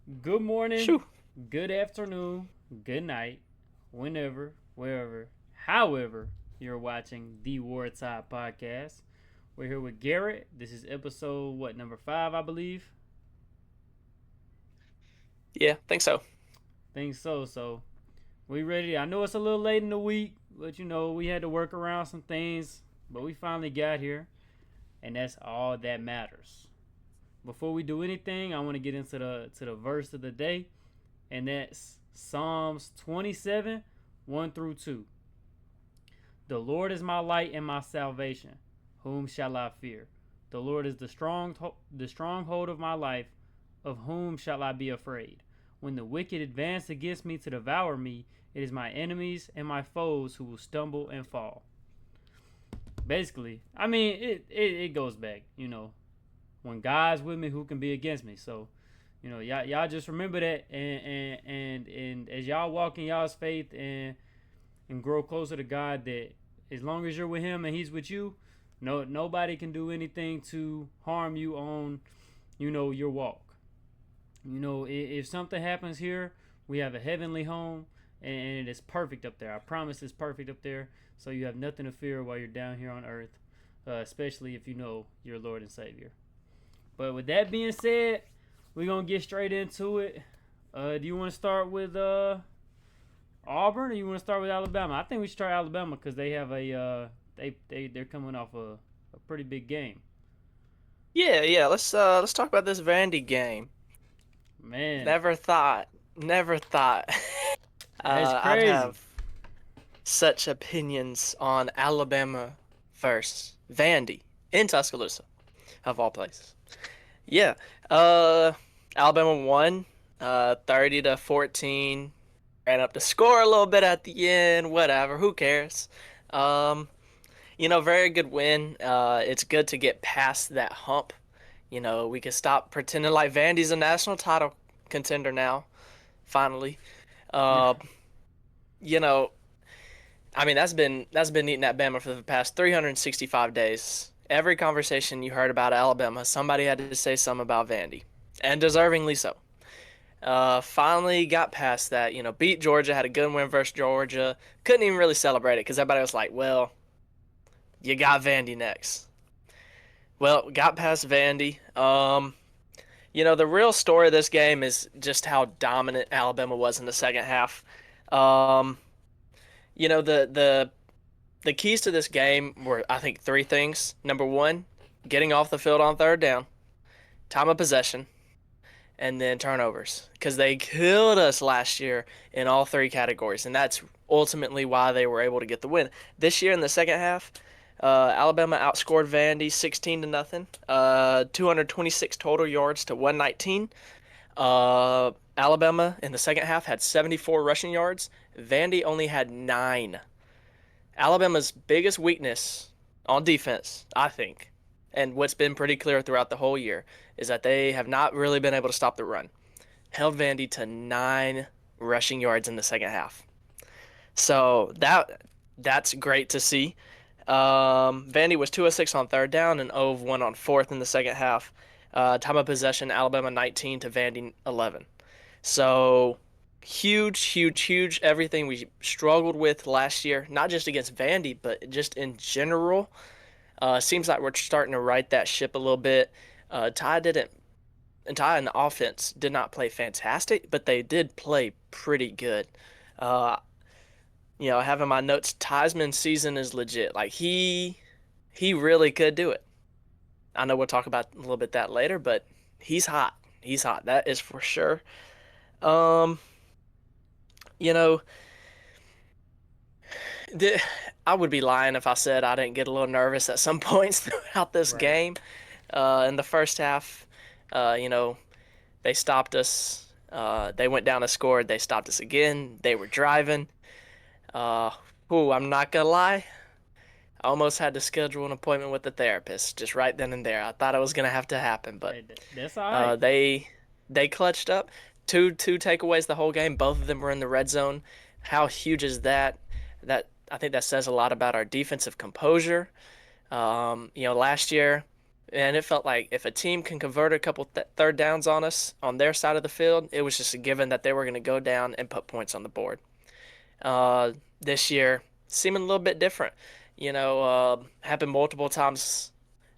Good morning, Shoo. good afternoon, good night, whenever, wherever, however you're watching the Wartime podcast. We're here with Garrett. This is episode number 5, I believe. Yeah, think so. Think so. So we ready. I know it's a little late in the week, but we had to work around some things, but we finally got here, and that's all that matters. Before we do anything, I want to get into the verse of the day, and that's Psalms 27, 1 through 2. The Lord is my light and my salvation. Whom shall I fear? The Lord is the stronghold of my life. Of whom shall I be afraid? When the wicked advance against me to devour me, it is my enemies and my foes who will stumble and fall. Basically, I mean, it goes back, when God's with me, who can be against me? So, y'all just remember that, and as y'all walk in y'all's faith and grow closer to God, that as long as you're with Him and He's with you, nobody can do anything to harm you on, your walk. If something happens here, we have a heavenly home, and it is perfect up there. I promise it's perfect up there. So you have nothing to fear while you're down here on earth, especially if you know your Lord and Savior. But with that being said, we're gonna get straight into it. Do you want to start with Auburn, or you want to start with Alabama? I think we should start Alabama because they have they're coming off a pretty big game. Yeah. Let's talk about this Vandy game. Man, Never thought that's I'd crazy. have such opinions on Alabama versus Vandy in Tuscaloosa, of all places. Yeah. Uh Alabama won 30-14. Ran up the score a little bit at the end, whatever, who cares? Um very good win. It's good to get past that hump. We can stop pretending like Vandy's a national title contender now, finally. Uh, you know, I mean that's been eating at Bama for the past 365 days. Every conversation you heard about Alabama, somebody had to say something about Vandy, and deservingly so. Finally got past that. Beat Georgia, had a good win versus Georgia. Couldn't even really celebrate it because everybody was like, "Well, you got Vandy next." Well, got past Vandy. The real story of this game is just how dominant Alabama was in the second half. Um, the keys to this game were, I think, three things. Number one, getting off the field on third down, time of possession, and then turnovers. Because they killed us last year in all three categories, and that's ultimately why they were able to get the win. This year in the second half, Alabama outscored Vandy 16 to nothing. 226 total yards to 119. Alabama in the second half had 74 rushing yards. Vandy only had 9. Alabama's biggest weakness on defense, I think, and what's been pretty clear throughout the whole year, is that they have not really been able to stop the run. Held Vandy to 9 rushing yards in the second half. So that's great to see. Vandy was 2 of 6 on third down and 0 of 1 on fourth in the second half. Time of possession, Alabama 19 to Vandy 11. So huge, huge, huge. Everything we struggled with last year, not just against Vandy, but just in general. Seems like we're starting to right that ship a little bit. Ty didn't, and Ty and the offense did not play fantastic, but they did play pretty good. Uh, having my notes, Heisman season is legit. Like he really could do it. I know we'll talk about a little bit that later, but he's hot. He's hot. That is for sure. Um, you know, the, I would be lying if I said I didn't get a little nervous at some points throughout this Right. game. In the first half, uh, you know, they stopped us. They went down and scored. They stopped us again. They were driving. Uh, I'm not gonna lie. I almost had to schedule an appointment with the therapist just right then and there. I thought it was gonna have to happen, but Hey, that's all uh, right. they they clutched up. Two takeaways the whole game. Both of them were in the red zone. How huge is that? I think that says a lot about our defensive composure. Last year And it felt like if a team can convert a couple third downs on us on their side of the field, it was just a given that they were going to go down and put points on the board. This year, seeming a little bit different. Happened multiple times.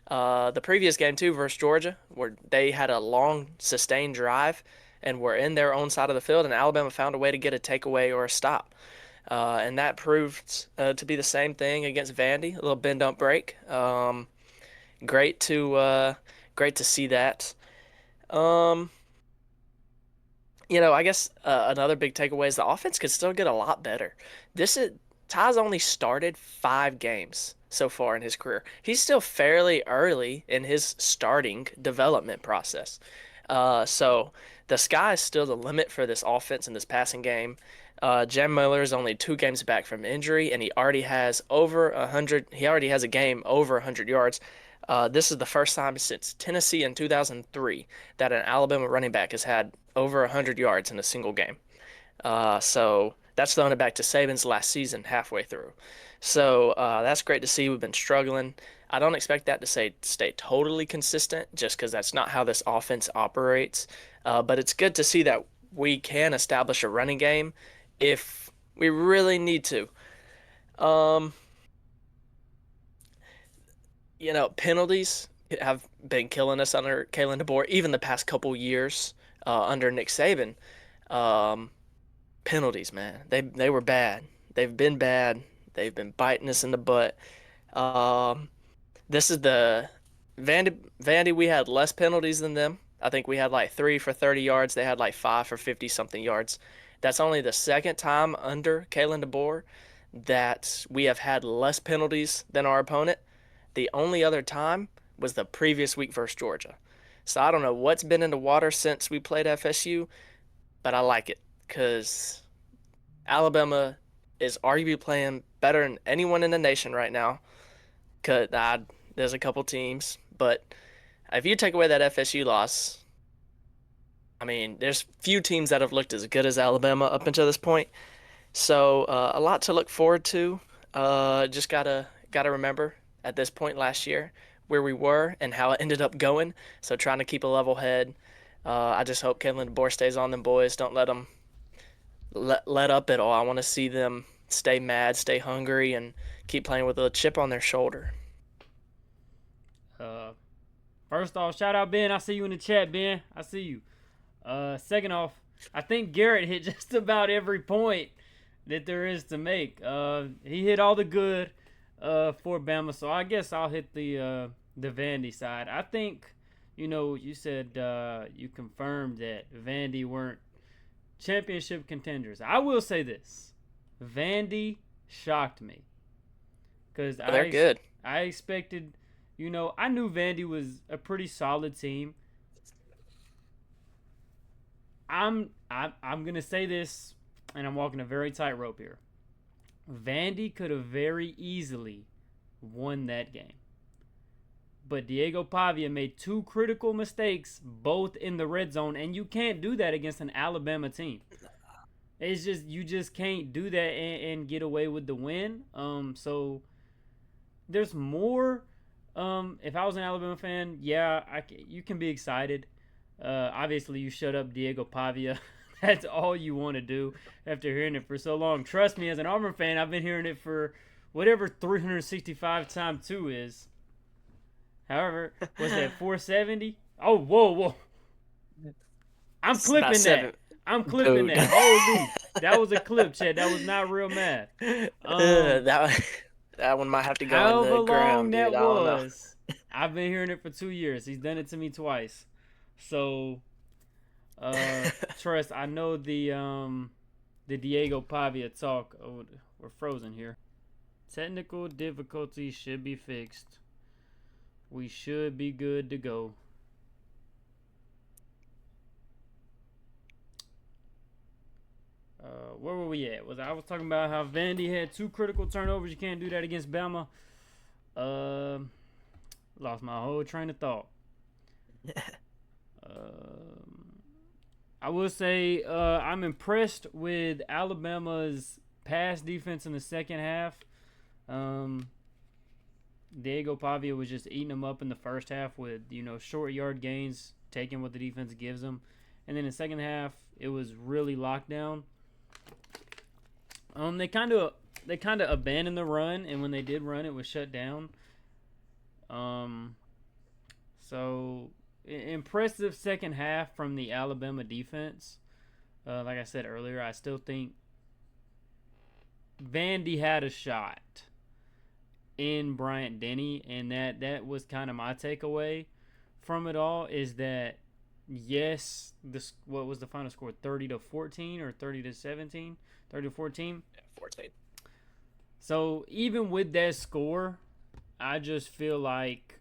The previous game too versus Georgia, where they had a long sustained drive and were in their own side of the field, and Alabama found a way to get a takeaway or a stop. And that proved to be the same thing against Vandy. A little bend don't break. Great to great to see that. Um, I guess another big takeaway is the offense could still get a lot better. This is Ty's only started 5 games so far in his career. He's still fairly early in his starting development process. So the sky is still the limit for this offense in this passing game. Jam Miller is only 2 games back from injury, and he already has over 100. He already has a game over 100 yards. This is the first time since Tennessee in 2003 that an Alabama running back has had over 100 yards in a single game. So that's throwing it back to Saban's last season halfway through. So that's great to see. We've been struggling. I don't expect that to stay totally consistent just because that's not how this offense operates. But it's good to see that we can establish a running game if we really need to. Um, Penalties have been killing us under Kalen DeBoer, even the past couple years under Nick Saban. Um, Penalties, man, they were bad. They've been bad. They've been biting us in the butt. Um, this is the Vandy. We had less penalties than them. I think we had like 3 for 30 yards. They had like 5 for 50 something yards. That's only the second time under Kalen DeBoer that we have had less penalties than our opponent. The only other time was the previous week versus Georgia. So I don't know what's been in the water since we played FSU, but I like it because Alabama is arguably playing better than anyone in the nation right now. There's a couple teams, but if you take away that FSU loss, I mean, there's few teams that have looked as good as Alabama up until this point. So a lot to look forward to. Just gotta remember at this point last year where we were and how it ended up going. So trying to keep a level head. I just hope Kalen DeBoer stays on them boys. Don't let them let up at all. I want to see them stay mad, stay hungry, and keep playing with a chip on their shoulder. Uh, First off, shout out Ben. I see you in the chat, Ben. I see you. Second off, I think Garrett hit just about every point that there is to make. He hit all the good for Bama, so I guess I'll hit the Vandy side. I think, you said you confirmed that Vandy weren't championship contenders. I will say this: Vandy shocked me because They're good. I expected. I knew Vandy was a pretty solid team. I'm gonna say this, and I'm walking a very tightrope here. Vandy could have very easily won that game, but Diego Pavia made 2 critical mistakes, both in the red zone, and you can't do that against an Alabama team. It's just you just can't do that and get away with the win. So there's more. If I was an Alabama fan, yeah, you can be excited. Obviously, you shut up Diego Pavia. That's all you want to do after hearing it for so long. Trust me, as an Auburn fan, I've been hearing it for whatever 365 times 2 is. However, was that 470? Oh, whoa. I'm clipping that. I'm clipping Dude. that. Holy, that was a clip, Chad. That was not real math. That one might have to go in However the long ground, dude. that I don't know. was, I've been hearing it for 2 years. He's done it to me twice. So, trust. I know the Diego Pavia talk. Oh, we're frozen here. Technical difficulties should be fixed. We should be good to go. Where were we at? I was talking about how Vandy had 2 critical turnovers. You can't do that against Bama. Lost my whole train of thought. I will say I'm impressed with Alabama's pass defense in the second half. Diego Pavia was just eating them up in the first half with short yard gains, taking what the defense gives them, and then in the second half it was really locked down. They kind of abandoned the run, and when they did run, it was shut down. Um, so impressive second half from the Alabama defense. Like I said earlier, I still think Vandy had a shot in Bryant Denny, and that was kind of my takeaway from it all is that yes, this what was the final score 30-14 or 30-17, 30-14. 14. So even with that score, I just feel like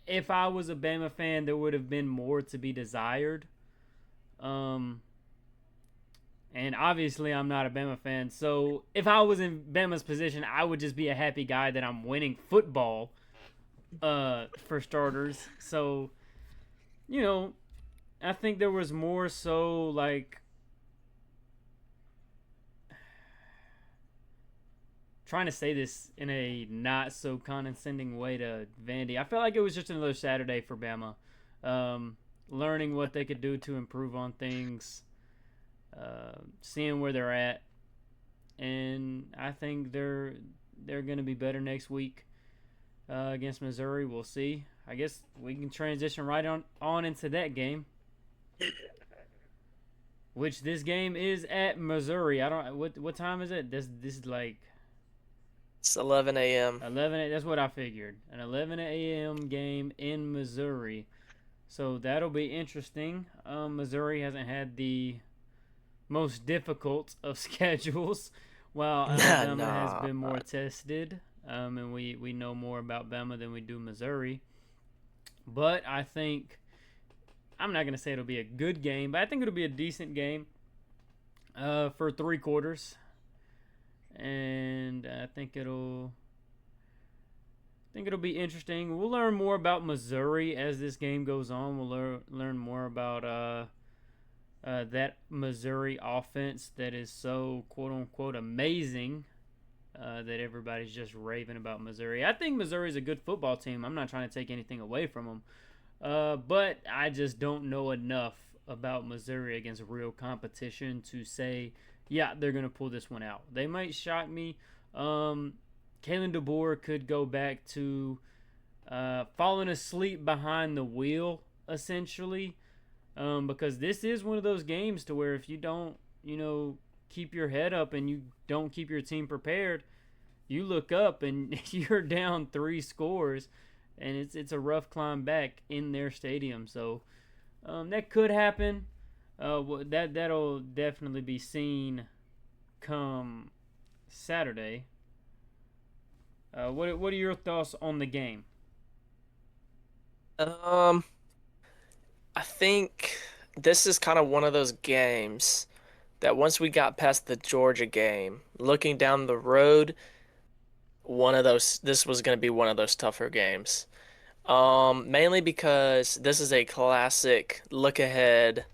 if I was a Bama fan, there would have been more to be desired. Um, and obviously, I'm not a Bama fan. So if I was in Bama's position, I would just be a happy guy that I'm winning football. For starters. So, you know, I think there was more so like trying to say this in a not so condescending way to Vandy. I felt like it was just another Saturday for Bama, learning what they could do to improve on things, seeing where they're at, and I think they're going to be better next week against Missouri. We'll see. I guess we can transition right on into that game. Which this game is at Missouri. I don't what time is it? This is like It's 11 a.m. 11. That's what I figured. An 11 a.m. game in Missouri. So that'll be interesting. Missouri hasn't had the most difficult of schedules, while Alabama has been more tested. And we know more about Bama than we do Missouri. But I think I'm not gonna say it'll be a good game, but I think it'll be a decent game for 3 quarters, and I think it'll be interesting. We'll learn more about Missouri as this game goes on. We'll learn more about that Missouri offense that is so quote unquote amazing. That everybody's just raving about Missouri. I think Missouri's a good football team. I'm not trying to take anything away from them. But I just don't know enough about Missouri against real competition to say, yeah, they're going to pull this one out. They might shock me. Kalen DeBoer could go back to falling asleep behind the wheel, essentially. Because this is one of those games to where if you don't, keep your head up and you don't keep your team prepared, you look up and you're down 3 scores, and it's a rough climb back in their stadium. So that could happen. That'll definitely be seen come Saturday. What are your thoughts on the game? I think this is kind of one of those games that once we got past the Georgia game, looking down the road, this was going to be one of those tougher games. Mainly because this is a classic look ahead.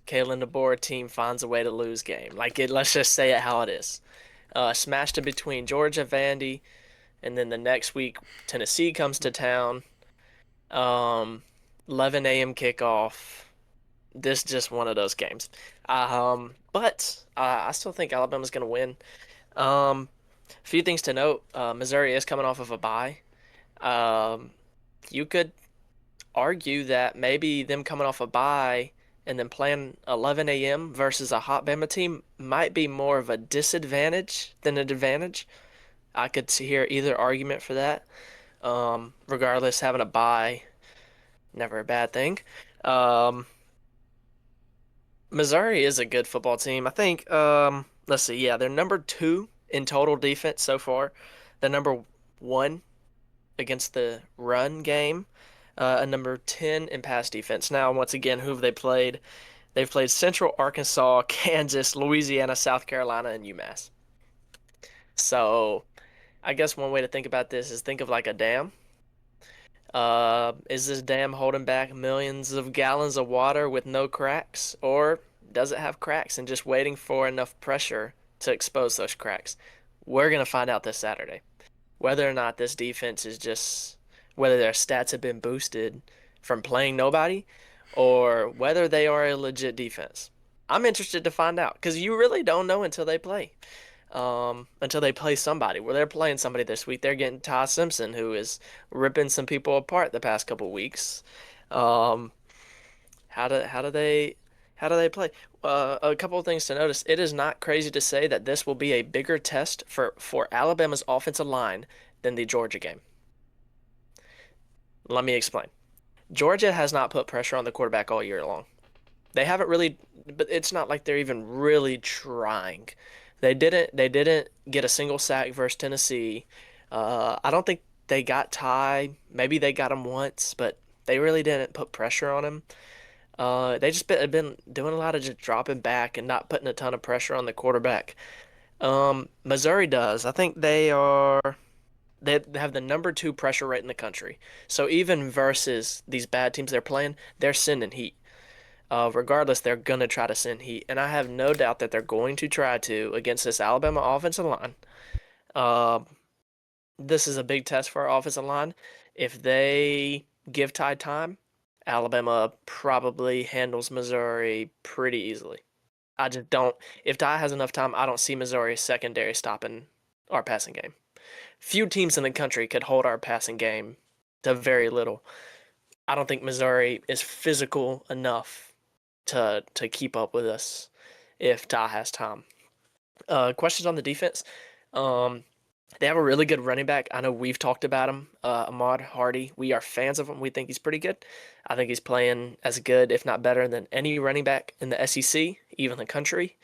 Kalen DeBoer team finds a way to lose game. Let's just say it how it is. Smashed in between Georgia, Vandy, and then the next week Tennessee comes to town. 11 a.m. kickoff. This is just one of those games. But I still think Alabama's going to win. A few things to note. Missouri is coming off of a bye. You could argue that maybe them coming off a bye and then playing 11 a.m. versus a hot Bama team might be more of a disadvantage than an advantage. I could hear either argument for that. Regardless, having a bye, never a bad thing. Missouri is a good football team. I think, let's see, yeah, they're number 2 in total defense so far. They're number 1 against the run game, and number 10 in pass defense. Now, once again, who have they played? They've played Central Arkansas, Kansas, Louisiana, South Carolina, and UMass. So, I guess one way to think about this is think of like a dam. Is this dam holding back millions of gallons of water with no cracks? Or does it have cracks and just waiting for enough pressure to expose those cracks? We're going to find out this Saturday. whether or not this defense is just whether their stats have been boosted from playing nobody or whether they are a legit defense. I'm interested to find out because you really don't know until they play. Until they play somebody. Well, they're playing somebody this week. They're getting Ty Simpson, who is ripping some people apart the past couple weeks. Um, how do they play? A couple of things to notice. It is not crazy to say that this will be a bigger test for Alabama's offensive line than the Georgia game. Let me explain. Georgia has not put pressure on the quarterback all year long. They haven't really, but it's not like they're even really trying. They didn't get a single sack versus Tennessee. I don't think they got Ty. Maybe they got him once, but they really didn't put pressure on him. They just been doing a lot of just dropping back and not putting a ton of pressure on the quarterback. Missouri does. I think they have the number two pressure rate in the country. So even versus these bad teams they're playing, they're sending heat. Regardless, they're going to try to send heat. And I have no doubt that they're going to try to against this Alabama offensive line. Uh, this is a big test for our offensive line. If they give Ty time, Alabama probably handles Missouri pretty easily. I just don't. If Ty has enough time, I don't see Missouri secondary stopping our passing game. Few teams in the country could hold our passing game to very little. I don't think Missouri is physical enough to keep up with us if Ty has time. Questions on the defense? Um, they have a really good running back. I know we've talked about him, Ahmad Hardy. We are fans of him. We think he's pretty good. I think he's playing as good, if not better, than any running back in the SEC, even the country.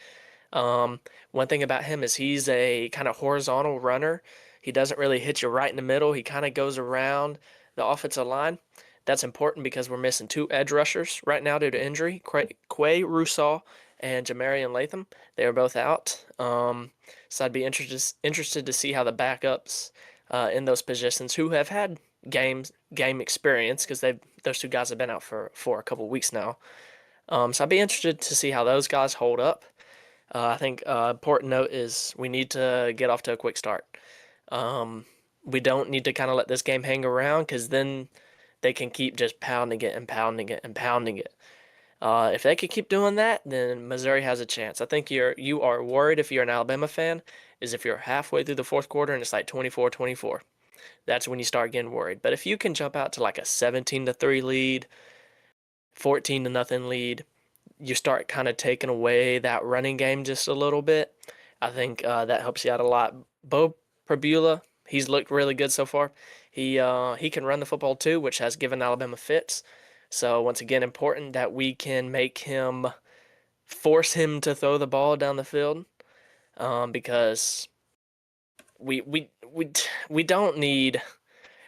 Um, One thing about him is he's a kind of horizontal runner. He doesn't really hit you right in the middle. He kind of goes around the offensive line. That's important because we're missing two edge rushers right now due to injury. Quay Russaw and Jamarian Latham. They are both out. So I'd be interested to see how the backups in those positions who have had game experience because those two guys have been out for a couple weeks now. So I'd be interested to see how those guys hold up. I think important note is we need to get off to a quick start. We don't need to kind of let this game hang around because then they can keep just pounding it and pounding it and pounding it. If they could keep doing that, then Missouri has a chance. I think you are worried if you're an Alabama fan, is if you're halfway through the fourth quarter and it's like 24-24. That's when you start getting worried. But if you can jump out to like a 17-3 lead, 14 to nothing lead, you start kind of taking away that running game just a little bit. I think that helps you out a lot. Bo Prabula, he's looked really good so far. He can run the football too, which has given Alabama fits. So once again, important that we can force him to throw the ball down the field, because we don't need.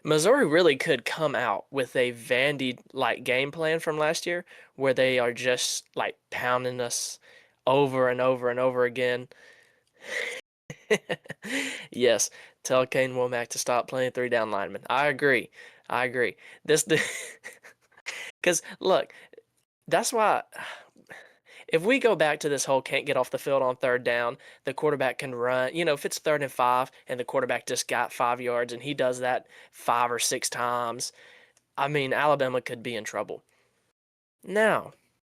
Missouri really could come out with a Vandy like game plan from last year where they are just like pounding us over and over and over again. Yes, tell Kane Womack to stop playing three down linemen. I agree. I agree. This because look, that's why if we go back to this whole can't get off the field on third down, the quarterback can run. If it's 3rd and 5 and the quarterback just got 5 yards and he does that 5 or 6 times, I mean, Alabama could be in trouble. Now,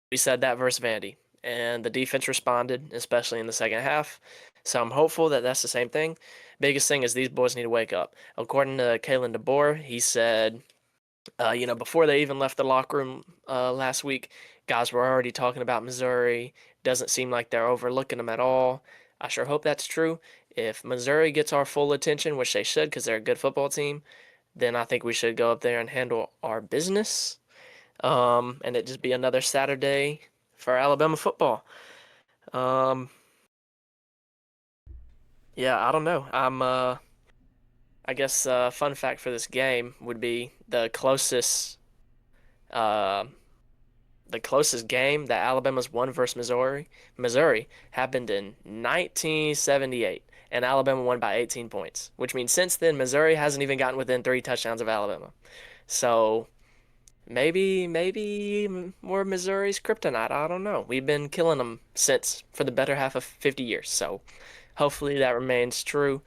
we said that versus Vandy, and the defense responded, especially in the second half. So I'm hopeful that that's the same thing. Biggest thing is these boys need to wake up. According to Kalen DeBoer, he said, before they even left the locker room last week, guys were already talking about Missouri. Doesn't seem like they're overlooking them at all. I sure hope that's true. If Missouri gets our full attention, which they should because they're a good football team, then I think we should go up there and handle our business. And it just be another Saturday for Alabama football. Um, yeah, I don't know. I guess fun fact for this game would be uh, the closest game that Alabama's won versus Missouri happened in 1978, and Alabama won by 18 points, which means since then Missouri hasn't even gotten within 3 touchdowns of Alabama. So maybe more Missouri's kryptonite. I don't know. We've been killing them since for the better half of 50 years, so hopefully that remains true.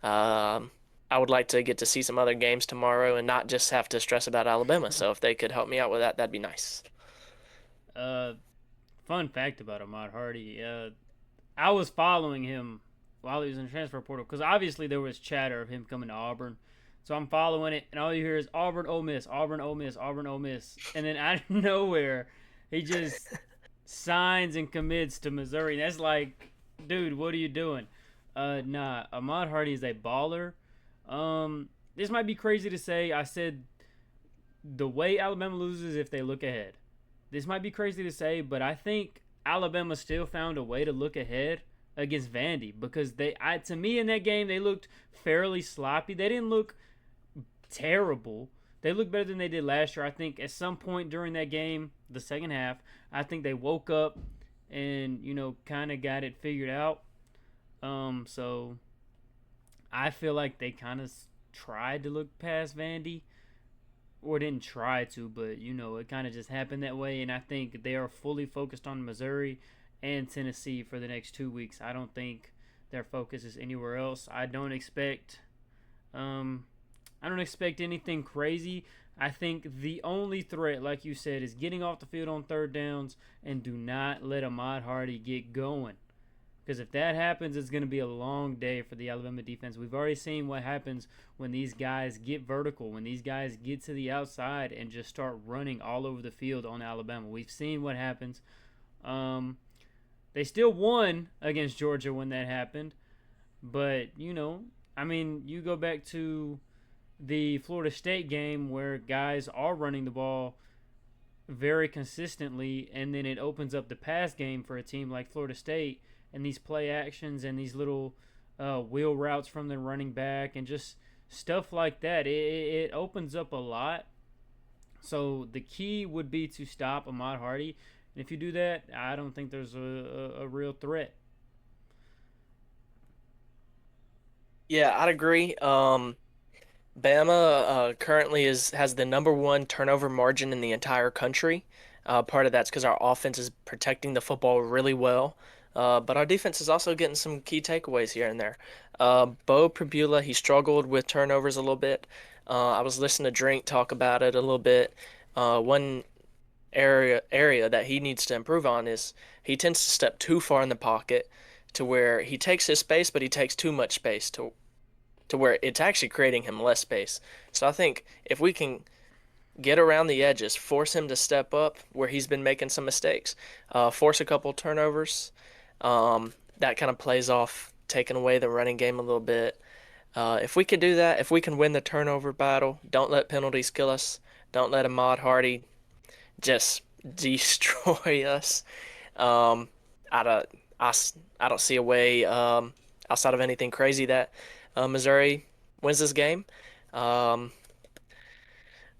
Um, I would like to get to see some other games tomorrow and not just have to stress about Alabama. So if they could help me out with that, that'd be nice. uh, fun fact about Ahmad Hardy. I was following him while he was in the transfer portal because obviously there was chatter of him coming to Auburn. So I'm following it, and all you hear is Auburn, Ole Miss, Auburn, Ole Miss, Auburn, Ole Miss, and then out of nowhere, he just signs and commits to Missouri. And that's like, dude, what are you doing? Nah, Ahmad Hardy is a baller. This might be crazy to say. I said the way Alabama loses if they look ahead. This might be crazy to say, but I think Alabama still found a way to look ahead against Vandy because to me in that game they looked fairly sloppy. They didn't look terrible. They looked better than they did last year. I think at some point during that game, the second half, I think they woke up and kind of got it figured out. So I feel like they kind of tried to look past Vandy, or didn't try to, but it kind of just happened that way. And I think they are fully focused on Missouri and Tennessee for the next 2 weeks. I don't think their focus is anywhere else. Um, I don't expect anything crazy. I think the only threat, like you said, is getting off the field on third downs and do not let Ahmad Hardy get going. Because if that happens, it's going to be a long day for the Alabama defense. We've already seen what happens when these guys get vertical, when these guys get to the outside and just start running all over the field on Alabama. We've seen what happens. They still won against Georgia when that happened. But, you go back to the Florida State game where guys are running the ball very consistently, and then it opens up the pass game for a team like Florida State, and these play actions and these little wheel routes from the running back and just stuff like that. It opens up a lot. So the key would be to stop Ahmad Hardy. And if you do that, I don't think there's a real threat. Yeah, I'd agree. Bama currently has the number one turnover margin in the entire country. Part of that's because our offense is protecting the football really well, but our defense is also getting some key takeaways here and there. Bo Pribula, he struggled with turnovers a little bit. I was listening to Drink talk about it a little bit. One area that he needs to improve on is he tends to step too far in the pocket to where he takes his space, but he takes too much space to where it's actually creating him less space. So I think if we can get around the edges, force him to step up where he's been making some mistakes, force a couple turnovers, that kind of plays off taking away the running game a little bit. If we can do that, if we can win the turnover battle, don't let penalties kill us. Don't let Ahmad Hardy just destroy us. Um, I don't, I don't see a way outside of anything crazy that Missouri wins this game. Um,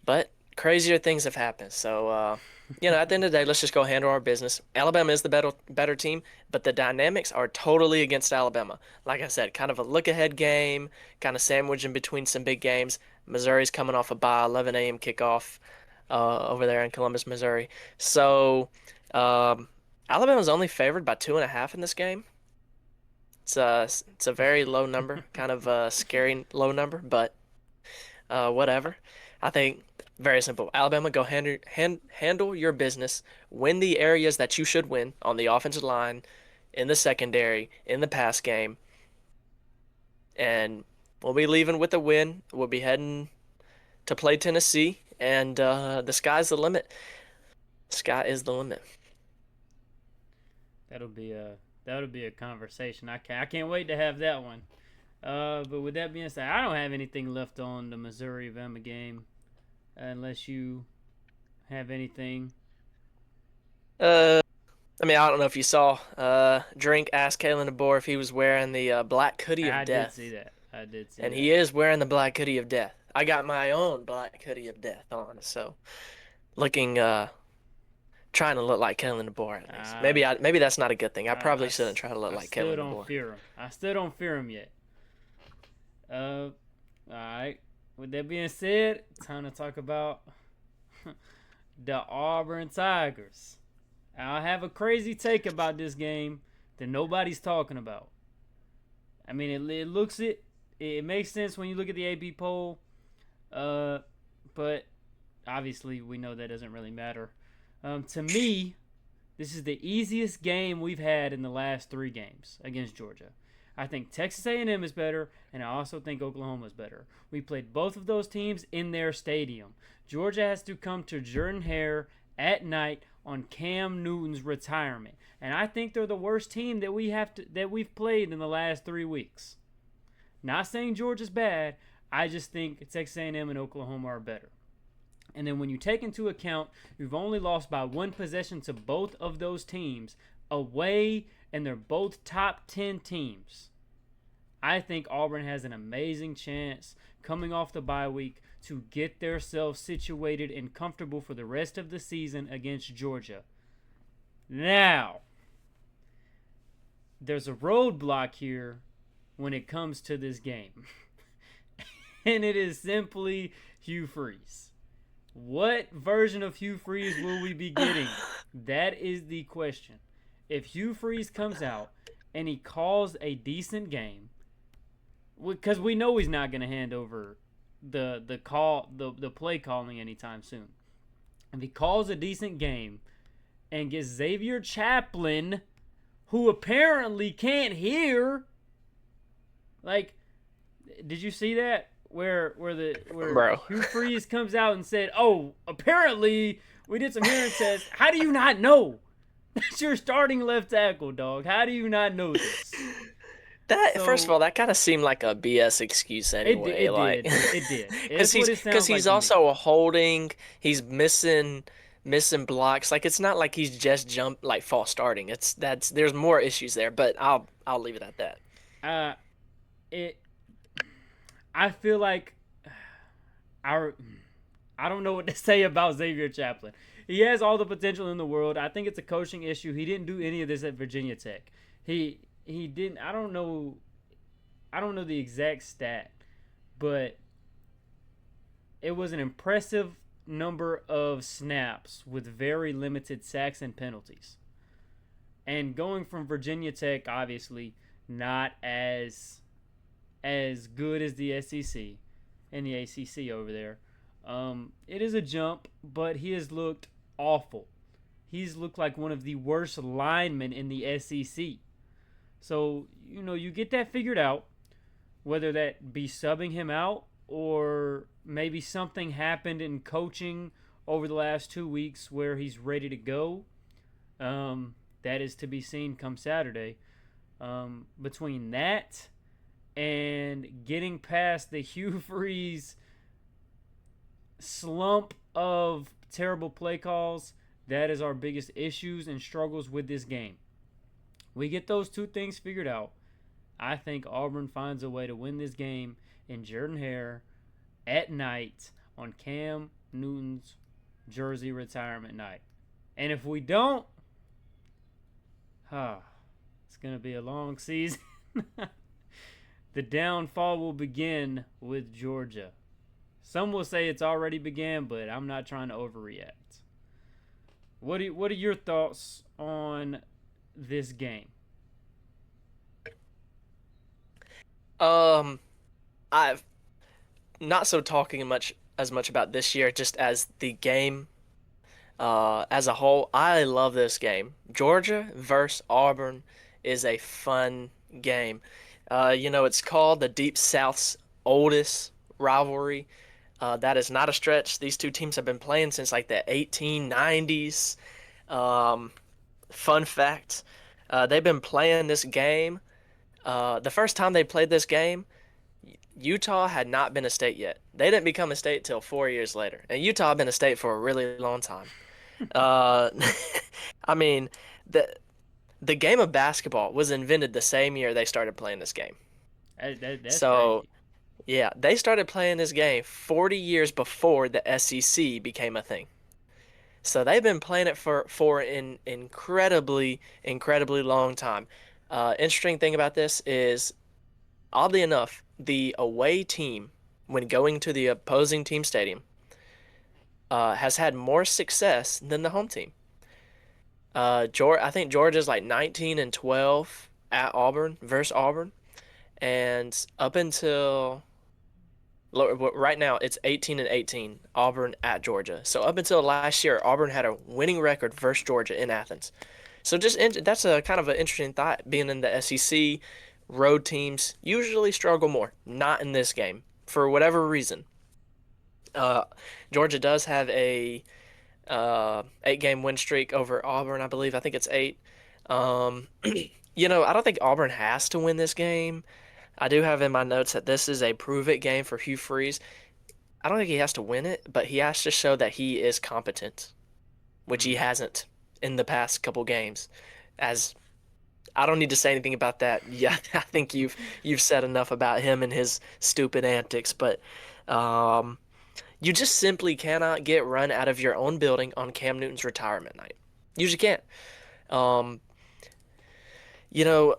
but crazier things have happened. So, at the end of the day, let's just go handle our business. Alabama is the better team, but the dynamics are totally against Alabama. Like I said, kind of a look-ahead game, kind of sandwiched in between some big games. Missouri's coming off a bye, 11 a.m. kickoff over there in Columbus, Missouri. So, Alabama's only favored by 2.5 in this game. It's a very low number, kind of a scary low number, but whatever. I think very simple. Alabama, go handle your business. Win the areas that you should win on the offensive line, in the secondary, in the pass game, and we'll be leaving with a win. We'll be heading to play Tennessee, and the sky's the limit. Sky is the limit. That'll be a conversation. I can't wait to have that one. But with that being said, I don't have anything left on the Missouri Bama game, unless you have anything. I don't know if you saw. Drink asked Kalen DeBoer if he was wearing the black hoodie of I did death, see that. I did see and that. he is wearing the black hoodie of death. I got my own black hoodie of death on, so looking trying to look like Kalen DeBoer at least. Uh, Maybe that's not a good thing. I I, probably shouldn't try to look I like still Kalen don't DeBoer. fear him. I still don't fear him yet. All right. With that being said, time to talk about the Auburn Tigers. I have a crazy take about this game that nobody's talking about. I mean, it looks it. it makes sense when you look at the AP poll. Uh, but obviously we know that doesn't really matter. To me, this is the easiest game we've had in the last 3 games against Georgia. I think Texas A&M is better, and I also think Oklahoma is better. We played both of those teams in their stadium. Georgia has to come to Jordan-Hare at night on Cam Newton's retirement, and I think they're the worst team that we've played in the last 3 weeks. Not saying Georgia's bad. I just think Texas A&M and Oklahoma are better. And then when you take into account you've only lost by 1 possession to both of those teams away, and they're both top 10 teams, I think Auburn has an amazing chance coming off the bye week to get themselves situated and comfortable for the rest of the season against Georgia. Now, there's a roadblock here when it comes to this game. And it is simply Hugh Freeze. What version of Hugh Freeze will we be getting? That is the question. If Hugh Freeze comes out and he calls a decent game, because we know he's not going to hand over the play calling anytime soon. If he calls a decent game and gets Xavier Chaplin, who apparently can't hear, like, did you see that? Where Bro. Hugh Freeze comes out and said, "Oh, apparently we did some hearing tests." How do you not know? That's your starting left tackle, dog. How do you not know this? First of all, that kind of seemed like a BS excuse anyway. It did. It's what it Because sounds like he's to me. also holding, he's missing blocks. Like it's not like he's just false starting. There's more issues there, but I'll leave it at that. Uh, it. I feel like I don't know what to say about Xavier Chaplin. He has all the potential in the world. I think it's a coaching issue. He didn't do any of this at Virginia Tech. He didn't. I don't know the exact stat, but it was an impressive number of snaps with very limited sacks and penalties. And going from Virginia Tech, obviously not as good as the SEC and the ACC over there. It is a jump, but he has looked awful. He's looked like one of the worst linemen in the SEC. So, you get that figured out, whether that be subbing him out or maybe something happened in coaching over the last 2 weeks where he's ready to go. That is to be seen come Saturday. Between that and getting past the Hugh Freeze slump of terrible play calls, that is our biggest issues and struggles with this game. We get those 2 things figured out. I think Auburn finds a way to win this game in Jordan-Hare at night on Cam Newton's jersey retirement night. And if we don't, it's going to be a long season. The downfall will begin with Georgia. Some will say it's already began, but I'm not trying to overreact. What are your thoughts on this game? I've not so talking as much about this year, just as the game as a whole. I love this game. Georgia versus Auburn is a fun game. It's called the Deep South's oldest rivalry. That is not a stretch. These 2 teams have been playing since like the 1890s. Fun fact, they've been playing this game. The first time they played this game, Utah had not been a state yet. They didn't become a state till 4 years later. And Utah had been a state for a really long time. I mean, the game of basketball was invented the same year they started playing this game. That's So, crazy. yeah, they started playing this game 40 years before the SEC became a thing. So they've been playing it for an incredibly, incredibly long time. Interesting thing about this is, oddly enough, the away team, when going to the opposing team stadium, has had more success than the home team. I think Georgia's like 19-12 at Auburn versus Auburn, And up until right now, it's 18-18, Auburn at Georgia. So up until last year, Auburn had a winning record versus Georgia in Athens. So that's a kind of an interesting thought. Being in the SEC, road teams usually struggle more. Not in this game for whatever reason. Uh, Georgia does have a 8-game win streak over Auburn, I believe. I think it's 8. Um, I don't think Auburn has to win this game. I do have in my notes that this is a prove it game for Hugh Freeze. I don't think he has to win it, but he has to show that he is competent, which he Mm. hasn't in the past couple games. As I don't need to say anything about that. Yeah, I think you've said enough about him and his stupid antics, but um, you just simply cannot get run out of your own building on Cam Newton's retirement night. You just can't. Um, you know,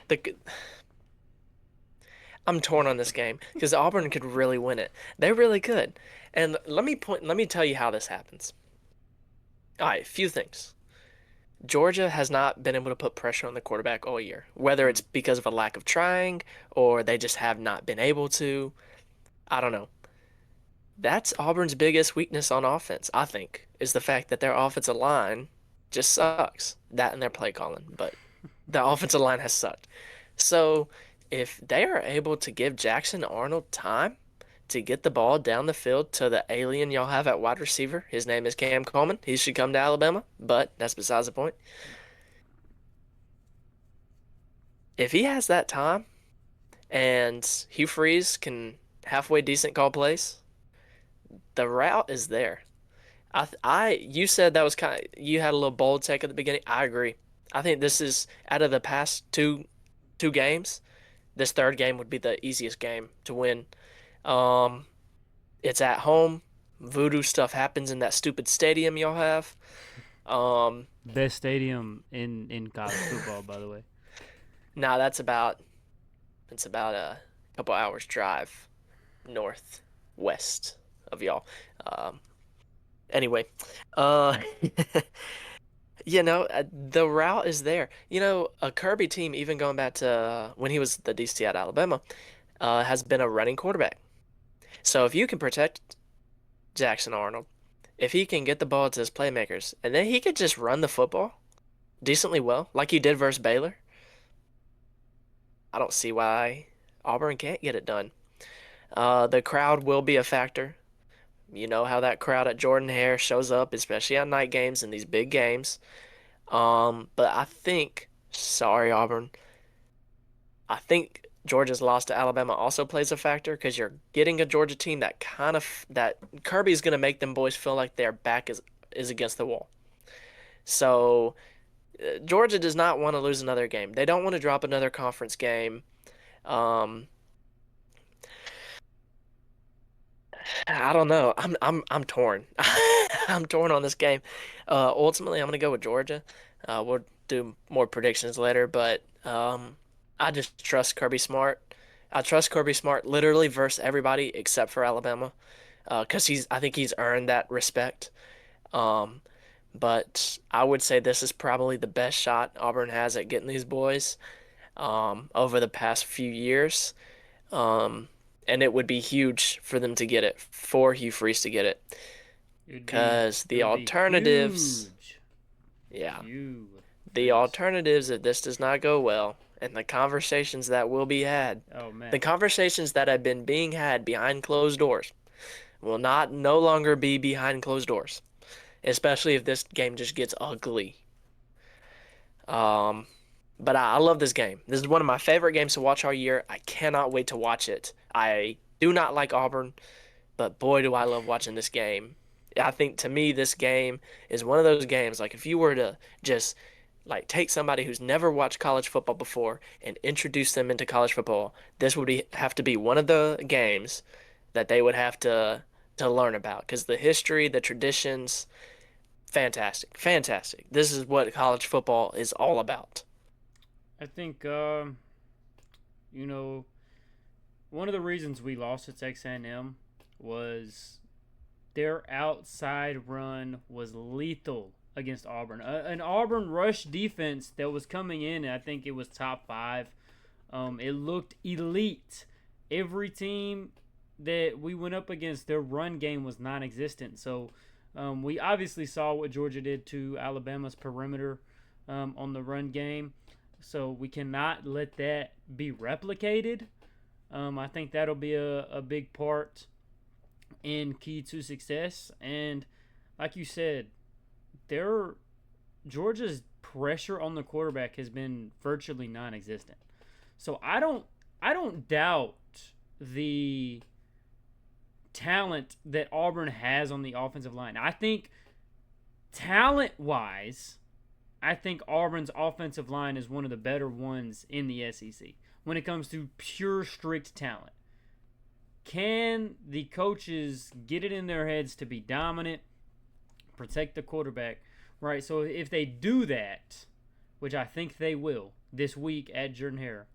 the I'm torn on this game because Auburn could really win it. They really could. And let me tell you how this happens. All right, few things. Georgia has not been able to put pressure on the quarterback all year, whether it's Mm. because of a lack of trying or they just have not been able to. I don't know. That's Auburn's biggest weakness on offense, I think, is the fact that their offensive line just sucks. That and their play calling, but the offensive line has sucked. So if they are able to give Jackson Arnold time to get the ball down the field to the alien y'all have at wide receiver, his name is Cam Coleman. He should come to Alabama, but that's besides the point. If he has that time and Hugh Freeze can halfway decent call plays, the route is there. You said that was you had a little bold take at the beginning. I agree. I think this is out of the past two games, this third game would be the easiest game to win. Um, it's at home. Voodoo stuff happens in that stupid stadium y'all have. Um, Best stadium in college football, by the way. now it's about a couple hours drive northwest of y'all. Um, anyway, uh, the route is there. A Kirby team, even going back to when he was the DC at Alabama, has been a running quarterback. So if you can protect Jackson Arnold, if he can get the ball to his playmakers, and then he could just run the football decently well, like he did versus Baylor, I don't see why Auburn can't get it done. The crowd will be a factor. You know how that crowd at Jordan Hare shows up, especially on night games and these big games. But I think, sorry, Auburn, I think Georgia's loss to Alabama also plays a factor because you're getting a Georgia team that Kirby's going to make them boys feel like their back is against the wall. So Georgia does not want to lose another game. They don't want to drop another conference game. Um, I don't know. I'm torn. I'm torn on this game. Ultimately, I'm gonna go with Georgia. We'll do more predictions later, but I just trust Kirby Smart. I trust Kirby Smart literally versus everybody except for Alabama, because I think he's earned that respect. Um, but I would say this is probably the best shot Auburn has at getting these boys over the past few years. Um, and it would be huge for them to get it, for Hugh Freeze to get it. Because It the would be alternatives, huge. yeah, Hugh the Freeze. alternatives if this does not go well, and the conversations that will be had, Oh man. the conversations that have been being had behind closed doors, will not no longer be behind closed doors, especially if this game just gets ugly. Um, but I love this game. This is one of my favorite games to watch all year. I cannot wait to watch it. I do not like Auburn, but boy, do I love watching this game. I think to me, this game is one of those games, like if you were to just like take somebody who's never watched college football before and introduce them into college football, this would have to be one of the games that they would have to learn about because the history, the traditions, fantastic, fantastic. This is what college football is all about. I think you know, one of the reasons we lost to Texas A&M was their outside run was lethal against Auburn. An Auburn rush defense that was coming in, I think it was top 5 It looked elite. Every team that we went up against, their run game was non-existent. So we obviously saw what Georgia did to Alabama's perimeter on the run game. So we cannot let that be replicated. I think that'll be a big part in key to success. And like you said, their Georgia's pressure on the quarterback has been virtually non-existent. So I don't doubt the talent that Auburn has on the offensive line. I think talent wise, I think Auburn's offensive line is one of the better ones in the SEC when it comes to pure strict talent. Can the coaches get it in their heads to be dominant, protect the quarterback, right? So if they do that, which I think they will this week at Jordan-Hare,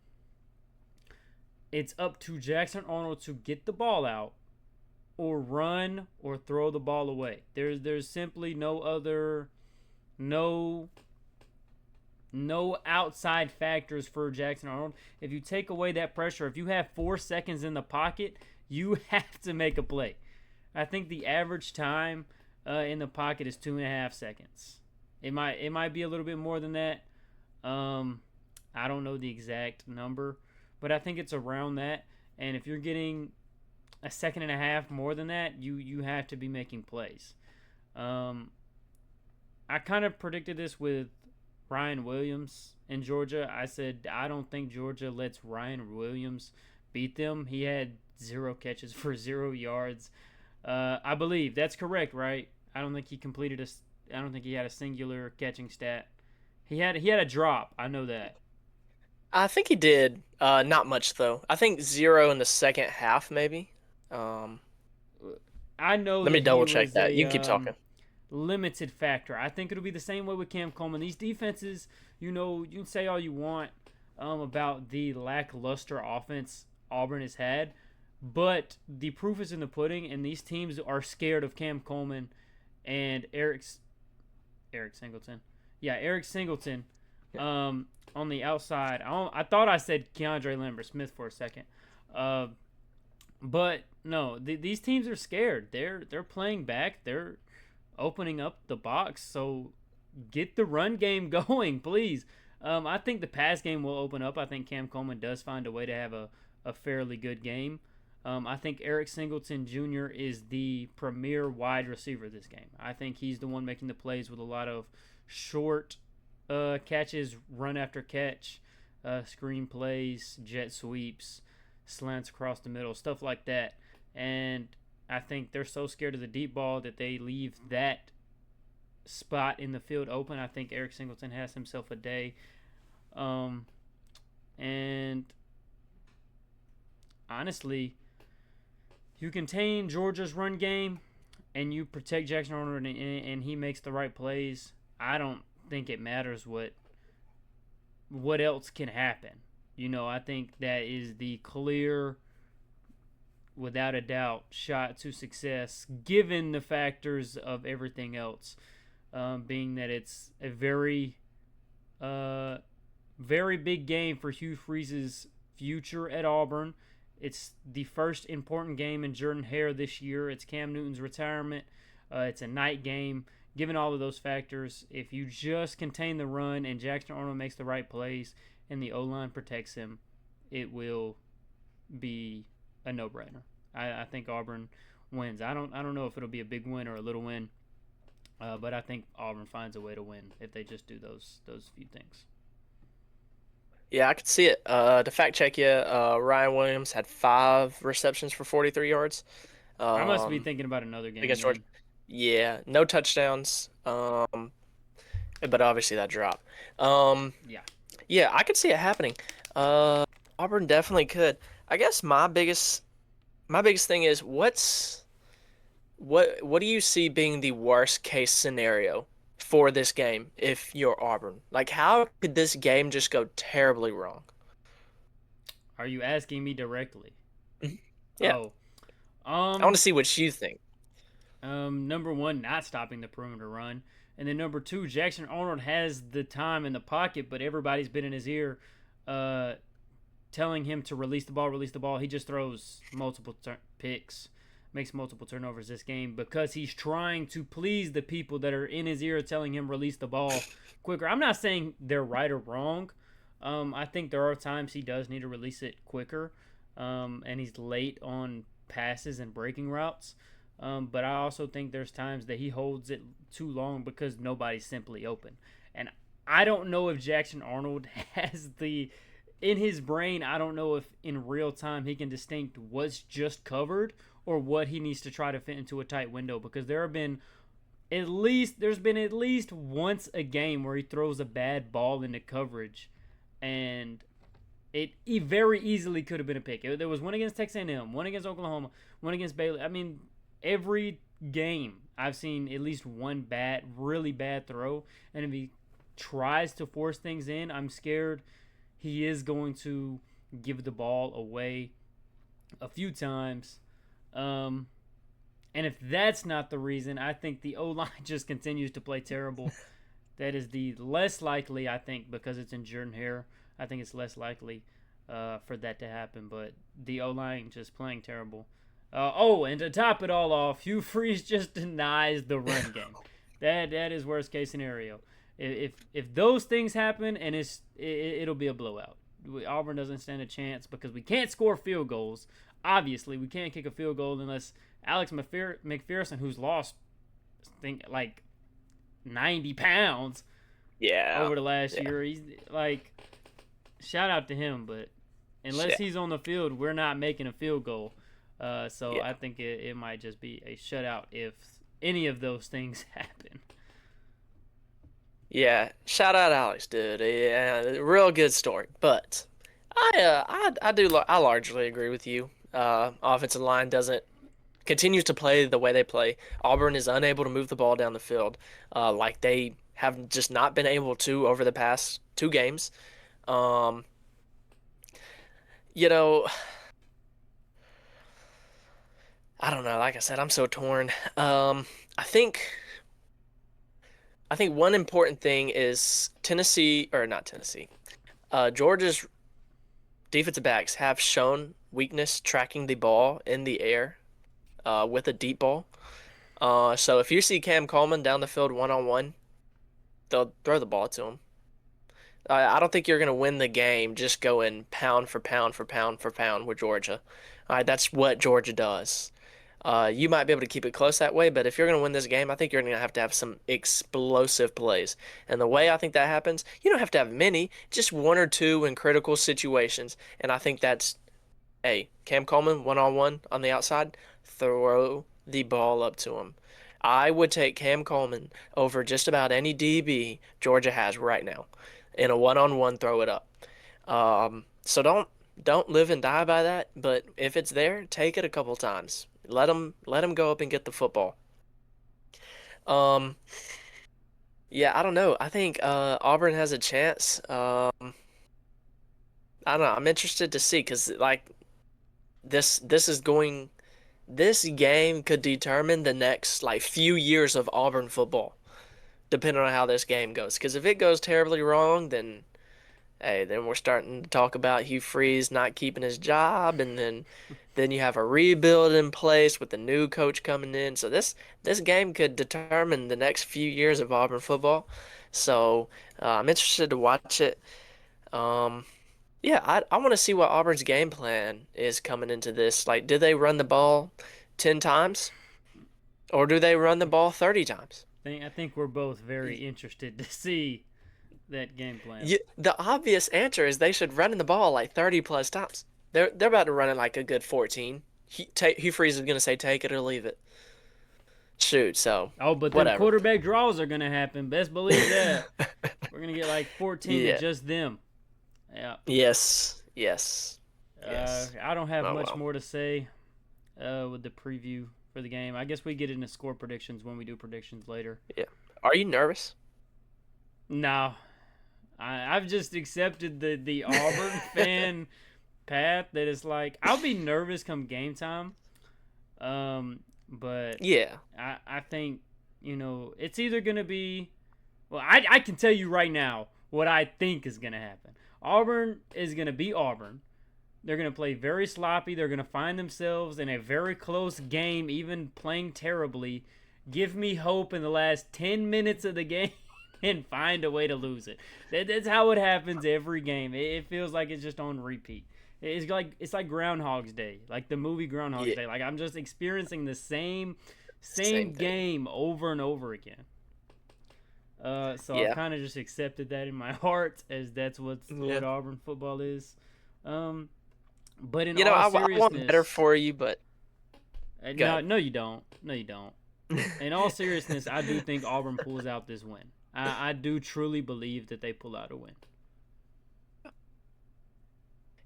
it's up to Jackson Arnold to get the ball out or run or throw the ball away. There's simply no no outside factors for Jackson Arnold. If you take away that pressure, if you have 4 seconds in the pocket, you have to make a play. I think the average time in the pocket is 2.5 seconds. It might be a little bit more than that. I don't know the exact number, but I think it's around that. And if you're getting a second and a half more than that, you have to be making plays. Um, I kind of predicted this with Ryan Williams in Georgia. I said I don't think Georgia lets Ryan Williams beat them. He had 0 catches for 0 yards. I believe that's correct, right? I don't think he completed a. I don't think he had a singular catching stat. He had a drop. I know that. I think he did. Not much though. I think 0 in the second half, maybe. Um, I know Let me that he double check was that. a You can keep talking. limited factor. I think it'll be the same way with Cam Coleman. These defenses, you can say all you want about the lackluster offense Auburn has had, but the proof is in the pudding, and these teams are scared of Cam Coleman and Eric Singleton. Yeah, Eric Singleton on the outside. I thought I said Keandre Lambert Smith for a second. Uh, but no, these teams are scared. They're playing back. They're opening up the box. So get the run game going, please. I think the pass game will open up. I think Cam Coleman does find a way to have a fairly good game. I think Eric Singleton Jr. is the premier wide receiver this game. I think he's the one making the plays with a lot of short catches, run after catch, screen plays, jet sweeps, slants across the middle, stuff like that. And I think they're so scared of the deep ball that they leave that spot in the field open. I think Eric Singleton has himself a day. And honestly, you contain Georgia's run game and you protect Jackson Arnold and he makes the right plays. I don't think it matters what else can happen. I think that is the clear, without a doubt, shot to success, given the factors of everything else. Being that it's a very big game for Hugh Freeze's future at Auburn. It's the first important game in Jordan-Hare this year. It's Cam Newton's retirement. It's a night game. Given all of those factors, if you just contain the run and Jackson Arnold makes the right plays and the O-line protects him, it will be a no-brainer. I think Auburn wins. I don't know if it'll be a big win or a little win, but I think Auburn finds a way to win if they just do those few things. Yeah, I could see it. To fact check you, Ryan Williams had 5 receptions for 43 yards. I must be Um, thinking about another game Against Georgia. then. Yeah, no touchdowns. But obviously that drop. Um, Yeah. yeah, I could see it happening. Uh, Auburn definitely could. I guess my biggest thing is what do you see being the worst case scenario for this game if you're Auburn? Like how could this game just go terribly wrong? Are you asking me directly? Mhm. Yeah, Oh, I want um, to see what you think. number one, not stopping the perimeter run, and then number two, Jackson Arnold has the time in the pocket, but everybody's been in his ear, uh, telling him to release the ball. He just throws multiple picks, makes multiple turnovers this game because he's trying to please the people that are in his ear telling him release the ball quicker. I'm not saying they're right or wrong. I think there are times he does need to release it quicker, and he's late on passes and breaking routes. But I also think there's times that he holds it too long because nobody's simply open. And I don't know if Jackson Arnold has in his brain, I don't know if in real time he can distinct what's just covered or what he needs to try to fit into a tight window, because there's been at least once a game where he throws a bad ball into coverage, and it very easily could have been a pick. There was one against Texas A&M, one against Oklahoma, one against Baylor. I mean, every game I've seen at least one really bad throw, and if he tries to force things in, I'm scared he is going to give the ball away a few times. And if that's not the reason, I think the O-line just continues to play terrible. That is the less likely, I think, because it's in Jordan Hare. I think it's less likely for that to happen. But the O-line just playing terrible. And to top it all off, Hugh Freeze just denies the run game. That is worst case scenario. If those things happen, and it'll be a blowout. Auburn doesn't stand a chance because we can't score field goals. Obviously, we can't kick a field goal unless Alex McPherson, who's lost, I think, like 90 pounds over the last year. He's like, shout out to him, but unless he's on the field, we're not making a field goal. I think it might just be a shutout if any of those things happen. Yeah, shout out Alex, dude. Yeah, real good story. But I largely agree with you. Offensive line continues to play the way they play. Auburn is unable to move the ball down the field, like they have just not been able to over the past 2 games. You know, I don't know. Like I said, I'm so torn. I think one important thing is Georgia's defensive backs have shown weakness tracking the ball in the air with a deep ball. So if you see Cam Coleman down the field one-on-one, they'll throw the ball to him. I don't think you're going to win the game just going pound for pound for pound for pound with Georgia. All right, that's what Georgia does. You might be able to keep it close that way, but if you're going to win this game, I think you're going to have some explosive plays. And the way I think that happens, you don't have to have many, just one or two in critical situations. And I think that's, Cam Coleman, one-on-one on the outside, throw the ball up to him. I would take Cam Coleman over just about any DB Georgia has right now. In a one-on-one, throw it up. So don't live and die by that, but if it's there, take it a couple times. Let him go up and get the football. Yeah, I don't know. I think Auburn has a chance. I don't know. I'm interested to see because like this game could determine the next like few years of Auburn football, depending on how this game goes. Because if it goes terribly wrong, then we're starting to talk about Hugh Freeze not keeping his job, and then you have a rebuild in place with the new coach coming in. So this game could determine the next few years of Auburn football. So I'm interested to watch it. Yeah, I want to see what Auburn's game plan is coming into this. Like, do they run the ball 10 times, or do they run the ball 30 times? I think we're both very interested to see that game plan. Yeah, the obvious answer is they should run the ball like 30 plus times. They're about to run it like a good 14. Hugh Freeze is going to say take it or leave it. Shoot, so but then quarterback draws are going to happen. Best believe that. We're going to get like 14 to just them. Yeah. Yes. I don't have much more to say with the preview for the game. I guess we get into score predictions when we do predictions later. Yeah. Are you nervous? No. I've just accepted the Auburn fan path that is like, I'll be nervous come game time. But yeah, I think, it's either going to be, well, I can tell you right now what I think is going to happen. Auburn is going to be Auburn. They're going to play very sloppy. They're going to find themselves in a very close game, even playing terribly. Give me hope in the last 10 minutes of the game and find a way to lose it. That's how it happens every game. It feels like it's just on repeat. It's like Groundhog's Day, like the movie Groundhog's Day. Like I'm just experiencing the same game over and over again. So I've kind of just accepted that in my heart as that's what Auburn football is. But in all seriousness, I want better for you, but no, you don't. No, you don't. In all seriousness, I do think Auburn pulls out this win. I do truly believe that they pull out a win.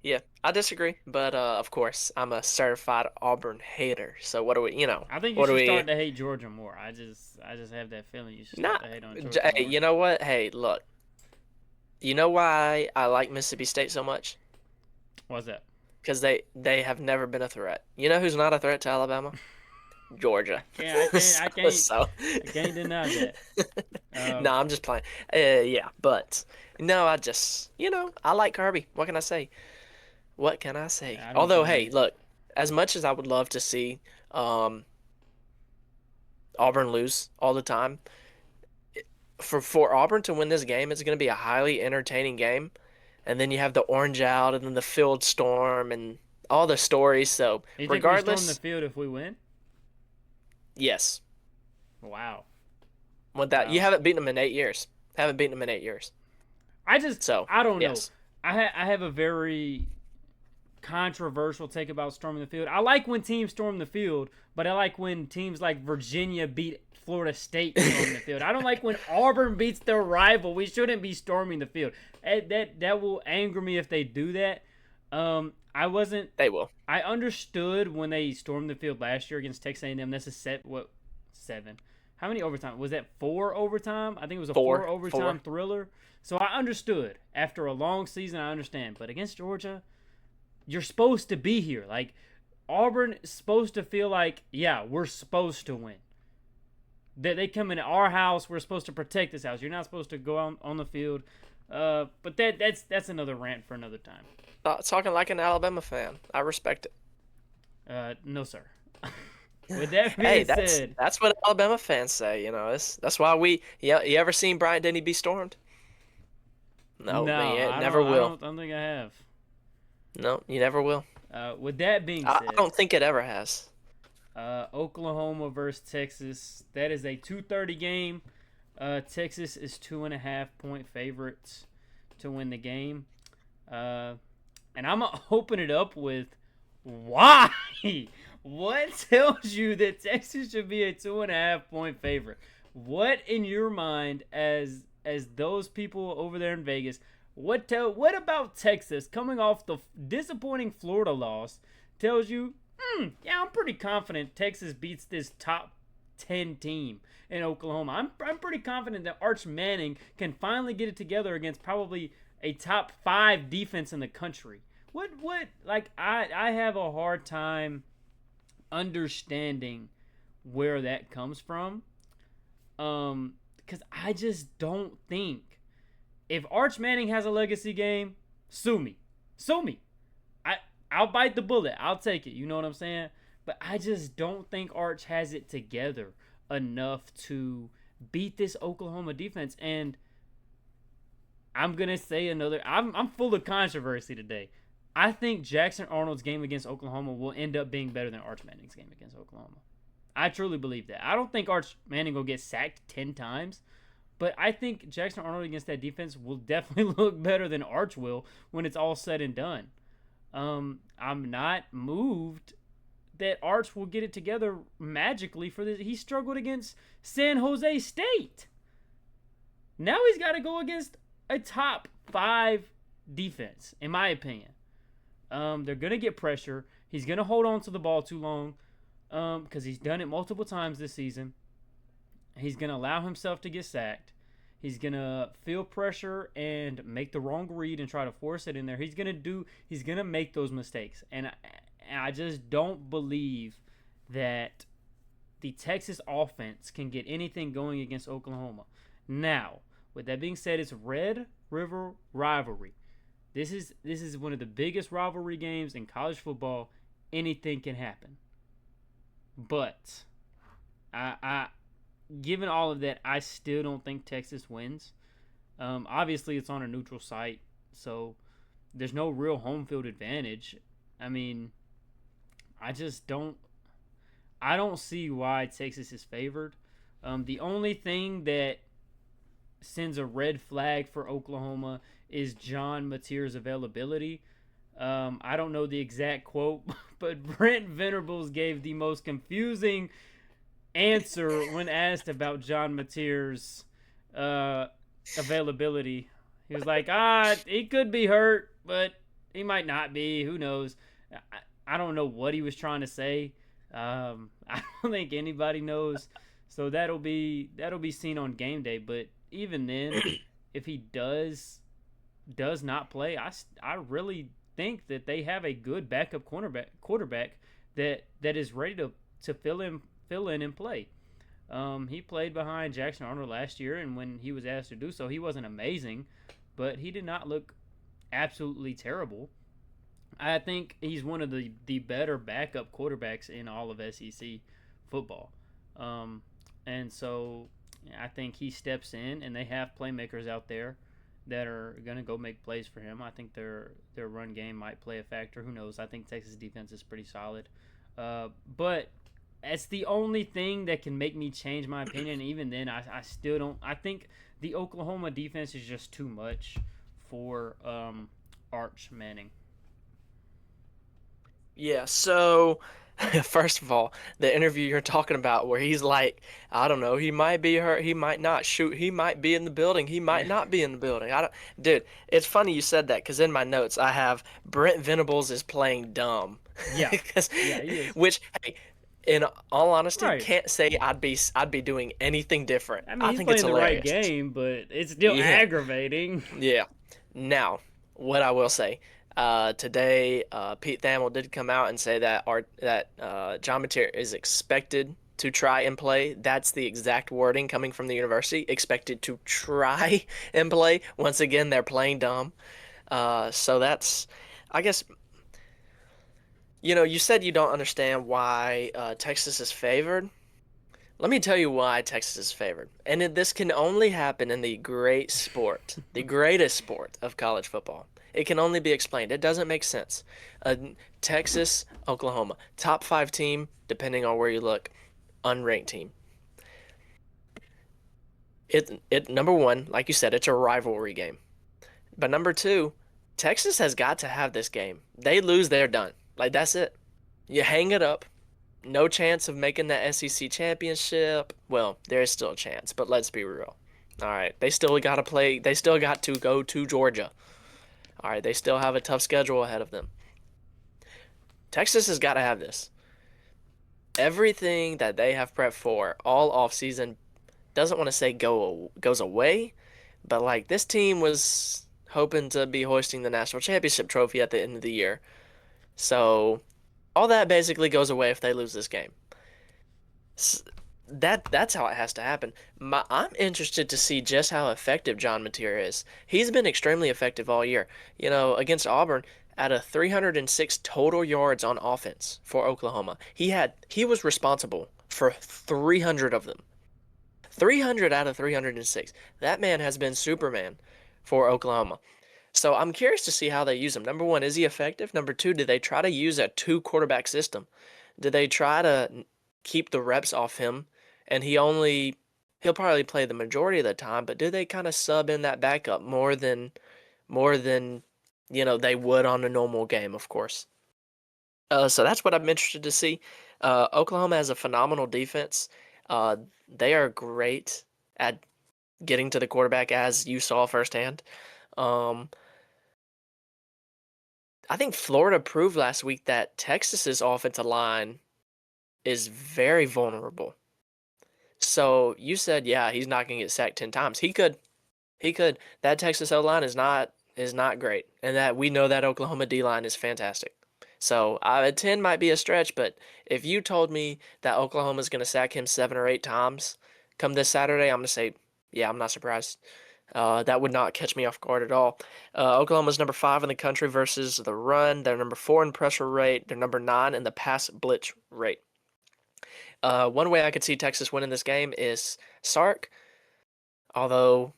Yeah, I disagree, but of course, I'm a certified Auburn hater. So what do we, I think you should start to hate Georgia more. I just have that feeling you should start to hate on Georgia more. Hey, you know what? Hey, look. You know why I like Mississippi State so much? What's that? Because they have never been a threat. You know who's not a threat to Alabama? Georgia. Yeah, I can't deny that. No, I'm just playing. Yeah, but no, I like Kirby. What can I say? What can I say? Although, hey, look, as much as I would love to see Auburn lose all the time, for Auburn to win this game, it's going to be a highly entertaining game. And then you have the orange out and then the field storm and all the stories. So, regardless. You think we storm the field if we win? Yes. Wow. You haven't beaten them in 8 years. I don't know. I have a very controversial take about storming the field. I like when teams storm the field, but I like when teams like Virginia beat Florida State storming the field. I don't like when Auburn beats their rival. We shouldn't be storming the field. That will anger me if they do that. They will. I understood when they stormed the field last year against Texas A&M. That's a 7. How many overtime? Was that 4 overtime? I think it was a 4 overtime thriller. So I understood. After a long season, I understand. But against Georgia, you're supposed to be here. Like, Auburn is supposed to feel like, yeah, we're supposed to win. They come into our house. We're supposed to protect this house. You're not supposed to go on the field. But that's another rant for another time. Talking like an Alabama fan. I respect it. No, sir. With that being said, that's what Alabama fans say. That's why you ever seen Bryant Denny be stormed? No, never will. I don't think I have. No, you never will. With that being said, I don't think it ever has. Oklahoma versus Texas. That is a 2:30 game. Texas is 2.5-point favorites to win the game. And I'm going to open it up with why? What tells you that Texas should be a 2.5-point favorite? What in your mind, as those people over there in Vegas, what about Texas coming off the disappointing Florida loss tells you, yeah, I'm pretty confident Texas beats this top 10 team in Oklahoma. I'm pretty confident that Arch Manning can finally get it together against probably a top 5 defense in the country. I have a hard time understanding where that comes from. Because I just don't think if Arch Manning has a legacy game, sue me. I'll bite the bullet. I'll take it. You know what I'm saying? But I just don't think Arch has it together enough to beat this Oklahoma defense. And I'm going to say I'm full of controversy today. I think Jackson Arnold's game against Oklahoma will end up being better than Arch Manning's game against Oklahoma. I truly believe that. I don't think Arch Manning will get sacked 10 times, but I think Jackson Arnold against that defense will definitely look better than Arch will when it's all said and done. I'm not moved that Arch will get it together magically for this. He struggled against San Jose State. Now he's got to go against a top 5 defense, in my opinion. They're going to get pressure. He's going to hold on to the ball too long because he's done it multiple times this season. He's going to allow himself to get sacked. He's going to feel pressure and make the wrong read and try to force it in there. He's going to make those mistakes. And I just don't believe that the Texas offense can get anything going against Oklahoma. Now, with that being said, it's Red River rivalry. This is one of the biggest rivalry games in college football. Anything can happen. But I given all of that, I still don't think Texas wins. Obviously, it's on a neutral site, so there's no real home field advantage. I mean, I just don't. I don't see why Texas is favored. The only thing that sends a red flag for Oklahoma is John Mateer's availability. I don't know the exact quote, but Brent Venables gave the most confusing answer when asked about John Mateer's uh, availability. He was like, he could be hurt, but he might not be. Who knows? I don't know what he was trying to say. I don't think anybody knows. So that'll be seen on game day. But even then, if he does not play, I really think that they have a good backup quarterback that is ready to fill in and play. He played behind Jackson Arnold last year, and when he was asked to do so, he wasn't amazing, but he did not look absolutely terrible. I think he's one of the better backup quarterbacks in all of SEC football. Um, and so I think he steps in, and they have playmakers out there that are going to go make plays for him. I think their run game might play a factor. Who knows? I think Texas defense is pretty solid. But it's the only thing that can make me change my opinion. Even then, I still don't. I think the Oklahoma defense is just too much for Arch Manning. Yeah, so first of all, the interview you're talking about where he's like, I don't know, he might be hurt, he might not shoot, he might be in the building, he might Yeah, not be in the building. I don't, dude, it's funny you said that because in my notes I have Brent Venables is playing dumb. yeah, 'Cause- yeah. He is which, hey, in all honesty, right. can't say I'd be doing anything different. I mean, I he's think it's playing the right hilarious. game, but it's still Yeah. aggravating. Yeah. Now, what I will say, today, Pete Thamel did come out and say that John Mateer is expected to try and play. That's the exact wording coming from the university. Expected to try and play. Once again, they're playing dumb. So that's, I guess, you said you don't understand why Texas is favored. Let me tell you why Texas is favored. And this can only happen in the great sport, the greatest sport of college football. It can only be explained. It doesn't make sense. Uh, Texas, Oklahoma, top five team, depending on where you look, unranked team. It number one, like you said, it's a rivalry game. But number two, Texas has got to have this game. They lose, they're done. Like that's it. You hang it up. No chance of making the SEC championship. Well, there is still a chance, but let's be real. All right, they still got to play. They still got to go to Georgia. All right, they still have a tough schedule ahead of them. Texas has got to have this. Everything that they have prepped for all offseason doesn't want to say goes away, but like this team was hoping to be hoisting the national championship trophy at the end of the year. So all that basically goes away if they lose this game. That's how it has to happen. I'm interested to see just how effective John Mateer is. He's been extremely effective all year. Against Auburn, at a 306 total yards on offense for Oklahoma, he was responsible for 300 of them. 300 out of 306. That man has been Superman for Oklahoma. So I'm curious to see how they use him. Number one, is he effective? Number two, do they try to use a two quarterback system? Do they try to keep the reps off him and he'll probably play the majority of the time, but do they kind of sub in that backup more than they would on a normal game, of course. So that's what I'm interested to see. Oklahoma has a phenomenal defense. Uh, they are great at getting to the quarterback, as you saw firsthand. Um, I think Florida proved last week that Texas's offensive line is very vulnerable. So you said, yeah, he's not going to get sacked 10 times. He could. He could. That Texas O-line is not great. And that we know that Oklahoma D-line is fantastic. So, a 10 might be a stretch, but if you told me that Oklahoma's going to sack him 7 or 8 times come this Saturday, I'm going to say, yeah, I'm not surprised. That would not catch me off guard at all. Oklahoma's number 5 in the country versus the run. They're number 4 in pressure rate. They're number 9 in the pass blitz rate. One way I could see Texas winning this game is Sark, although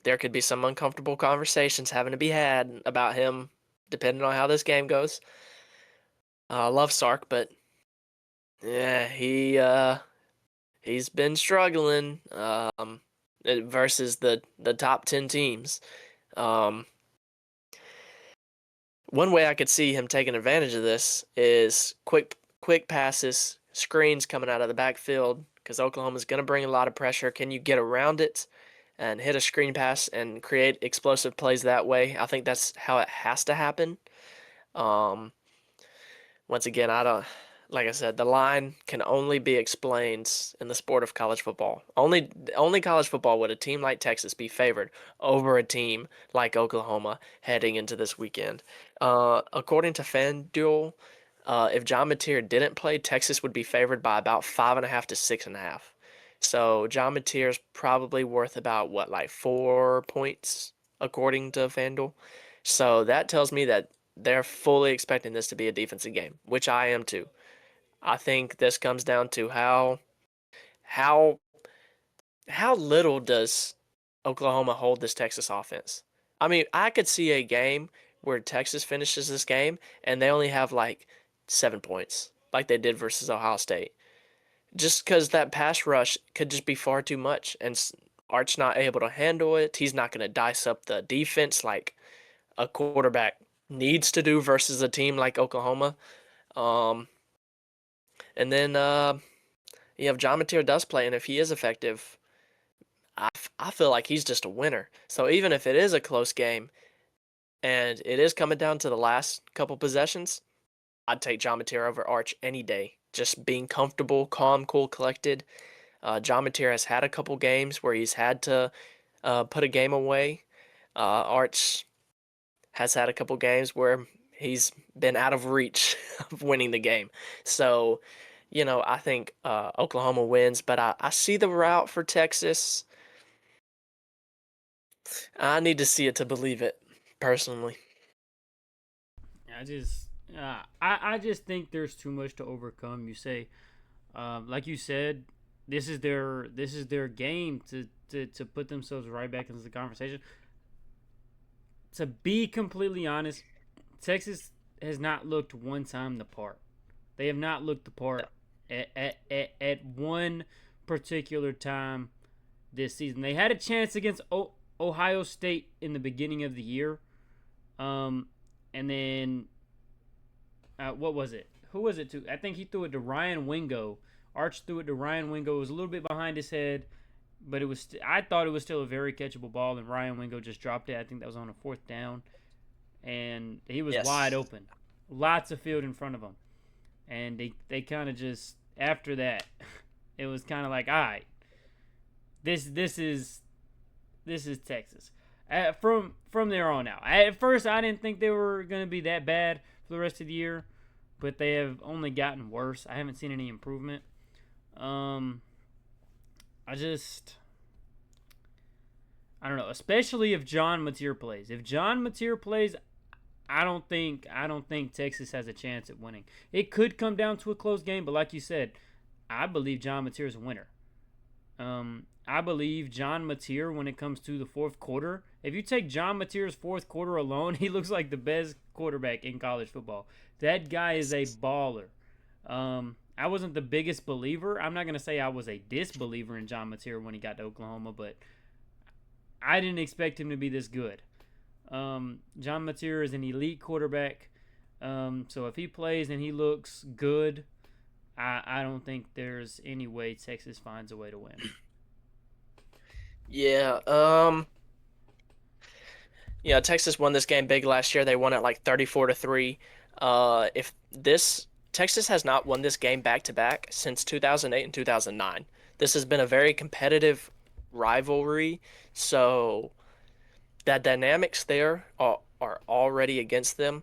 there could be some uncomfortable conversations having to be had about him, depending on how this game goes. I love Sark, but yeah, he's been struggling versus the top 10 teams. Um, One way I could see him taking advantage of this is quick passes, screens coming out of the backfield because Oklahoma's going to bring a lot of pressure. Can you get around it and hit a screen pass and create explosive plays that way? I think that's how it has to happen. Um, Once again, I don't, like I said, the line can only be explained in the sport of college football. Only college football would a team like Texas be favored over a team like Oklahoma heading into this weekend. According to FanDuel, if John Mateer didn't play, Texas would be favored by about 5.5 to 6.5. So John Mateer's probably worth about what, like 4 points according to FanDuel. So that tells me that they're fully expecting this to be a defensive game, which I am too. I think this comes down to how how little does Oklahoma hold this Texas offense. I mean, I could see a game where Texas finishes this game and they only have like 7 points, like they did versus Ohio State, just because that pass rush could just be far too much, and Art's not able to handle it. He's not going to dice up the defense like a quarterback needs to do versus a team like Oklahoma. Um, and then you have John Mateer does play, and if he is effective, I feel like he's just a winner. So even if it is a close game and it is coming down to the last couple possessions, I'd take John Mateer over Arch any day. Just being comfortable, calm, cool, collected. John Mateer has had a couple games where he's had to put a game away. Arch has had a couple games where he's been out of reach of winning the game. So, I think Oklahoma wins, but I see the route for Texas. I need to see it to believe it, personally. I just think there's too much to overcome. You say, like you said, this is their game to put themselves right back into the conversation. To be completely honest, Texas has not looked one time the part. They have not looked the part at one particular time this season. They had a chance against Ohio State in the beginning of the year, and then what was it? Who was it to? I think he threw it to Ryan Wingo. Arch threw it to Ryan Wingo. It was a little bit behind his head, but it was. I thought it was still a very catchable ball, and Ryan Wingo just dropped it. I think that was on a fourth down, and he was wide Yes. open, lots of field in front of him, and they kind of just after that, it was kind of like, all right, this is Texas. From there on out. At first, I didn't think they were going to be that bad for the rest of the year, but they have only gotten worse. I haven't seen any improvement. Um, I just I don't know, especially if John Mateer plays. If John Mateer plays, I don't think Texas has a chance at winning. It could come down to a close game, but like you said, I believe John Mateer is a winner. I believe John Mateer when it comes to the fourth quarter. If you take John Mateer's fourth quarter alone, he looks like the best quarterback in college football. That guy is a baller. I wasn't the biggest believer. I'm not gonna say I was a disbeliever in John Mateer when he got to Oklahoma, but I didn't expect him to be this good. John Mateer is an elite quarterback. So if he plays and he looks good, I don't think there's any way Texas finds a way to win. Yeah. Texas won this game big last year. They won it like 34-3. If this Texas has not won this game back to back since 2008 and 2009. This has been a very competitive rivalry, so that dynamics there are already against them.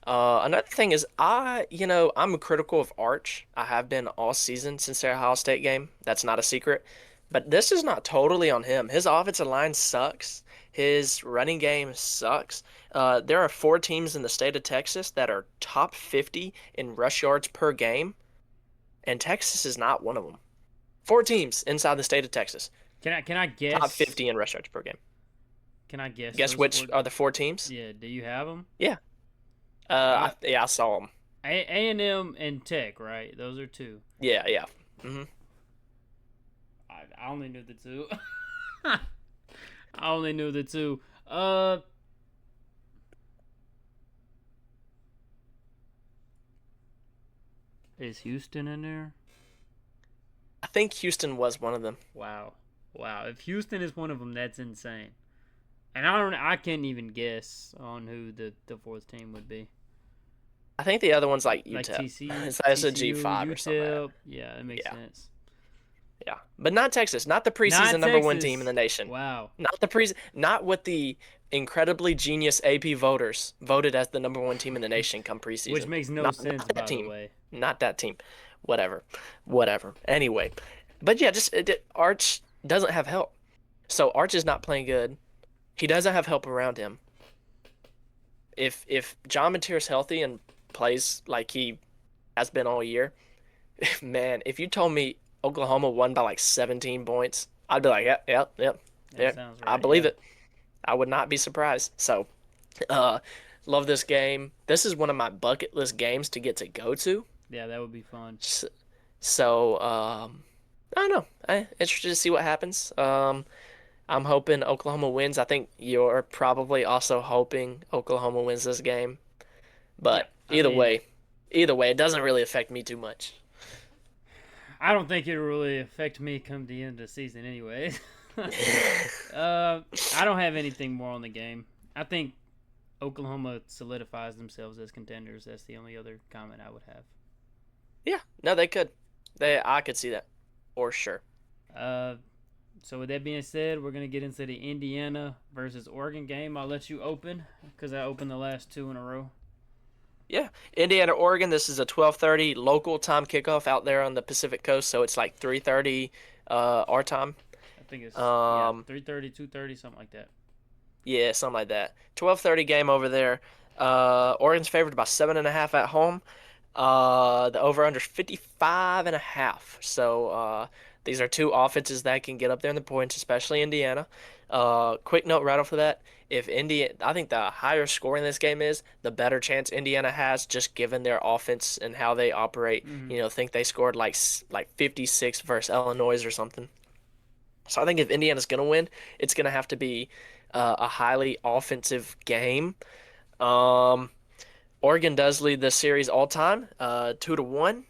Another thing is I'm critical of Arch. I have been all season since their Ohio State game. That's not a secret. But this is not totally on him. His offensive line sucks. His running game sucks. There are four teams in the state of Texas that are top 50 in rush yards per game, and Texas is not one of them. Four teams inside the state of Texas, Can I top guess? 50 in rush yards per game. Can I guess Guess those which four? are the four teams? Yeah. Do you have them? Yeah. Uh, Yeah, I saw them. A&M and Tech, right? Those are two. Yeah, yeah. hmm I only knew the two. I only knew the two. Uh, is Houston in there? I think Houston was one of them. Wow, wow. If Houston is one of them, that's insane. And I don't. I can't even guess on who the fourth team would be. I think the other one's like Like UTEP. TC, It's a TCU, G5 or something like that. UTEP. Yeah, that makes Yeah, sense. yeah. But not Texas, not the preseason Not number one team in Texas. the nation. Wow. Not what the incredibly genius AP voters voted as the number one team in the nation come Which preseason. makes no Not sense, that by the team. way. Not that team. Whatever. Whatever. Anyway, but yeah, Arch doesn't have help. So Arch is not playing good. He doesn't have help around him. If John Mateer's healthy and plays like he has been all year, man, if you told me Oklahoma won by like 17 points, I'd be like, yep, yep, yep, That yeah, sounds I right. believe Yeah. it. I would not be surprised. So, uh, love this game. This is one of my bucket list games to get to go to. Yeah, that would be fun. So, so I don't know. Interested to see what happens. I'm hoping Oklahoma wins. I think you're probably also hoping Oklahoma wins this game. Yeah. But I mean, either way, it doesn't really affect me too much. I don't think it'll really affect me come the end of the season, anyway. I don't have anything more on the game. I think Oklahoma solidifies themselves as contenders. That's the only other comment I would have. Yeah, no, they could. I could see that for sure. Uh, so with that being said, we're gonna get into the Indiana versus Oregon game. I'll let you open because I opened the last two in a row. Yeah, Indiana, Oregon. This is a 12:30 local time kickoff out there on the Pacific Coast, so it's like 3:30 our time. I think it's yeah Um, 3:30, 2:30, something like that. yeah, something like that. 12:30 game over there. Oregon's favored by 7.5 at home. The over under 55 and a half. So these are two offenses that can get up there in the points, especially Indiana. Quick note right off of that. If Indiana, I think the higher score in this game is, the better chance Indiana has, just given their offense and how they operate. Mm-hmm. You know, think they scored like 56 versus Illinois or something. So I think if Indiana's gonna win, it's gonna have to be a highly offensive game. Um, Oregon does lead the series all time, 2-1.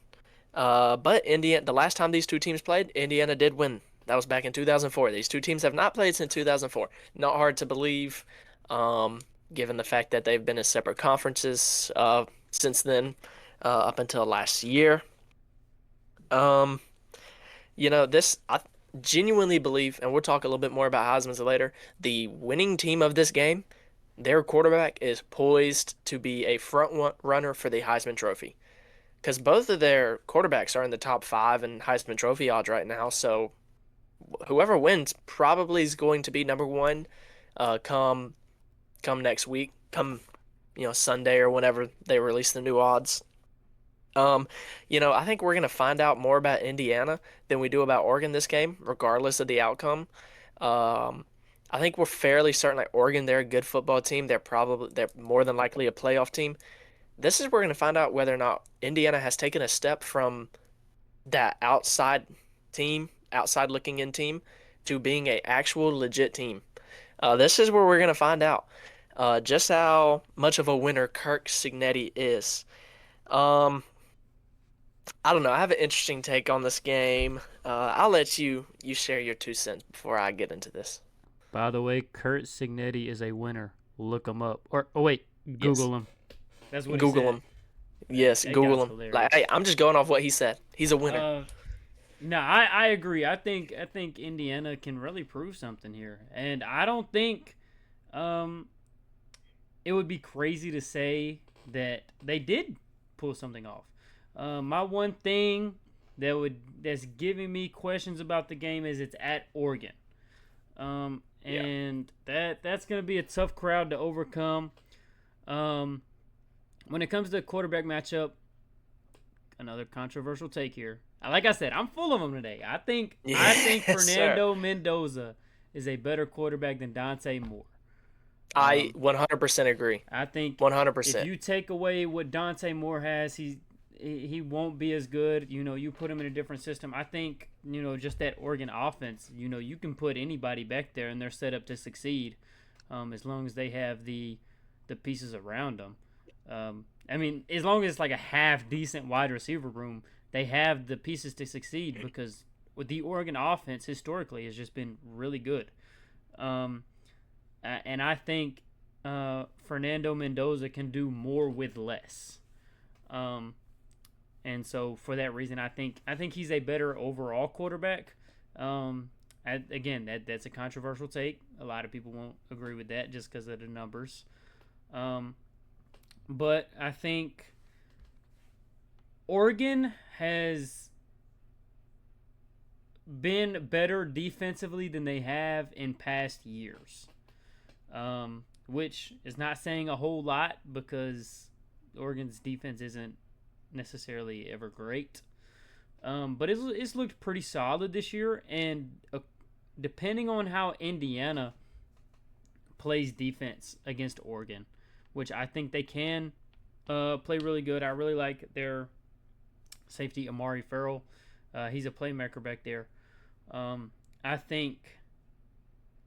But Indiana, the last time these two teams played, Indiana did win. That was back in 2004. These two teams have not played since 2004. Not hard to believe, um, given the fact that they've been in separate conferences since then, up until last year. Um, this I genuinely believe, and we'll talk a little bit more about Heisman's later. The winning team of this game, their quarterback is poised to be a runner for the Heisman Trophy because both of their quarterbacks are in the top five in Heisman Trophy odds right now. So whoever wins probably is going to be number one come next week, come Sunday or whenever they release the new odds. Um, I think we're gonna find out more about Indiana than we do about Oregon this game, regardless of the outcome. Um, I think we're fairly certain like Oregon, they're a good football team. They're more than likely a playoff team. This is where we're gonna find out whether or not Indiana has taken a step from that outside looking in team, to being a actual legit team. This is where we're gonna find out just how much of a winner Kirk Signetti is. Um, I don't know. I have an interesting take on this game. I'll let you share your 2 cents before I get into this. By the way, Kurt Signetti is a winner. Look him up. Or oh wait, Yes, Google him. That's what he Google said. him. Yes, That guy's Google him. Like, hilarious. hey, I'm just going off what he said. He's a winner. Uh, no, I agree. I think Indiana can really prove something here, and I don't think um it would be crazy to say that they did pull something off. My one thing that's giving me questions about the game is it's at Oregon. Yeah. And that's going to be a tough crowd to overcome. Um, when it comes to the quarterback matchup, another controversial take here. Like I said, I'm full of them today. I think Yes, sir. Fernando Mendoza is a better quarterback than Dante Moore. I Um, 100% agree. I think if 100%. you take away what Dante Moore has, he won't be as good. You put him in a different system. I think just that Oregon offense. You can put anybody back there and they're set up to succeed, as long as they have the pieces around them. I mean, as long as it's like a half decent wide receiver room, they have the pieces to succeed because with the Oregon offense historically has just been really good. Um, and I think Fernando Mendoza can do more with less. Um, and so for that reason, I think he's a better overall quarterback. Again, that's a controversial take. A lot of people won't agree with that just because of the numbers. Um, but I think Oregon has been better defensively than they have in past years, which is not saying a whole lot because Oregon's defense isn't necessarily ever great. But it's looked pretty solid this year, and depending on how Indiana plays defense against Oregon, which I think they can play really good. I really like their safety Amari Farrell. He's a playmaker back there. I think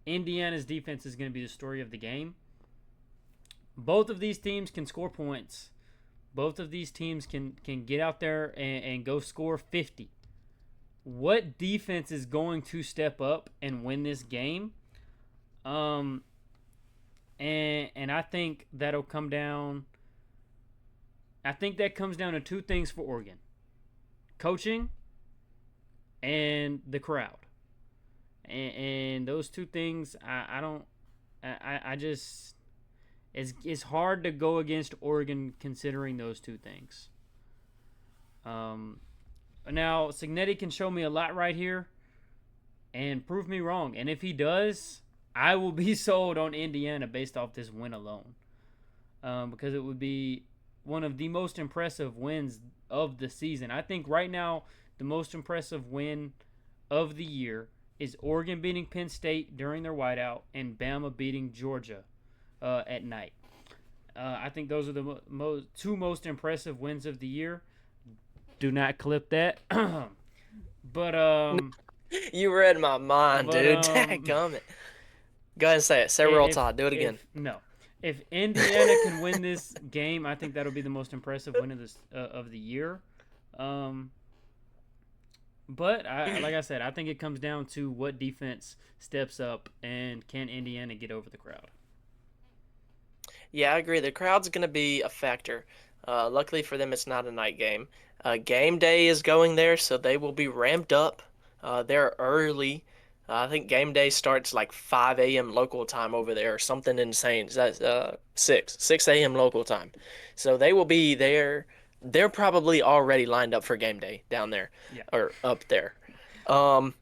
Indiana's defense is going to be the story of the game. Both of these teams can score points. Both of these teams can get out there and go score 50. What defense is going to step up and win this game? Um, and I think that'll come down. I think that comes down to two things for Oregon: coaching and the crowd. And those two things, I don't, I just, it's hard to go against Oregon considering those two things. Um, Now Signetti can show me a lot right here and prove me wrong. And if he does, I will be sold on Indiana based off this win alone, because it would be one of the most impressive wins of the season. I think right now the most impressive win of the year is Oregon beating Penn State during their whiteout and Bama beating Georgia at night. I think those are the two most impressive wins of the year. Do not clip that. but You read my mind, but dude. Dadgummit. Go ahead and say it. Say roll if tide. Do it again. if no, if Indiana can win this game, I think that'll be the most impressive win of the year. Um, but like I said, I think it comes down to what defense steps up and can Indiana get over the crowd. Yeah, I agree. The crowd's going to be a factor. Luckily for them, it's not a night game. Game day is going there, so they will be ramped up. They're early. I think game day starts like 5 a.m. local time over there, or something insane. That's 6 a.m. local time. So they will be there. They're probably already lined up for game day down there Yeah. or up there. Um,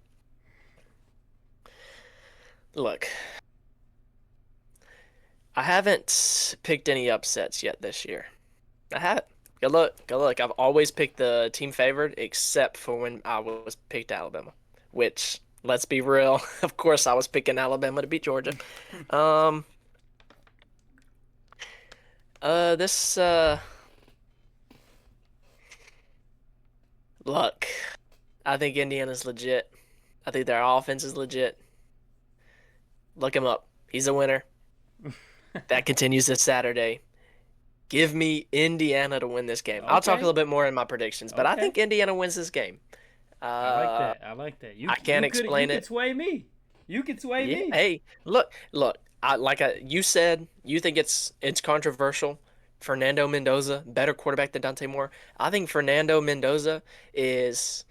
Look, I haven't picked any upsets yet this year. I haven't. Go look, go look. I've always picked the team favored, except for when I was picked Alabama, which, let's be real, of course I was picking Alabama to beat Georgia. Um, this Look, I think Indiana's legit. I think their offense is legit. Look him up. He's a winner. That continues this Saturday. Give me Indiana to win this game. I'll talk a Okay. little bit more in my predictions, but I Okay. think Indiana wins this game. I like Uh, that. I like that. I can't You explain could it. sway me. You could sway Yeah. me. Hey, look. You said, you think it's controversial. Fernando Mendoza, better quarterback than Dante Moore. I think Fernando Mendoza is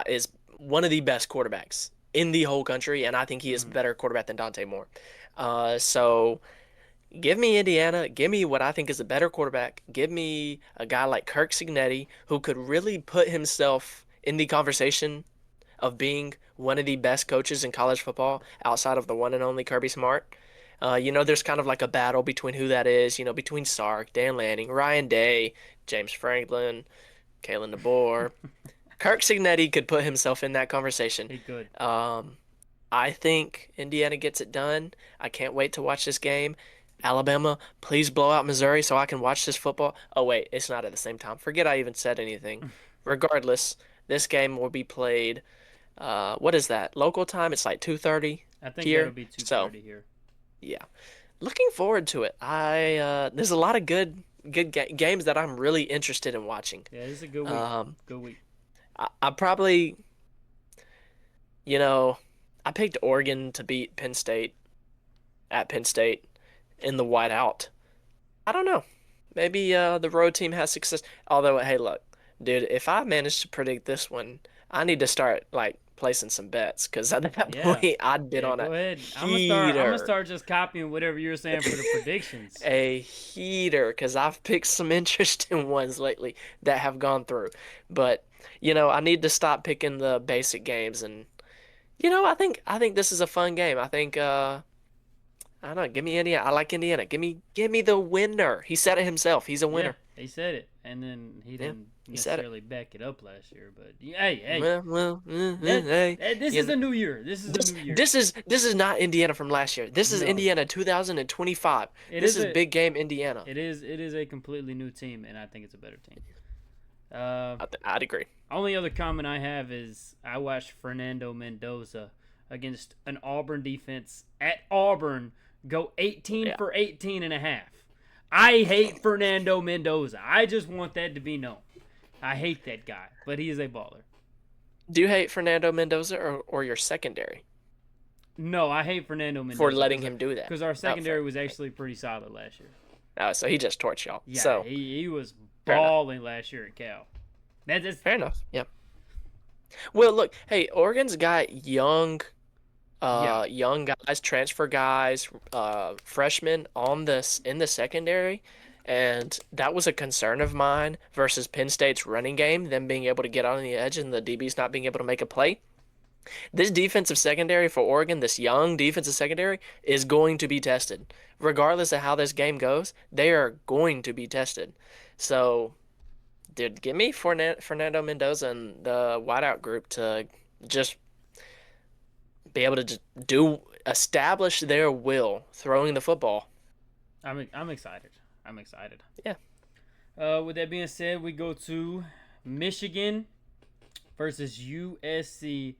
is one of the best quarterbacks in the whole country, and I think he is Mm. better quarterback than Dante Moore. So Give me Indiana. Give me what I think is a better quarterback. Give me a guy like Kirk Cignetti who could really put himself in the conversation of being one of the best coaches in college football outside of the one and only Kirby Smart. There's kind of like a battle between who that is, between Sark, Dan Lanning, Ryan Day, James Franklin, Kalen DeBoer. Kirk Cignetti could put himself in that conversation. He could. Um, I think Indiana gets it done. I can't wait to watch this game. Alabama, please blow out Missouri so I can watch this football. Oh, wait, it's not at the same time. Forget I even said anything. Regardless, this game will be played. What is that? Local time? It's like 2:30 I think that'll here. be So, 2:30 here. yeah. Looking forward to it. There's a lot of good games that I'm really interested in watching. Yeah, this is a good week. Um, Good week. I probably, you know, I picked Oregon to beat Penn State at Penn State in the whiteout. I don't know. Maybe the road team has success. Although, hey, look, dude, if I manage to predict this one, I need to start like placing some bets because at that Yeah. point I'd been Yeah, on go a ahead. I'm gonna heater, start just copying whatever you're saying for the predictions. a heater, because I've picked some interesting ones lately that have gone through. But I need to stop picking the basic games, and I think this is a fun game. I think I don't know. Give me Indiana. I like Indiana. Give me the winner. He said it himself. He's a Yeah, winner. he said it, and then he Yeah, didn't he said it. necessarily back it up last year. But hey, Hey, this you is know, a new year. This is a this new year. this is not Indiana from last year. This is No, Indiana 2025. it This is is a big game Indiana. it is a completely new team, and I think it's a better team. Uh, I'd agree. Only other comment I have is I watched Fernando Mendoza against an Auburn defense at Auburn go 18 Yeah. for 18 and a half. I hate Fernando Mendoza. I just want that to be known. I hate that guy, but he is a baller. Do you hate Fernando Mendoza or your secondary No, I hate Fernando for Mendoza letting him do that? because our Oh, fair. secondary was actually pretty solid last year. Oh, so he just torched y'all. Yeah, So he was fair enough. balling last year at Cal. That's Fair enough. Yeah. Well, look, hey, Oregon's got yeah, young guys, transfer guys, freshmen on this in the secondary, and that was a concern of mine versus Penn State's running game, them being able to get on the edge and the DBs not being able to make a play. This defensive secondary for Oregon, this young defensive secondary, is going to be tested. Regardless of how this game goes, they are going to be tested. So, dude, give me Fernando Mendoza and the wideout group to just be able to just establish their will throwing the football. I'm excited. I'm excited. Yeah. With that being said, we go to Michigan versus USC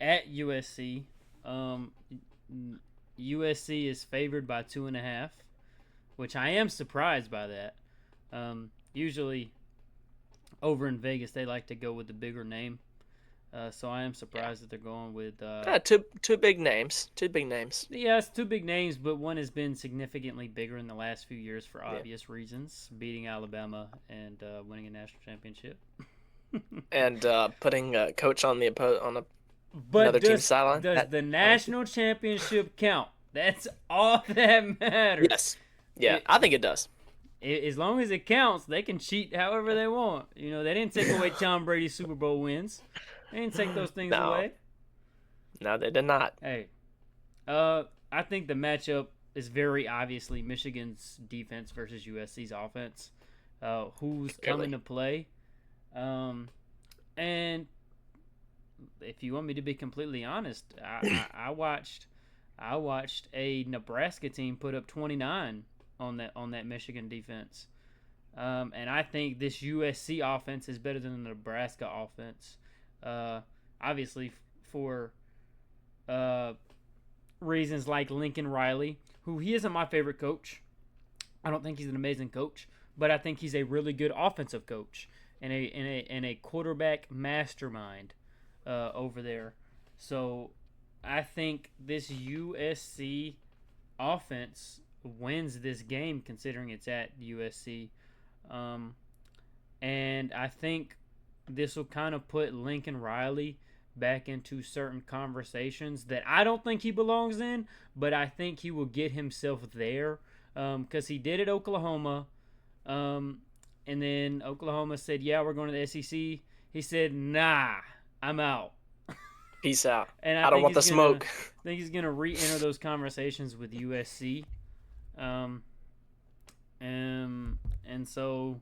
at USC. USC is favored by 2.5, which I am surprised by that. Usually, over in Vegas, they like to go with the bigger name. So I am surprised that they're going with. Two big names. Two big names. Yeah, it's two big names, but one has been significantly bigger in the last few years for Yeah. obvious reasons, beating Alabama and winning a national championship. And putting a coach on But another team's sideline. does the national championship count? That's all that matters. Yes. Yeah, It- I think it does. As long as it counts, they can cheat however they want. They didn't take away Tom Brady's Super Bowl wins. They didn't take those things No. away. No, they did not. Hey, I think the matchup is very obviously Michigan's defense versus USC's offense. Who's coming to play? And if you want me to be completely honest, I watched a Nebraska team put up 29 on that Michigan defense. And I think this USC offense is better than the Nebraska offense. Obviously, for reasons like Lincoln Riley, who he isn't my favorite coach. I don't think he's an amazing coach, but I think he's a really good offensive coach and a quarterback mastermind over there. So I think this USC offense wins this game considering it's at USC. And I think this will kind of put Lincoln Riley back into certain conversations that I don't think he belongs in, but I think he will get himself there because he did at Oklahoma. Um, and then Oklahoma said, "Yeah, we're going to the SEC." He said, "Nah, I'm out." Peace out. And I I don't think want the he's gonna, smoke. I think he's gonna re-enter those conversations with USC. Um, and so,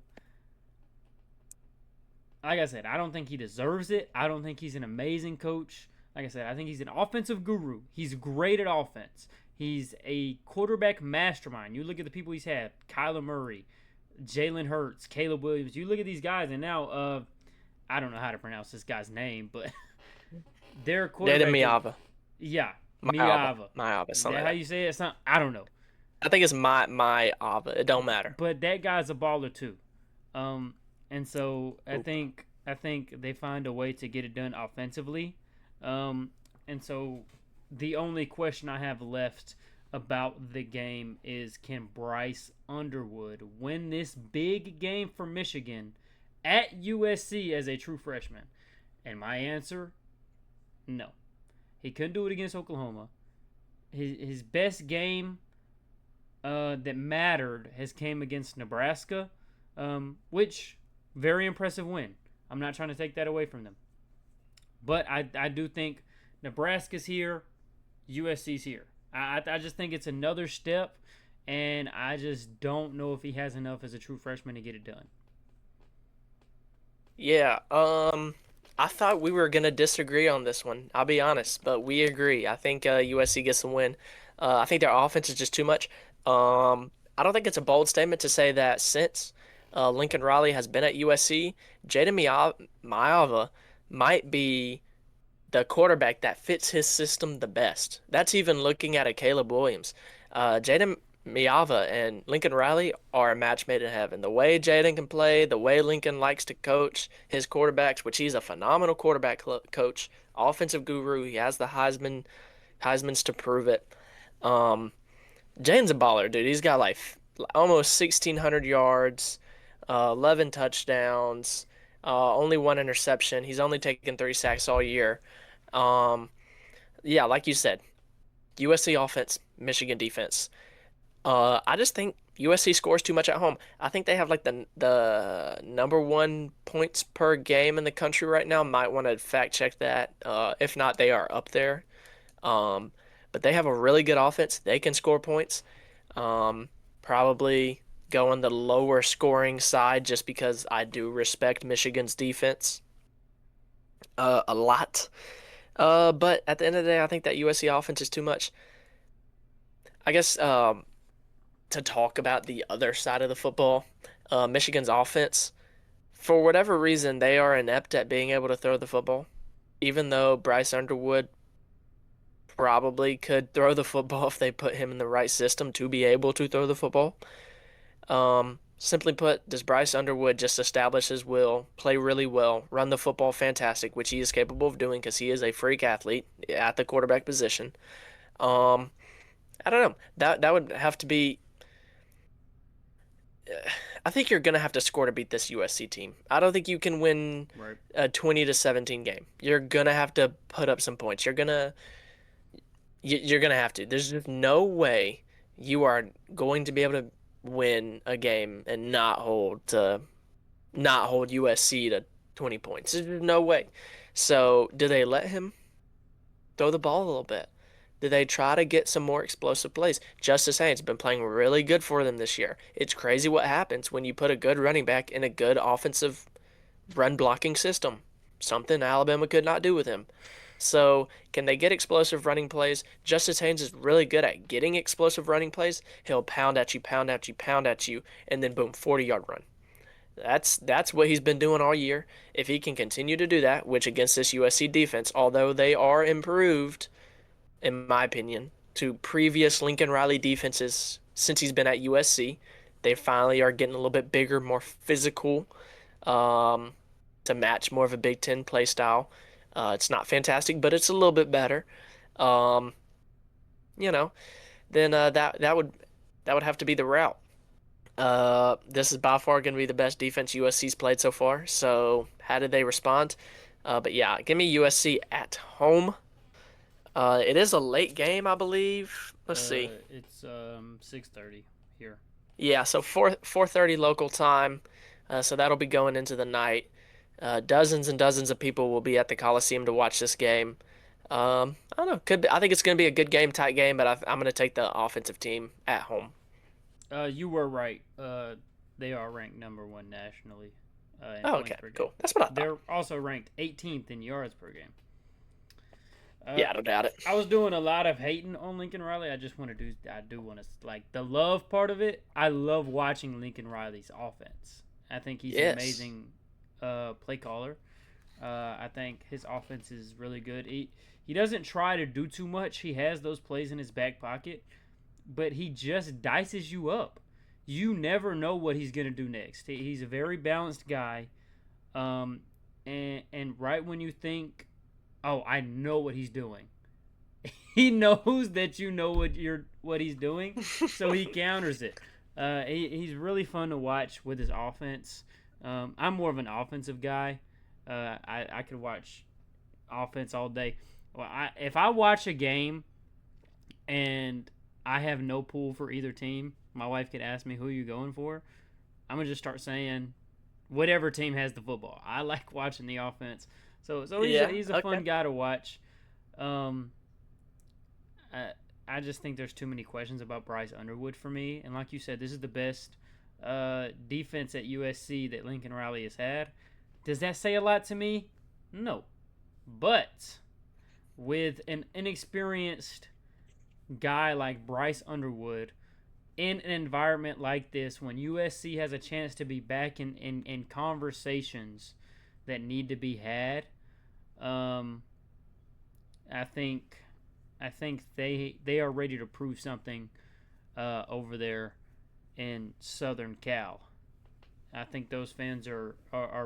like I said, I don't think he deserves it. I don't think he's an amazing coach. Like I said, I think he's an offensive guru. He's great at offense. He's a quarterback mastermind. You look at the people he's had: Kyler Murray, Jalen Hurts, Caleb Williams. You look at these guys, and now I don't know how to pronounce this guy's name, but their Data quarterback is, Miava. yeah, Miava. Miava. Miava, Is something that like how that. you say it? I don't know, I think it's my Ava. It don't matter. but that guy's a baller too. Um, and so Oop. I think they find a way to get it done offensively. Um, and so the only question I have left about the game is, can Bryce Underwood win this big game for Michigan at USC as a true freshman? And my answer, no. He couldn't do it against Oklahoma. His best game that mattered has came against Nebraska, which very impressive win. I'm not trying to take that away from them, but I do think Nebraska's here, USC's here. I just think it's another step, and I just don't know if he has enough as a true freshman to get it done. Yeah, I thought we were gonna disagree on this one. I'll be honest, but we agree. I think USC gets the win. I think their offense is just too much. I don't think it's a bold statement to say that since Lincoln Riley has been at USC, Jaden Miava might be the quarterback that fits his system the best. That's even looking at a Caleb Williams. Jaden Miava and Lincoln Riley are a match made in heaven. The way Jaden can play, the way Lincoln likes to coach his quarterbacks, which he's a phenomenal quarterback coach, offensive guru. He has the Heisman's to prove it. Um, Jaden's a baller, dude. He's got like almost 1,600 yards, 11 touchdowns, only one interception. He's only taken 3 sacks all year. Um, yeah, like you said, USC offense, Michigan defense. I just think USC scores too much at home. I think they have like the number one points per game in the country right now. Might want to fact check that. If not, they are up there. Um, but they have a really good offense. They can score points. Probably go on the lower scoring side just because I do respect Michigan's defense a lot. But at the end of the day, I think that USC offense is too much. I guess to talk about the other side of the football, Michigan's offense, for whatever reason, they are inept at being able to throw the football. Even though Bryce Underwood probably could throw the football if they put him in the right system to be able to throw the football. Simply put, does Bryce Underwood just establish his will, play really well, run the football fantastic, which he is capable of doing because he is a freak athlete at the quarterback position? Um, I don't know. That would have to be. I think you're gonna have to score to beat this USC team. I don't think you can win Right. a 20-17 game. You're gonna have to put up some points. You're gonna have to. There's just no way you are going to be able to win a game and not hold USC to 20 points. There's just no way. So, do they let him throw the ball a little bit? Do they try to get some more explosive plays? Justice Haynes been playing really good for them this year. It's crazy what happens when you put a good running back in a good offensive run blocking system. Something Alabama could not do with him. So, can they get explosive running plays? Justice Haynes is really good at getting explosive running plays. He'll pound at you, pound at you, pound at you, and then boom, 40-yard run. That's what he's been doing all year. If he can continue to do that, which against this USC defense, although they are improved, in my opinion, to previous Lincoln Riley defenses since he's been at USC, they finally are getting a little bit bigger, more physical, um, to match more of a Big Ten play style. It's not fantastic, but it's a little bit better. Um, you know, then that would have to be the route. This is by far going to be the best defense USC's played so far. So how did they respond? But yeah, give me USC at home. It is a late game, I believe. Let's see. It's 6:30 here. Yeah, so 4:30 local time. So that'll be going into the night. Dozens and dozens of people will be at the Coliseum to watch this game. I don't know. I think it's going to be a good game, tight game, but I'm going to take the offensive team at home. You were right. They are ranked number one nationally in Oh, points okay, per game. cool. That's what I thought. They're also ranked 18th in yards per game. Uh, Yeah, I don't doubt it. I was doing a lot of hating on Lincoln Riley. I do want to like the love part of it. I love watching Lincoln Riley's offense. I think he's an Yes. amazing play caller. I think his offense is really good. He doesn't try to do too much. He has those plays in his back pocket, but he just dices you up. You never know what he's gonna do next. He's a very balanced guy, um, and right when you think, oh, I know what he's doing, he knows that you know what he's doing, so he counters it. He's really fun to watch with his offense. I'm more of an offensive guy. I could watch offense all day. Well, if I watch a game and I have no pull for either team, my wife could ask me who you going for. I'm gonna just start saying whatever team has the football. I like watching the offense. So Yeah. he's a Okay. fun guy to watch. Um, I, I just think there's too many questions about Bryce Underwood for me. And like you said, this is the best defense at USC that Lincoln Riley has had. Does that say a lot to me? No. But with an inexperienced guy like Bryce Underwood in an environment like this, when USC has a chance to be back in conversations that need to be had, um, I think they are ready to prove something over there in Southern Cal. I think those fans are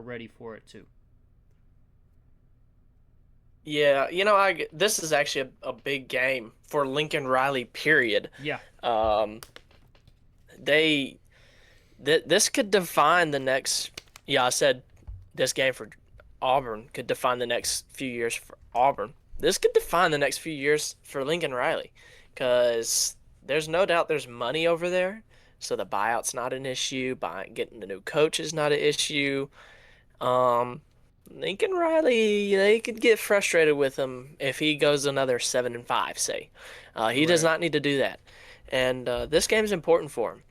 ready for it too. Yeah, this is actually a big game for Lincoln Riley, period. Yeah, Um, they this could define the next. Yeah, I said this game for Auburn could define the next few years for Auburn. This could define the next few years for Lincoln Riley, because there's no doubt there's money over there, so the buyout's not an issue. Getting the new coach is not an issue. Um, Lincoln Riley, they could get frustrated with him if he goes another 7-5, say. He does right. not need to do that. And this game is important for him.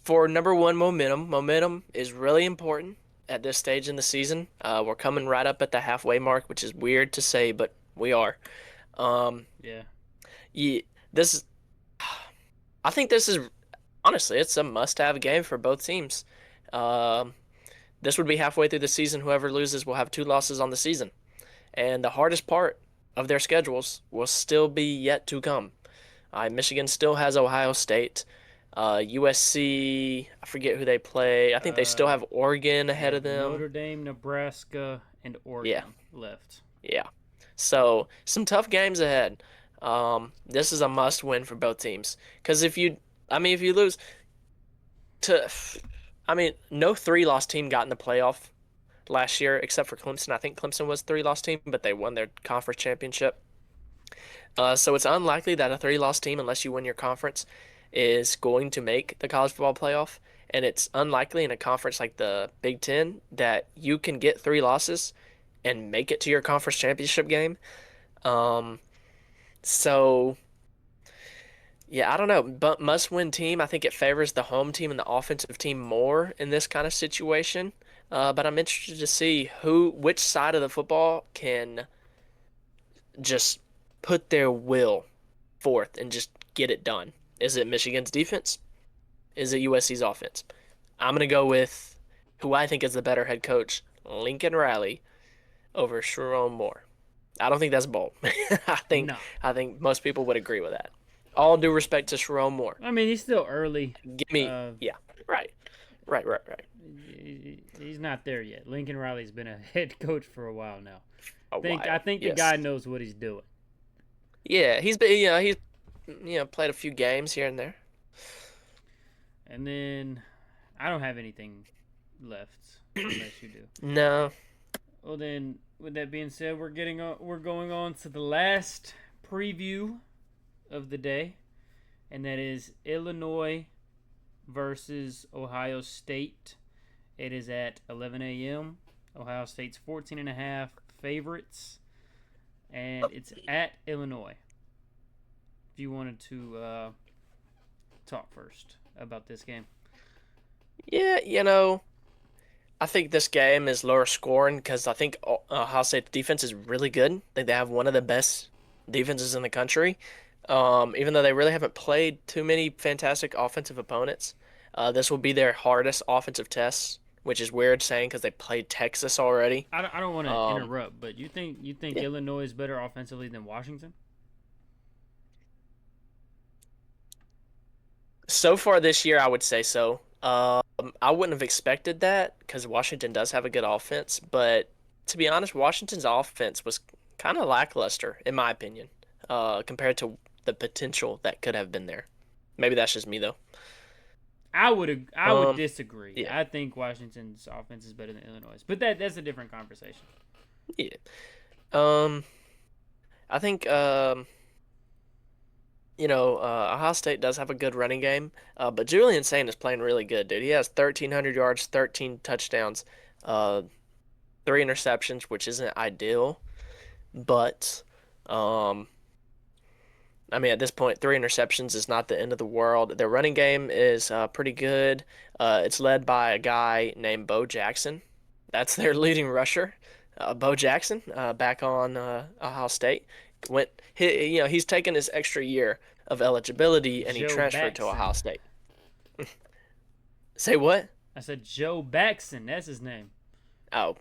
For number one, momentum. Momentum is really important at this stage in the season. We're coming right up at the halfway mark, which is weird to say, but we are. Um, Yeah, yeah, this, I think this is honestly, it's a must-have game for both teams. Um, this would be halfway through the season. Whoever loses will have two losses on the season. And the hardest part of their schedules will still be yet to come. Michigan still has Ohio State. USC, I forget who they play. I think they still uh, have Oregon they ahead of have them. Notre Dame, Nebraska, and Yeah, Oregon left. yeah. So some tough games ahead. This is a must win for both teams. Because if you lose to, no three-loss team got in the playoff last year except for Clemson. I think Clemson was a three-loss team, but they won their conference championship. So it's unlikely that a three-loss team, unless you win your conference, is going to make the college football playoff. And it's unlikely in a conference like the Big Ten that you can get three losses and make it to your conference championship game. Um, so yeah, I don't know, but must-win team. I think it favors the home team and the offensive team more in this kind of situation. But I'm interested to see which side of the football can just put their will forth and just get it done. Is it Michigan's defense? Is it USC's offense? I'm gonna go with who I think is the better head coach, Lincoln Riley, over Sharon Moore. I don't think that's bold. I think No, I think most people would agree with that. All due respect to Sharon Moore. I mean he's still early. Give me, Uh, yeah, right, right. he's not there yet. Lincoln Riley's been a head coach for a while now. A I while, think the yes, guy knows what he's doing. yeah. He's played a few games here and there. And then I don't have anything left unless you do. No, Well then, with that being said, we're going on to the last preview of the day, and that is Illinois versus Ohio State. It is at 11 a.m. Ohio State's 14.5 favorites, and it's at Illinois. If you wanted to talk first about this game. Yeah, I think this game is lower scoring because I think Ohio State's defense is really good. I think they have one of the best defenses in the country. Even though they really haven't played too many fantastic offensive opponents, this will be their hardest offensive test, which is weird saying because they played Texas already. I don't want to Um, interrupt, but you think yeah, Illinois is better offensively than Washington? so far this year, I would say so. I wouldn't have expected that because Washington does have a good offense, but to be honest, Washington's offense was kind of lackluster, in my opinion, compared to the potential that could have been there. Maybe that's just me though. I would Um, disagree. yeah, I think Washington's offense is better than Illinois, but that's a different conversation. yeah. Um, I think Ohio State does have a good running game, but Julian Saint is playing really good, dude. He has 1,300 yards, 13 touchdowns, uh, three interceptions, which isn't ideal, but um, I mean, at this point, three interceptions is not the end of the world. Their running game is pretty good. It's led by a guy named Bo Jackson. That's their leading rusher, Bo Jackson, back on Ohio State. He's taken his extra year of eligibility and he Joe transferred to Ohio Baxon. State. Say what? I said Joe Baxon. That's his name. Oh,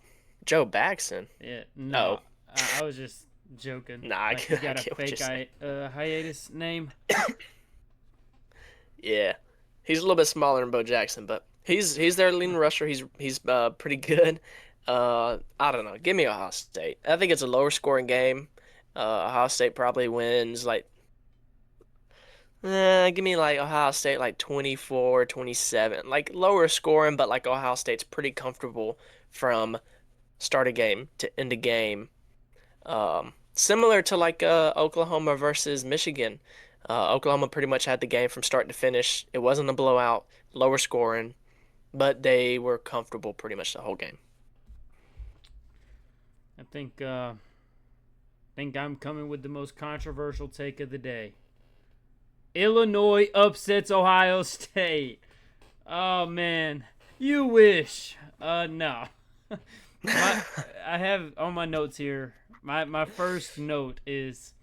Joe Baxon. Yeah, no, Oh, I was just joking. nah, Like he I got a get what you're fake saying. hiatus name. Yeah, he's a little bit smaller than Bo Jackson, but he's their leading rusher. He's pretty good. I don't know. Give me Ohio State. I think it's a lower scoring game. Ohio State probably wins like give me like Ohio State like 24-27. Like lower scoring, but like Ohio State's pretty comfortable from start a game to end a game. Similar to like Oklahoma versus Michigan. Oklahoma pretty much had the game from start to finish. It wasn't a blowout, lower scoring, but they were comfortable pretty much the whole game. I think I'm coming with the most controversial take of the day. Illinois upsets Ohio State. Oh man, you wish. No. my I have on my notes here. My first note is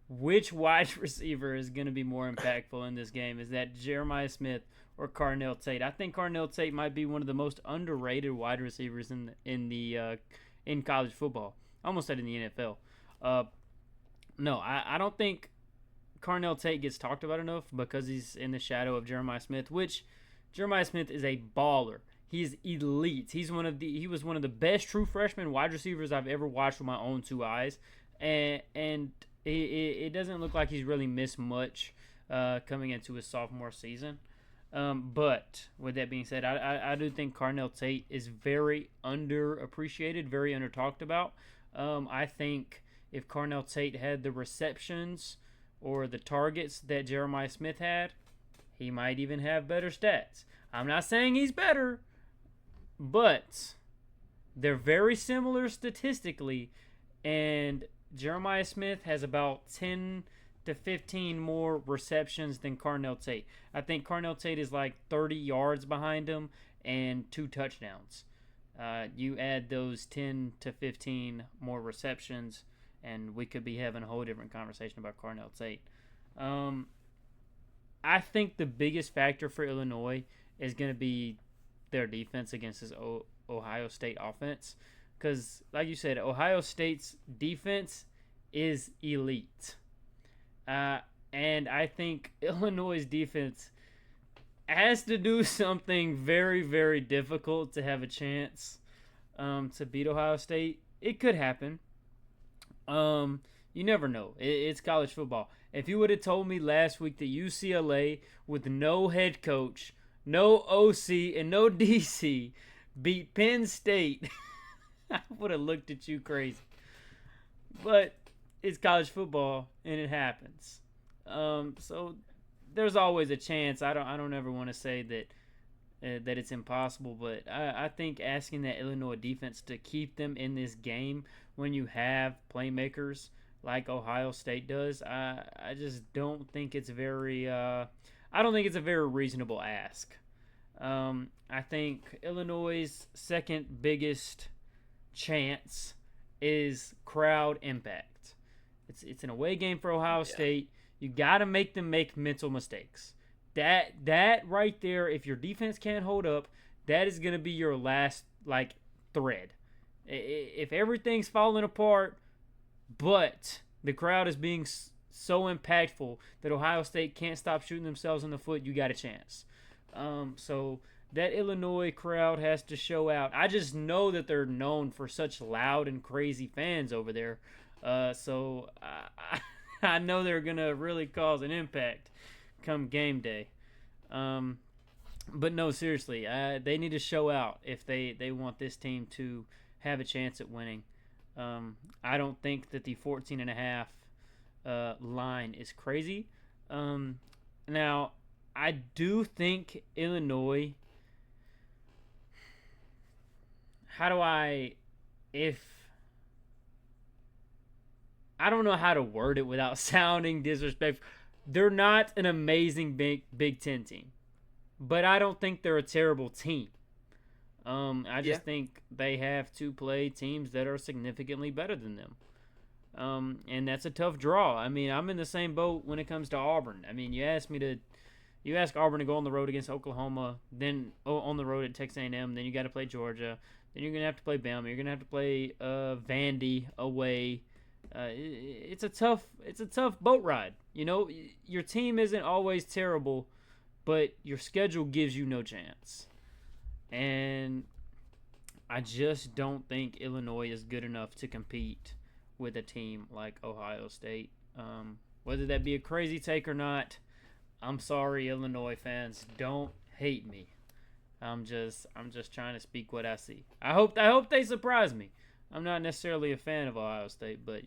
which wide receiver is going to be more impactful in this game? Is that Jeremiah Smith or Carnell Tate? I think Carnell Tate might be one of the most underrated wide receivers in college football. I almost said in the NFL. Uh, no, I don't think Carnell Tate gets talked about enough because he's in the shadow of Jeremiah Smith, which Jeremiah Smith is a baller. He's elite. He was one of the best true freshman wide receivers I've ever watched with my own two eyes, and it doesn't look like he's really missed much coming into his sophomore season. But with that being said, I do think Carnell Tate is very underappreciated, very under talked about. I think if Carnell Tate had the receptions or the targets that Jeremiah Smith had, he might even have better stats. I'm not saying he's better, but they're very similar statistically, and Jeremiah Smith has about 10 to 15 more receptions than Carnell Tate. I think Carnell Tate is like 30 yards behind him and two touchdowns. You add those 10 to 15 more receptions, and we could be having a whole different conversation about Carnell Tate. Um, I think the biggest factor for Illinois is going to be their defense against this Ohio State offense. Because, like you said, Ohio State's defense is elite. Uh, and I think Illinois' defense has to do something very, very difficult to have a chance to beat Ohio State. It could happen. You never know. It's college football. If you would have told me last week that UCLA, with no head coach, no OC, and no DC, beat Penn State, I would have looked at you crazy. But it's college football, and it happens. So there's always a chance. I don't ever want to say that it's impossible, but I think asking that Illinois defense to keep them in this game when you have playmakers like Ohio State does, I just don't think it's very I don't think it's a very reasonable ask. I think Illinois' second biggest chance is crowd impact. It's an away game for Ohio Yeah. State. You got to make them make mental mistakes. That right there, if your defense can't hold up, that is going to be your last like thread. If everything's falling apart, but the crowd is being so impactful that Ohio State can't stop shooting themselves in the foot, you got a chance. So that Illinois crowd has to show out. I just know that they're known for such loud and crazy fans over there. So I know they're gonna really cause an impact come game day. Um, but no, seriously, they need to show out if they want this team to have a chance at winning. I don't think that the 14 and a half line is crazy. Now, I do think Illinois. How do I, if I don't know how to word it without sounding disrespectful. They're not an amazing Big Ten team, but I don't think they're a terrible team. I Yeah. just think they have to play teams that are significantly better than them. And that's a tough draw. I mean, I'm in the same boat when it comes to Auburn. I mean, you ask Auburn to go on the road against Oklahoma, then on the road at Texas A&M, then you got to play Georgia, then you're gonna have to play Bama, you're gonna have to play Vandy away. It's a tough boat ride. You know, your team isn't always terrible, but your schedule gives you no chance. And I just don't think Illinois is good enough to compete with a team like Ohio State. Whether that be a crazy take or not, I'm sorry, Illinois fans. Don't hate me. I'm just trying to speak what I see. I hope they surprise me. I'm not necessarily a fan of Ohio State, but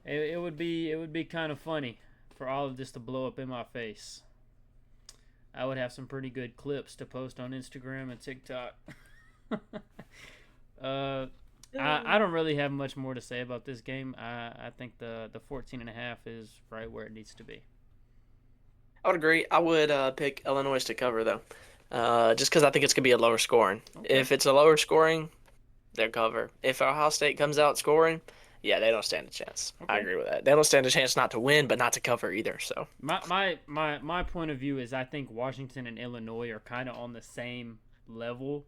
it would be kind of funny for all of this to blow up in my face. I would have some pretty good clips to post on Instagram and TikTok. uh, I don't really have much more to say about this game. I think the 14 and a half is right where it needs to be. I would agree. I would pick Illinois to cover though, just because I think it's gonna be a lower scoring. Okay. If it's a lower scoring, they'll cover. If Ohio State comes out scoring, yeah, they don't stand a chance. I Okay. agree with that. They don't stand a chance not to win, but not to cover either. So My point of view is I think Washington and Illinois are kind of on the same level.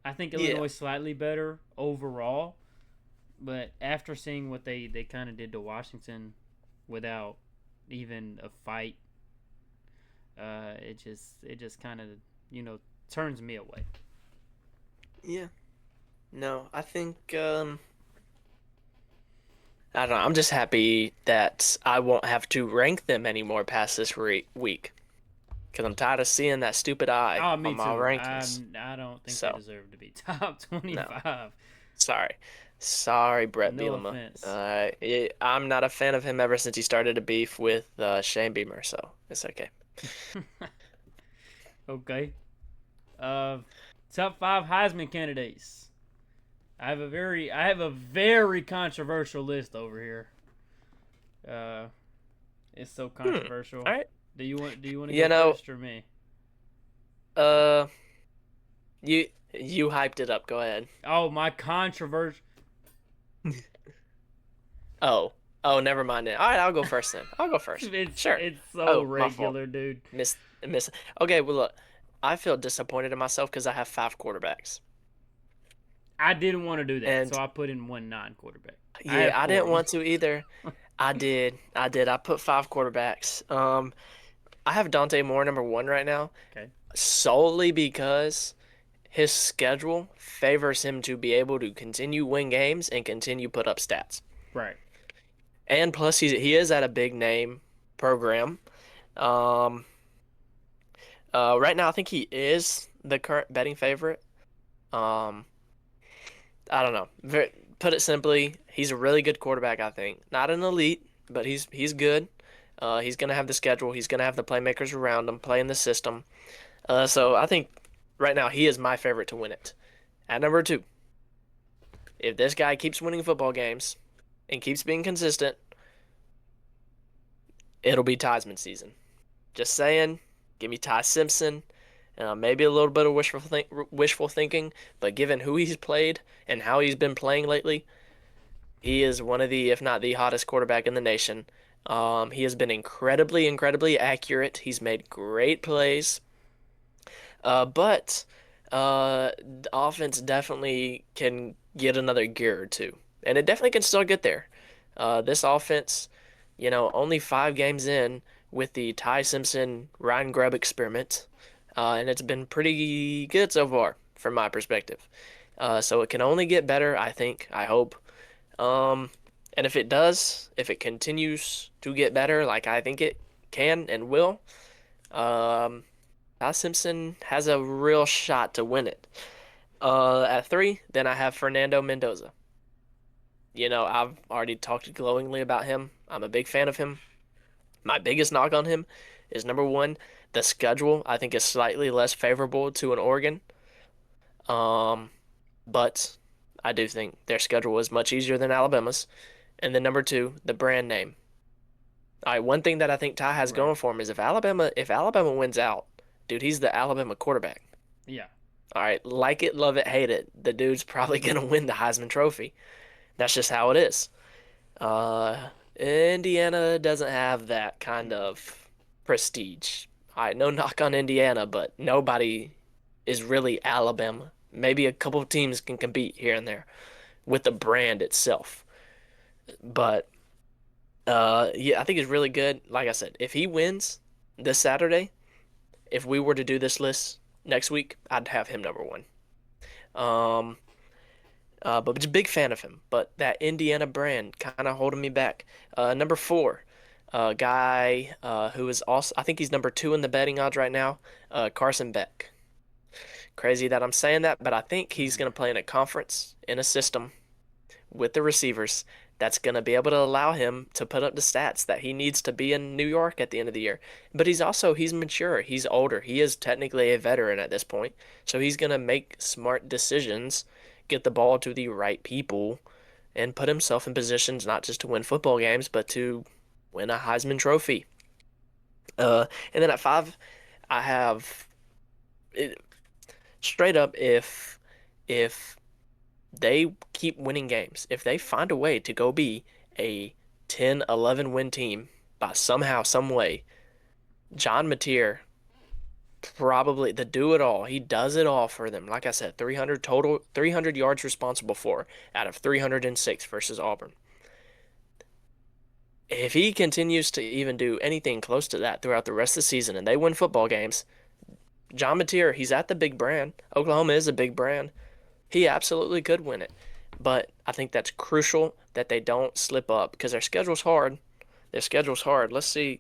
I think yeah, Illinois is slightly better overall, but after seeing what they kind of did to Washington without even a fight, it just kind of turns me away. yeah. No, I think I don't know. I'm just happy that I won't have to rank them anymore past this week because I'm tired of seeing that stupid eye Oh, on me my too. rankings. I don't think they So, deserve to be top no, 25. sorry. Sorry, Brett No Bielema. offense. I'm not a fan of him ever since he started a beef with Shane Beamer, so it's okay. Okay. Uh, top 5 Heisman candidates. I have a very controversial list over here. Uh, it's so Hmm. controversial. All right. Do you want to You go know, first or me? uh, you hyped it up. Go ahead. Oh, my controversial. Oh, oh, never mind it. All right, I'll go first then. I'll go first. it's Sure. it's so Oh, my fault. regular, dude. Miss. Okay, well look, I feel disappointed in myself because I have five quarterbacks, I didn't want to do that, so and I put in one non-quarterback. I yeah, have I four. didn't want to either. I did. I did. I put five quarterbacks. I have Dante Moore number one right now, Okay. solely because his schedule favors him to be able to continue win games and continue put up stats. Right. And plus, he is at a big name program. Um, right now, I think he is the current betting favorite. Um, I don't know. Put it simply, he's a really good quarterback, I think. Not an elite, but he's good. He's going to have the schedule. He's going to have the playmakers around him playing the system. So I think right now he is my favorite to win it. At number two, if this guy keeps winning football games and keeps being consistent, it'll be Heisman season. Just saying, give me Ty Simpson. Maybe a little bit of wishful thinking, but given who he's played and how he's been playing lately, he is one of the, if not the hottest quarterback in the nation. He has been incredibly, incredibly accurate. He's made great plays. But the offense definitely can get another gear or two, and it definitely can still get there. This offense, only 5 games in with the Ty Simpson Ryan Grubb experiment, and it's been pretty good so far from my perspective. So it can only get better, I think, I hope. And if it does, if it continues to get better, like I think it can and will, um, Ty Simpson has a real shot to win it. At three, then I have Fernando Mendoza. I've already talked glowingly about him. I'm a big fan of him. My biggest knock on him is number one, the schedule I think is slightly less favorable to an Oregon. Um, but I do think their schedule is much easier than Alabama's. And then number two, the brand name. All right, one thing that I think Ty has Right. going for him is if Alabama wins out, dude, he's the Alabama quarterback. Yeah. All right, like it, love it, hate it, the dude's probably gonna win the Heisman Trophy. That's just how it is. Indiana doesn't have that kind of prestige. All right, no knock on Indiana, but nobody is really Alabama. Maybe a couple of teams can compete here and there with the brand itself. But yeah, I think it's really good. Like I said, if he wins this Saturday, if we were to do this list next week, I'd have him number one. Um, but a big fan of him. But that Indiana brand kind of holding me back. Number four, a guy who is also, I think he's number two in the betting odds right now, Carson Beck. Crazy that I'm saying that, but I think he's going to play in a conference, in a system with the receivers that's going to be able to allow him to put up the stats that he needs to be in New York at the end of the year. But he's mature, he's older, he is technically a veteran at this point, so he's going to make smart decisions, get the ball to the right people, and put himself in positions not just to win football games but to win a Heisman Trophy. And then at five, I have it, straight up if they keep winning games, if they find a way to go be a 10, 11 win team by somehow, some way, John Mateer, probably the do it all. He does it all for them. Like I said, 300 total, 300 yards responsible for out of 306 versus Auburn. If he continues to even do anything close to that throughout the rest of the season and they win football games, John Mateer, he's at the big brand. Oklahoma is a big brand. He absolutely could win it. But I think that's crucial that they don't slip up because their schedule's hard. Their schedule's hard. Let's see.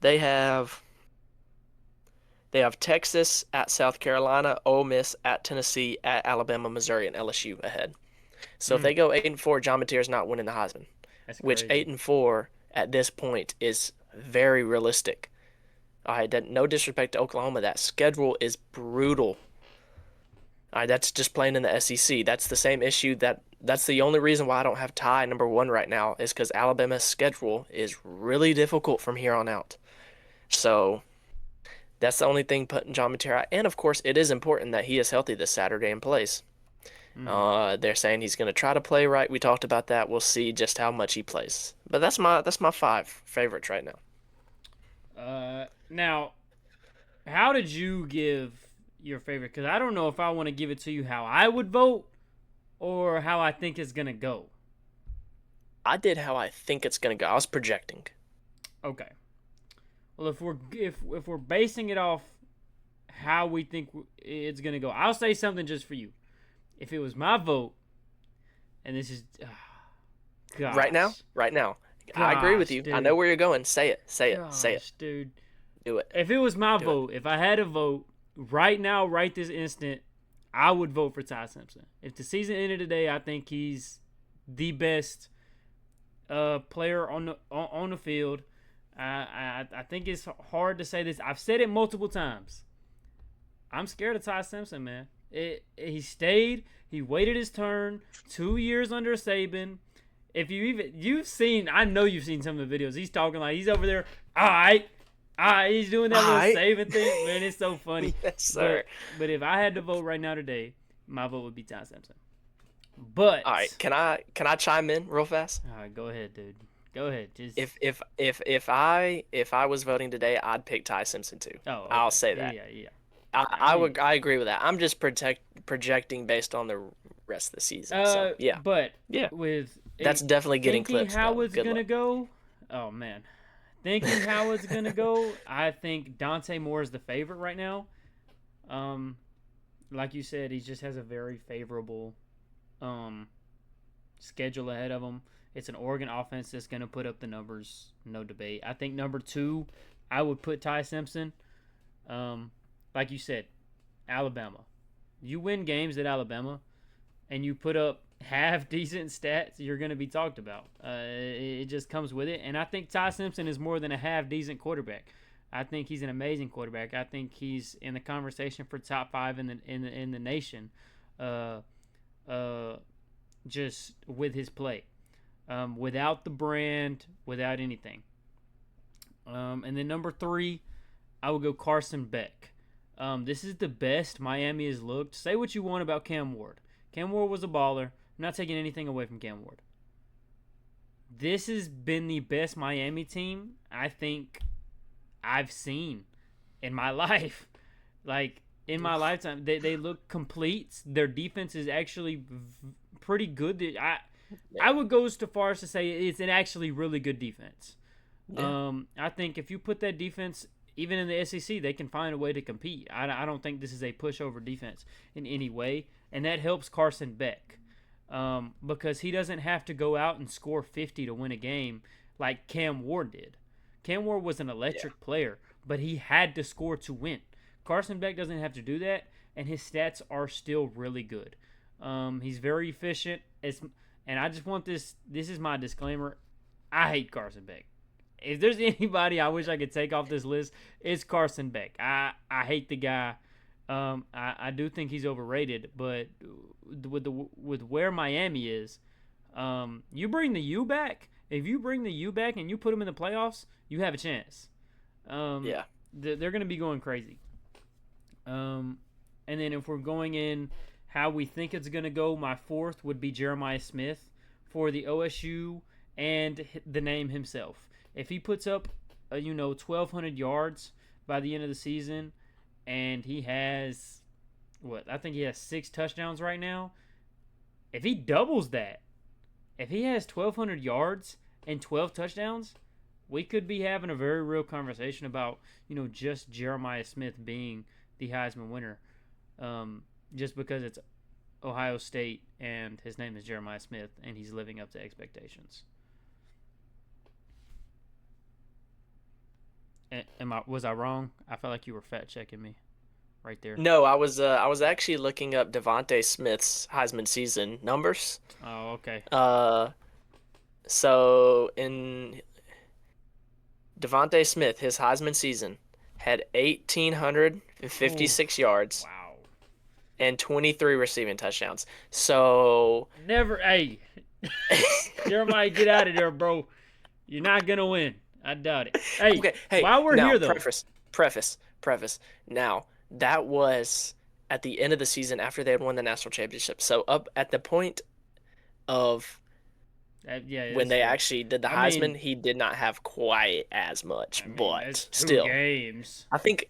They have Texas at South Carolina, Ole Miss at Tennessee, at Alabama, Missouri, and LSU ahead. So if they go 8-4, John Mateer's not winning the Heisman, That's which crazy. 8-4 at this point is very realistic. All right, no disrespect to Oklahoma, that schedule is brutal. All right, that's just playing in the SEC. That's the same issue that's the only reason why I don't have Ty number one right now is because Alabama's schedule is really difficult from here on out. So that's the only thing putting John Mateer out. And of course, it is important that he is healthy this Saturday and plays. Mm. They're saying he's going to try to play right. We talked about that. We'll see just how much he plays. But that's my 5 favorites right now. Now, how did you give your favorite? Because I don't know if I want to give it to you how I would vote or how I think it's gonna go. I did how I think it's going to go. I was projecting. Okay. Well, if we're basing it off how we think it's gonna go, I'll say something just for you. If it was my vote, and this is, Right now, gosh, right now. I agree with you. I dude, know where you're going. Say it. Say it. Say it. gosh, dude. Do it. If it was my Do it. vote, if I had a vote right now, right this instant, I would vote for Ty Simpson. If the season ended today, I think he's the best player on the field. I think it's hard to say this. I've said it multiple times. I'm scared of Ty Simpson, man. He stayed. He waited his turn. 2 years under Saban. If you've seen, I know you've seen some of the videos. He's talking like he's over there. All right, he's doing that little Saban thing. Man, it's so funny. Yes, sir. But if I had to vote right now today, my vote would be Ty Simpson. But all right, can I chime in real fast? All right, go ahead, dude. Go ahead. Just If I was voting today, I'd pick Ty Simpson too. Oh, okay. I'll say that. Yeah. I agree with that. I'm just projecting based on the rest of the season. So yeah. But yeah, with that's definitely getting clips. How it's gonna go? Oh man, thinking how it's gonna go. I think Dante Moore is the favorite right now. Like you said, he just has a very favorable schedule ahead of him. It's an Oregon offense that's gonna put up the numbers, no debate. I think number 2, I would put Ty Simpson. Like you said, Alabama. You win games at Alabama, and you put up half decent stats, you're going to be talked about. It just comes with it. And I think Ty Simpson is more than a half decent quarterback. I think he's an amazing quarterback. I think he's in the conversation for top 5 in the nation. Just with his play, without the brand, without anything. And then number 3, I would go Carson Beck. This is the best Miami has looked. Say what you want about Cam Ward. Cam Ward was a baller. I'm not taking anything away from Cam Ward. This has been the best Miami team I think I've seen in my life. Like, in my lifetime. They look complete. Their defense is actually pretty good. I would go so far as to say it's an actually really good defense. Yeah. I think if you put that defense, even in the SEC, they can find a way to compete. I don't think this is a pushover defense in any way, and that helps Carson Beck because he doesn't have to go out and score 50 to win a game like Cam Ward did. Cam Ward was an electric player, but he had to score to win. Carson Beck doesn't have to do that, and his stats are still really good. He's very efficient. And I just want this is my disclaimer. I hate Carson Beck. If there's anybody I wish I could take off this list, it's Carson Beck. I hate the guy. I do think he's overrated, but with where Miami is, you bring the U back. If you bring the U back and you put them in the playoffs, you have a chance. Yeah, they're going to be going crazy. And then if we're going in how we think it's going to go, my 4th would be Jeremiah Smith for the OSU and the name himself. If he puts up, 1,200 yards by the end of the season, and he has, I think he has 6 touchdowns right now. If he doubles that, if he has 1,200 yards and 12 touchdowns, we could be having a very real conversation about, just Jeremiah Smith being the Heisman winner. Just because it's Ohio State and his name is Jeremiah Smith and he's living up to expectations. Was I wrong? I felt like you were fact checking me right there. No, I was actually looking up Devontae Smith's Heisman season numbers. Oh, okay. So in Devontae Smith, his Heisman season had 1,856 yards. Wow. And 23 receiving touchdowns. So hey, Jeremiah, get out of there, bro. You're not gonna win. I doubt it. Hey, okay, while we're here though, preface. Now that was at the end of the season after they had won the national championship. So up at the point of when they actually did the Heisman, he did not have quite as much, but still, games. I think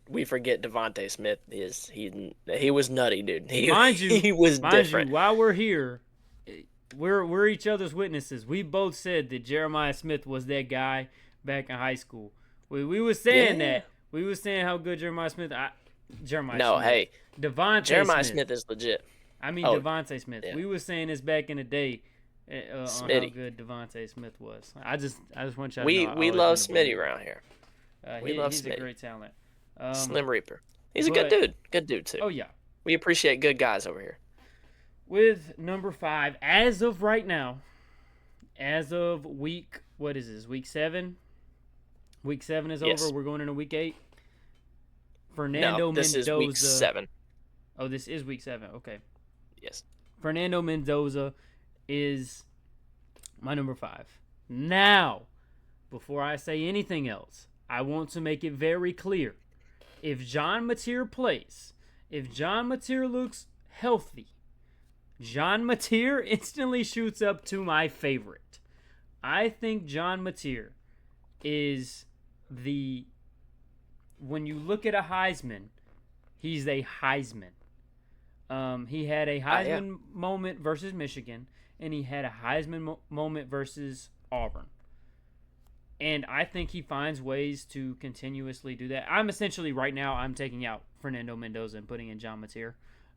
we forget Devontae Smith he was nutty, dude. He was different. While we're here, we're each other's witnesses. We both said that Jeremiah Smith was that guy back in high school. We were saying that. We were saying how good Jeremiah Smith. Devontae Smith is legit. I mean Devontae Smith. Yeah. We were saying this back in the day. On how good Devontae Smith was. I just want y'all to know. We love Smitty around here. He's Smitty. A great talent. Slim Reaper. He's a good dude. Good dude too. Oh yeah. We appreciate good guys over here. With number 5, as of right now, as of week 7, Week 7 is over. Yes. We're going into Week 8. No, Fernando this is week Mendoza. 7. Oh, this is Week 7. Okay. Yes. Fernando Mendoza is my number 5. Now, before I say anything else, I want to make it very clear. If John Mateer plays, if John Mateer looks healthy, John Mateer instantly shoots up to my favorite. I think John Mateer is when you look at a Heisman, he's a Heisman. He had a Yeah. Heisman moment versus Michigan, and he had a Heisman moment versus Auburn. And I think he finds ways to continuously do that. I'm essentially right now I'm taking out Fernando Mendoza and putting in John Mateer.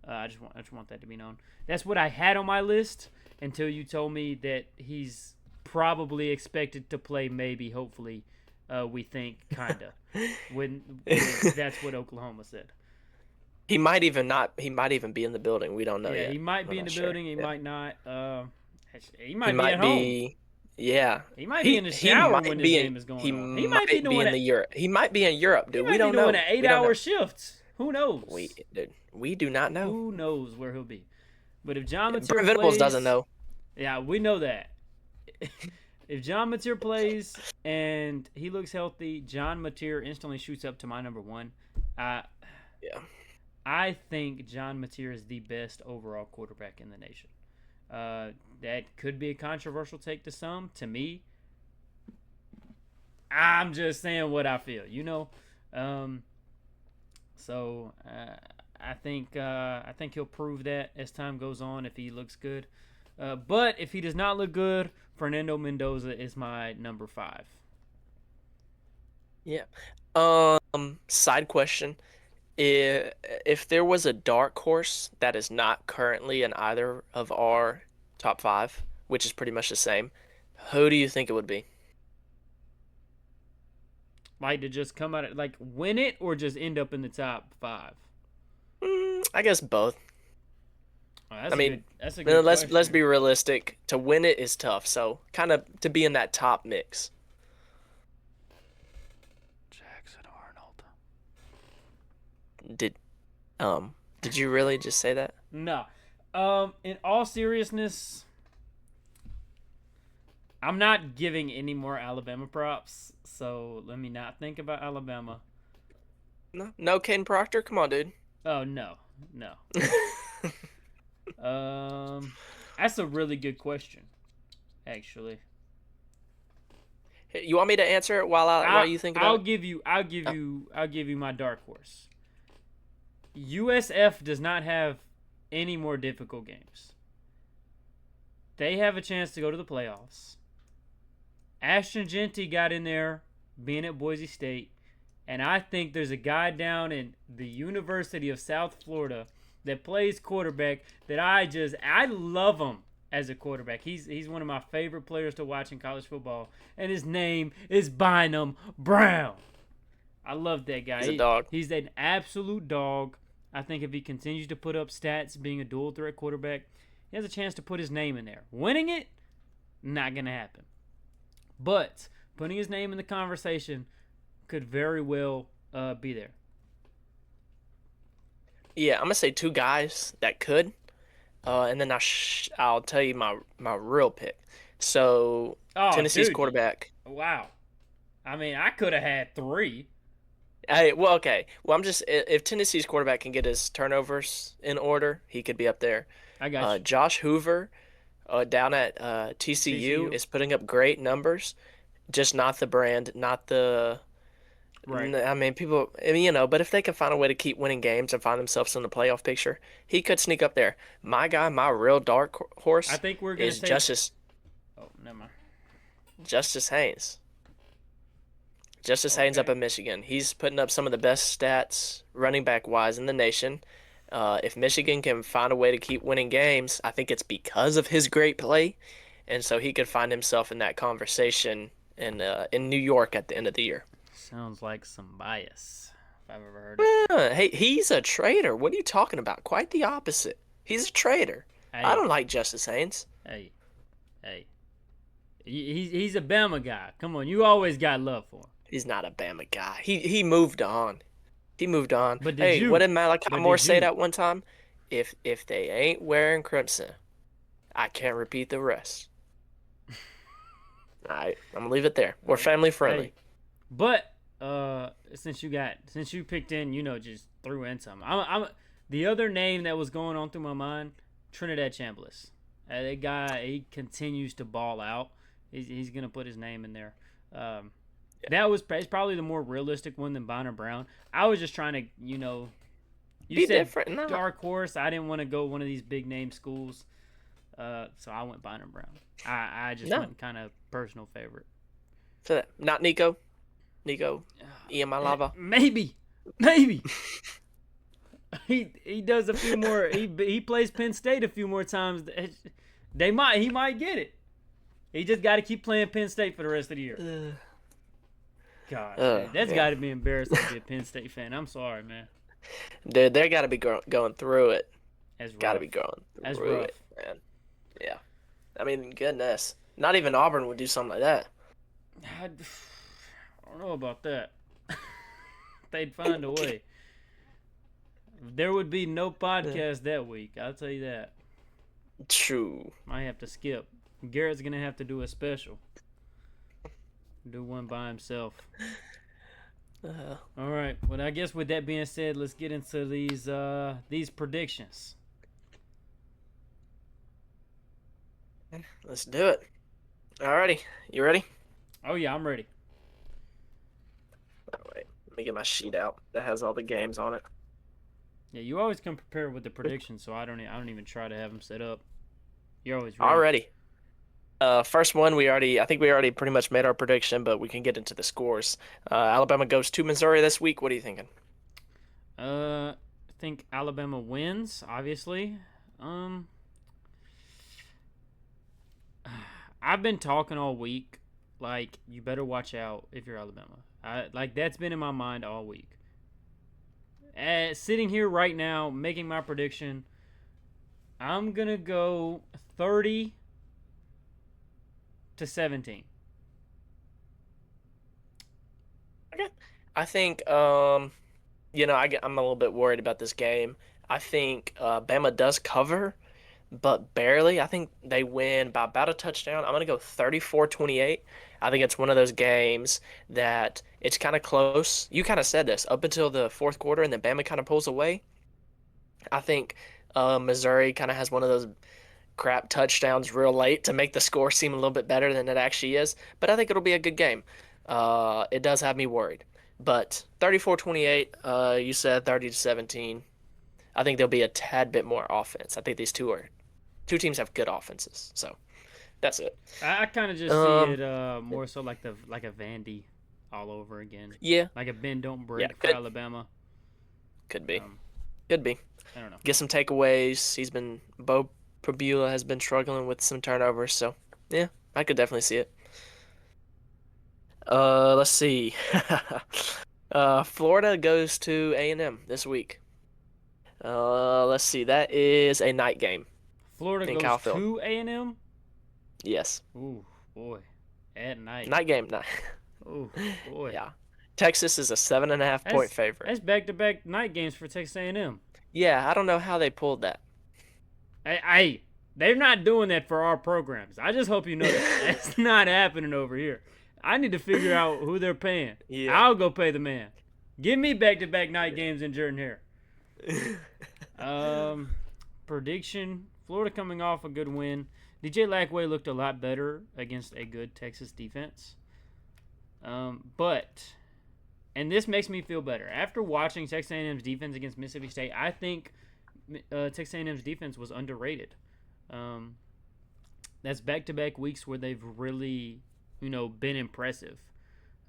I just want that to be known. That's what I had on my list until you told me that he's probably expected to play. Maybe, hopefully, we think kinda. when that's what Oklahoma said. He might even not. He might even be in the building. We don't know Yeah, yet. he might We're be in not the sure. building. He Yeah. might not. He He might be might at home. be. Yeah. He might be in the shower when this game is going on. He might be doing in the Europe. He might be in Europe, dude. He We might be don't doing know. an We don't know. 8-hour shift. Who knows? We do not know. Who knows where he'll be? But if John Mateer Brent Venables plays, doesn't know. yeah, we know that. If John Mateer plays and he looks healthy, John Mateer instantly shoots up to my number 1. Yeah. I think John Mateer is the best overall quarterback in the nation. That could be a controversial take to some. To me, I'm just saying what I feel, So I think he'll prove that as time goes on if he looks good. But if he does not look good, Fernando Mendoza is my number 5. Yeah. Side question. If there was a dark horse that is not currently in either of our top 5, which is pretty much the same, who do you think it would be? Like to just come out like win it or just end up in the top 5? I guess both. Oh, that's a good let's question. be realistic. To win it is tough, so kind of to be in that top mix. Jackson Arnold. Did you really just say that? No. In all seriousness, I'm not giving any more Alabama props, so let me not think about Alabama. No, Caden Proctor. Come on, dude. Oh no. That's a really good question, actually. You want me to answer it while you think about it? I'll give you my dark horse. USF does not have any more difficult games. They have a chance to go to the playoffs. Ashton Genty got in there, being at Boise State, and I think there's a guy down in the University of South Florida that plays quarterback that I love him as a quarterback. He's one of my favorite players to watch in college football, and his name is Bynum Brown. I love that guy. He's a dog. He's an absolute dog. I think if he continues to put up stats being a dual threat quarterback, he has a chance to put his name in there. Winning it, not going to happen. But putting his name in the conversation could very well be there. Yeah, I'm gonna say 2 guys that could, and then I'll tell you my real pick. So Tennessee's quarterback. Wow. I mean, I could have had 3. Okay. Well, if Tennessee's quarterback can get his turnovers in order, he could be up there. I got you. Josh Hoover, down at TCU, is putting up great numbers, just not the brand, not the. Right. I mean, people, but if they can find a way to keep winning games and find themselves in the playoff picture, he could sneak up there. My guy, my real dark horse, I think we're gonna is say Justice. Oh, never mind. Justice Haynes. Justice Haynes up in Michigan. He's putting up some of the best stats running back wise in the nation. If Michigan can find a way to keep winning games, I think it's because of his great play, and so he could find himself in that conversation in New York at the end of the year. Sounds like some bias, if I've ever heard it. Hey, he's a traitor. What are you talking about? Quite the opposite. He's a traitor. Hey. I don't like Justice Haynes. Hey. He's a Bama guy. Come on, you always got love for him. He's not a Bama guy. He moved on. He moved on. But did Hey, what you? did Malachi But Moore did say you? that one time? If they ain't wearing crimson, I can't repeat the rest. All right, I'm gonna leave it there. We're family Hey, friendly. but since you picked in, just threw in some. I'm the other name that was going on through my mind, Trinidad Chambliss. That guy, he continues to ball out. He's gonna put his name in there. Um, Yeah, it's probably the more realistic one than Bonner Brown. I was just trying to, you be said different. Nah, dark horse. I didn't want to go one of these big name schools, so I went Bonner Brown. I just no. went kind of personal favorite. So that, not Nico. Nico, Ian Lava. Maybe, maybe he does a few more. He plays Penn State a few more times. He might get it. He just got to keep playing Penn State for the rest of the year. Gosh, man, that's Man. got to be embarrassing to be a Penn State fan. I'm sorry, man. Dude, they got to be going through it. That's Got to rough. be going That's through rough. it, man. Yeah. I mean, goodness. Not even Auburn would do something like that. I don't know about that. They'd find a way. There would be no podcast that week. I'll tell you that. True. Might have to skip. Garrett's gonna have to do a special. Do one by himself. All right. Well, I guess with that being said, let's get into these predictions. Let's do it. Alrighty. You ready? Oh yeah, I'm ready. Oh, wait. Let me get my sheet out that has all the games on it. Yeah, you always come prepared with the predictions, so I don't even try to have them set up. You're always ready. Already. First one, I think we already pretty much made our prediction, but we can get into the scores. Alabama goes to Missouri this week. What are you thinking? I think Alabama wins. Obviously. I've been talking all week. Like, you better watch out if you're Alabama. That's been in my mind all week. Sitting here right now, making my prediction, I'm gonna go 30-17. Okay. I think, I'm a little bit worried about this game. I think Bama does cover, but barely. I think they win by about a touchdown. I'm going to go 34-28. I think it's one of those games that it's kind of close. You kind of said this up until the fourth quarter, and then Bama kind of pulls away. I think Missouri kind of has one of those crap touchdowns real late to make the score seem a little bit better than it actually is. But I think it'll be a good game. It does have me worried. But 34-28, you said 30-17. I think there'll be a tad bit more offense. I think these two teams have good offenses. So that's it. I kind of just see Um, it more so like a Vandy all over again, yeah, like a bend don't yeah, break for Alabama. could be, Um, could be. I don't know. Get some takeaways. Bo Prabula has been struggling with some turnovers, so yeah, I could definitely see it. Let's see. Florida goes to A&M this week. Let's see. That is a night game Florida in goes Calfield. to A&M. Yes, Ooh boy, at night. night game. Night. Ooh boy. Yeah. Texas is a 7.5 point That's favorite. that's back-to-back night games for Texas A&M. Yeah, I don't know how they pulled that. They're not doing that for our programs. I just hope you know that. That's not happening over here. I need to figure out who they're paying. Yeah. I'll go pay the man. Give me back-to-back night games in Jordan Hare. Prediction: Florida coming off a good win. DJ Lackway looked a lot better against a good Texas defense. But this makes me feel better after watching Texas A&M's defense against Mississippi State. I think Texas A&M's defense was underrated. That's back-to-back weeks where they've really, been impressive.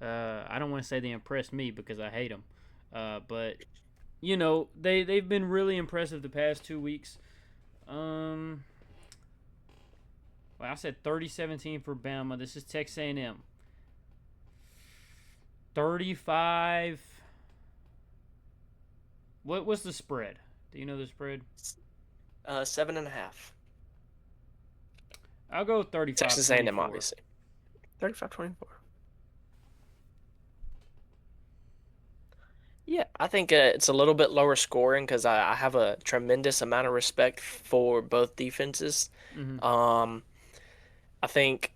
I don't want to say they impressed me because I hate them, but they've been really impressive the past 2 weeks. Well, I said 30-17 for Bama. This is Texas A&M. 35. What's the spread? Do you know the spread? 7.5. I'll go 35-24. Texas A&M, obviously. 35-24. Yeah, I think it's a little bit lower scoring because I have a tremendous amount of respect for both defenses. Mm-hmm. Um, I think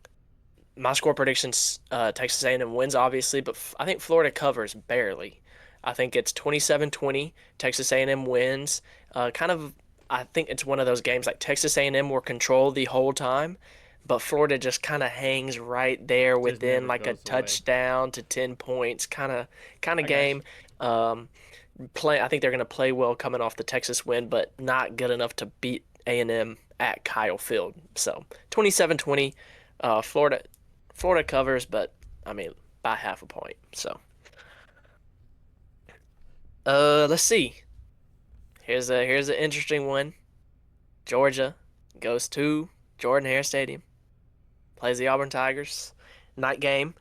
my score predictions, Texas A&M wins, obviously, but I think Florida covers barely. I think it's 27-20. Texas A&M wins. Kind of, I think it's one of those games like Texas A&M will control the whole time, but Florida just kind of hangs right there Just within never like a goes away. touchdown to 10 points kind of I got game. Um, I think they're going to play well coming off the Texas win, but not good enough to beat A&M at Kyle Field. So 27-20, Florida covers, but I mean by half a point. So let's see. Here's an interesting one. Georgia goes to Jordan Hare Stadium, plays the Auburn Tigers. Night game.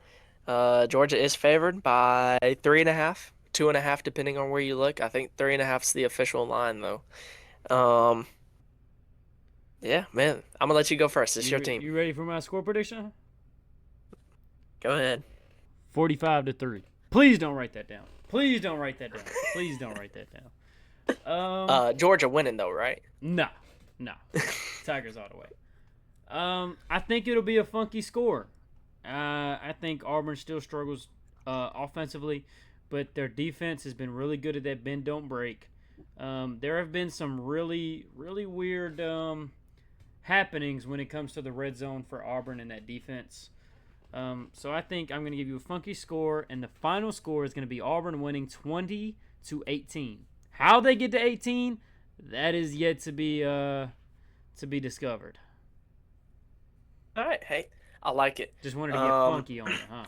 Georgia is favored by 3.5, 2.5, depending on where you look. I think 3.5 is the official line though. Um, yeah, man. I'm gonna let you go first. It's your team. You ready for my score prediction? Go ahead. 45-3. Please don't write that down. Please don't write that down. Please don't write that down. Georgia winning though, right? No, no. Tigers all the way. I think it'll be a funky score. I think Auburn still struggles offensively, but their defense has been really good at that bend don't break. There have been some really really weird happenings when it comes to the red zone for Auburn and that defense. So I think I'm going to give you a funky score, and the final score is going to be Auburn winning 20-18. How they get to 18, that is yet to be discovered. All right. Hey, I like it. Just wanted to get Um, funky on it, huh?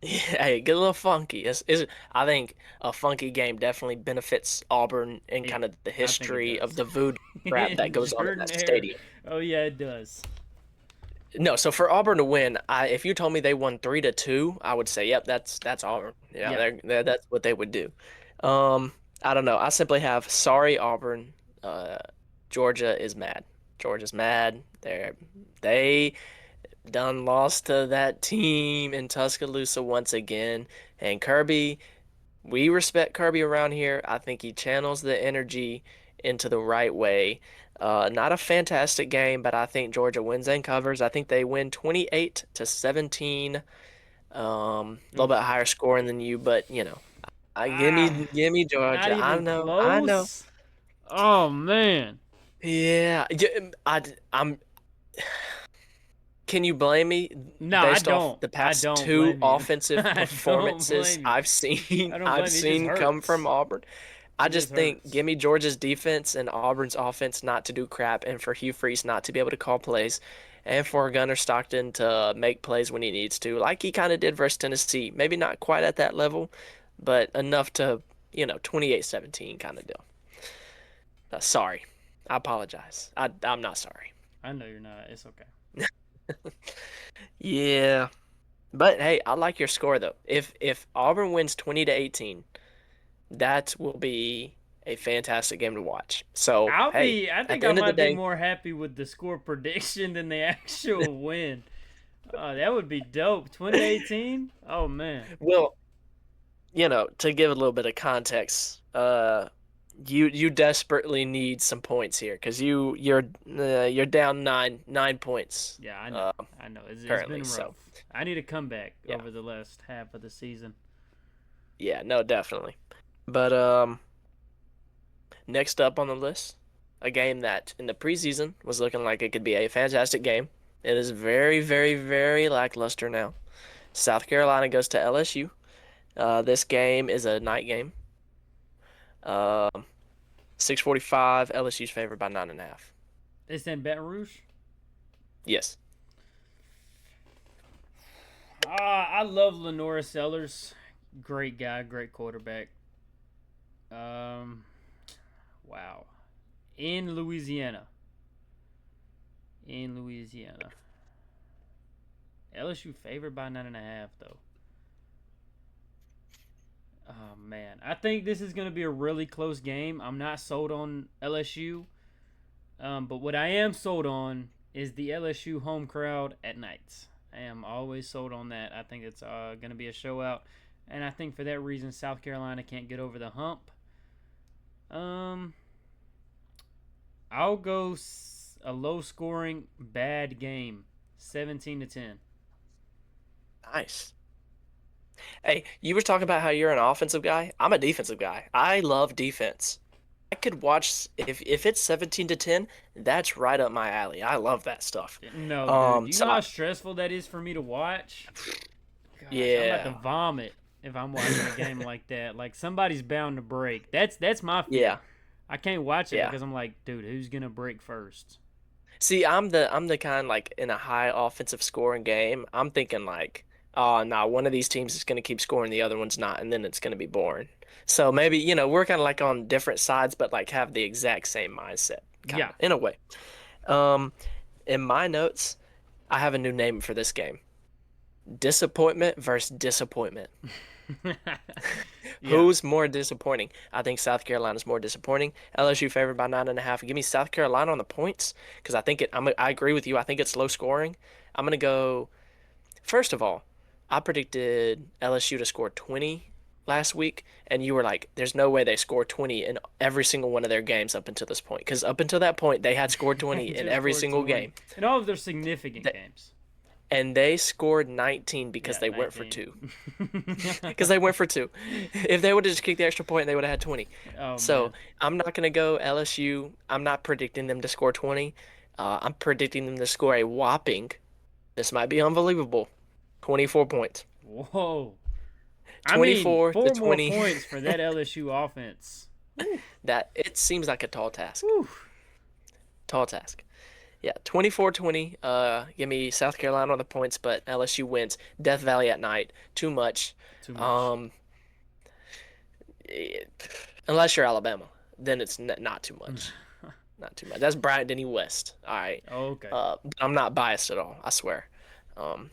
yeah, hey, get a little funky. I think a funky game definitely benefits Auburn and It, kind of the I think it history of does. the voodoo crap that goes on in Jordan that Hare. stadium. Oh yeah, it does. No, so for Auburn to win, if you told me they won 3-2, I would say, yep, that's Auburn. Yeah, Yeah. that's what they would do. Um, I don't know. I simply have sorry Auburn. Uh, Georgia is mad. Georgia's mad. They done lost to that team in Tuscaloosa once again. And Kirby, we respect Kirby around here. I think he channels the energy into the right way. Not a fantastic game, but I think Georgia wins and covers. I think they win 28-17. A little bit Oof. higher scoring than you, but I Ah, give me not Georgia. I even know, I know. close. Oh man. Yeah, I'm. Can you blame me No, I based off don't. the I past don't two blame you. offensive I don't performances blame you. I've seen I don't I've blame you. It just seen come from hurts. Auburn? I It just just think hurts. give me Georgia's defense and Auburn's offense not to do crap and for Hugh Freeze not to be able to call plays and for Gunnar Stockton to make plays when he needs to, like he kind of did versus Tennessee. Maybe not quite at that level, but enough to, 28-17 kind of deal. Sorry. I apologize. I'm not sorry. I know you're not. It's okay. Yeah. But hey, I like your score though. If Auburn wins 20-18, that will be a fantastic game to watch. So, hey, I at think the I end of the might be day, more happy with the score prediction than the actual win. That would be dope. 2018? Oh man. well, to give a little bit of context, you desperately need some points here because you're down nine points Yeah, I know. uh, I know. It's currently. been So, rough. I need a comeback yeah. over the last half of the season. Yeah, no, definitely. But next up on the list, a game that in the preseason was looking like it could be a fantastic game. It is very, very, very lackluster now. South Carolina goes to LSU. This game is a night game. Um, 6:45. LSU's favored by 9.5. It's in Baton Rouge. Yes. I love Lenora Sellers. Great guy, great quarterback. Um, wow. In Louisiana. In Louisiana. LSU favored by 9.5 though. Oh man, I think this is going to be a really close game. I'm not sold on LSU, but what I am sold on is the LSU home crowd at nights. I am always sold on that. I think it's going to be a show out, and I think for that reason South Carolina can't get over the hump. Um, I'll go a low scoring bad game, 17-10. Nice. Hey, you were talking about how you're an offensive guy. I'm a defensive guy. I love defense. I could watch if it's 17-10, that's right up my alley. I love that stuff. No, dude, do you So know how stressful that is for me to watch? Gosh, I'm about to yeah, vomit if I'm watching a game like that. Like somebody's bound to break. That's my fear. yeah, I can't watch it yeah. because I'm like, dude, who's gonna break first? See, I'm the kind like in a high offensive scoring game, I'm thinking like, oh no, one of these teams is gonna keep scoring, the other one's not, and then it's gonna be boring. So maybe, we're kind of like on different sides, but like have the exact same mindset, kind Yeah. of, in a way. Um, in my notes, I have a new name for this game. Disappointment versus disappointment. Yeah. Who's more disappointing? I think South Carolina's more disappointing. LSU favored by 9.5. Give me South Carolina on the points because I think I agree with you. I think it's low scoring. I'm gonna go. First of all, I predicted LSU to score 20 last week, and you were like, "There's no way they score 20 in every single one of their games up until this point." Because up until that point, they had scored 20 in Just every scored single 20 game. in all of their significant games. And they scored 19 because Yeah, they went for 19. two. Because they went for two. If they would have just kicked the extra point, they would have had 20. Oh So man. I'm not going to go LSU. I'm not predicting them to score 20. I'm predicting them to score a whopping, this might be unbelievable, 24 points. Whoa. I mean, 24 to 4 more 20. points for that LSU offense. Whew. That it seems like a tall task. Whew. Tall task. Yeah, 24-20. Give me South Carolina on the points, but LSU wins. Death Valley at night. Too much. Too much. Um, eh, Unless you're Alabama, then it's not too much. Not too much. That's Bryant Denny West. All right. Okay. I'm not biased at all. I swear. Um,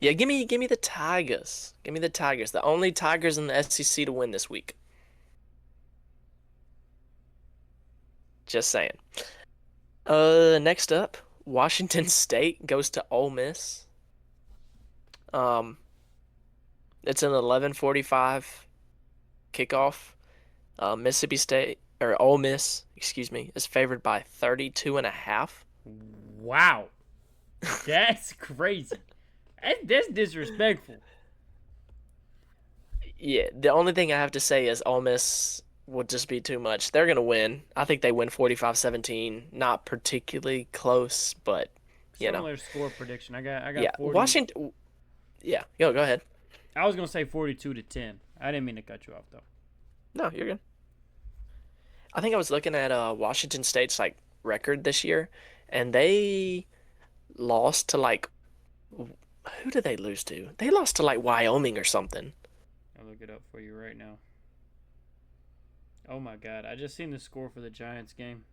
yeah, give me the Tigers. Give me the Tigers. The only Tigers in the SEC to win this week. Just saying. Next up, Washington State goes to Ole Miss. Um, it's an 11:45 kickoff. Mississippi State or Ole Miss, excuse me, is favored by 32.5. Wow. That's crazy. That's disrespectful. Yeah, the only thing I have to say is Ole Miss would just be too much. They're gonna win. I think they win 45-17. Not particularly close, but you know. Similar score prediction. I Yeah, got 40. Washington. Yeah, go ahead. I was gonna say 42-10. I didn't mean to cut you off though. No, you're good. I think I was looking at Washington State's like record this year, and they lost to like who did they lose to? They lost to like Wyoming or something. I'll look it up for you right now. Oh my god, I just seen the score for the Giants game.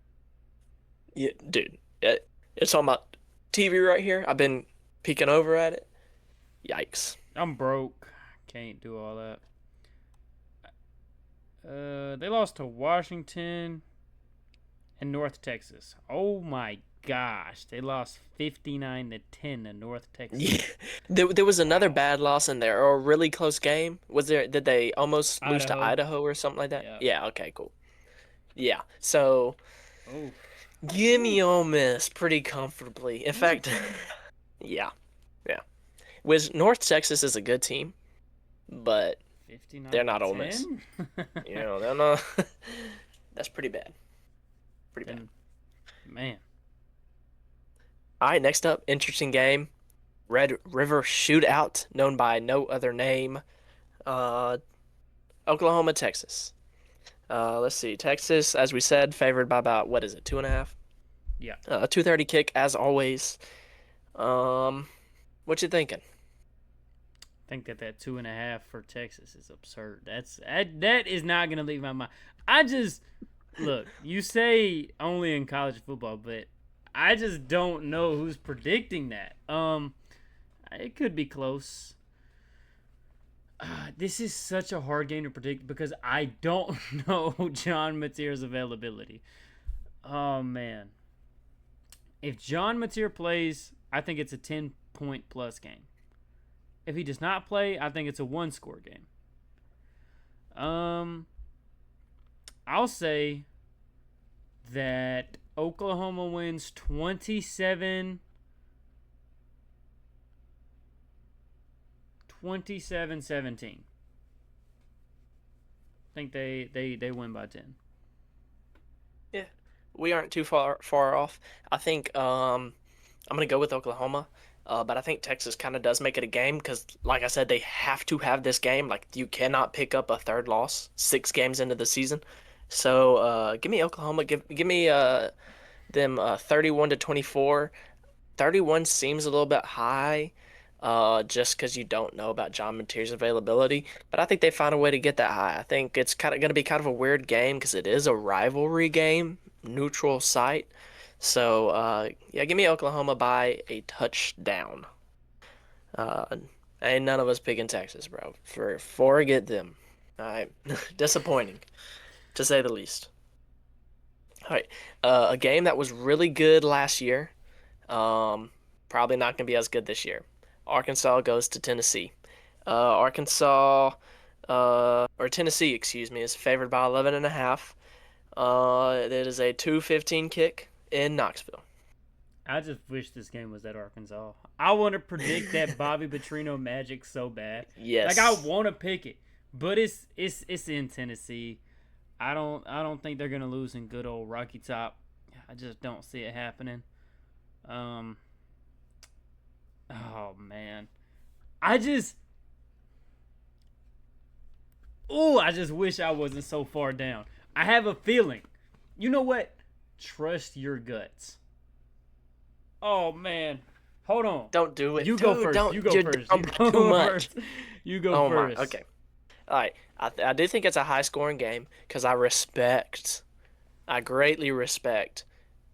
Yeah, dude, it's on my TV right here. I've been peeking over at it. Yikes. I'm broke. Can't do all that. They lost to Washington and North Texas. Oh my gosh, they lost 59-10 to North Texas. Yeah, there was another Wow. bad loss in there, or a really close game. Was there? Did they almost lose to Idaho. Idaho or something like that? Yeah. Yeah. Okay. Cool. Yeah. So Oh. give me Oof. Ole Miss pretty comfortably. In fact, Oof. yeah, yeah. With North Texas is a good team, but 59 they're to not Ole Miss. 10? They're not. That's pretty bad. Pretty bad. Then, man. All right. Next up, interesting game. Red River Shootout, known by no other name. Uh, Oklahoma, Texas. Let's see. Texas, as we said, favored by about, what is it, 2.5? Yeah. 2:30 kick, as always. Um, what you thinking? I think that 2.5 for Texas is absurd. That is not gonna leave my mind. I just look. You say only in college football, but I just don't know who's predicting that. It could be close. This is such a hard game to predict because I don't know John Mateer's availability. Oh man, if John Mateer plays, I think it's a 10-point plus game. If he does not play, I think it's a one-score game. Um, I'll say that Oklahoma wins 27-17. I think they win by 10. Yeah, we aren't too far off. I think I'm gonna go with Oklahoma, but I think Texas kind of does make it a game because, like I said, they have to have this game. Like you cannot pick up a third loss 6 games into the season. So give me Oklahoma. Give me them 31-24. 31 seems a little bit high, just because you don't know about John Mateer's availability. But I think they found a way to get that high. I think it's kind of going to be kind of a weird game because it is a rivalry game, neutral site. So, yeah, give me Oklahoma by a touchdown. Uh, Ain't none of us picking Texas, bro. Forget them. All right, disappointing to say the least. All right, a game that was really good last year. Um, Probably not going to be as good this year. Arkansas goes to Tennessee. Arkansas, or Tennessee, excuse me, is favored by 11 and a half. It is a 2:15 kick in Knoxville. I just wish this game was at Arkansas. I want to predict that Bobby Petrino magic so bad. Like I Yes. want to pick it, but it's in Tennessee. I don't think they're gonna lose in good old Rocky Top. I just don't see it happening. Um. Oh man. I just. Oh, I just wish I wasn't so far down. I have a feeling. You know what? Trust your guts. Oh man. Hold on. Don't do it. You go Dude, first. don't. You go You're first. You dumping too go much. first. You go Oh my. first. Okay. All right. I do think it's a high scoring game because I greatly respect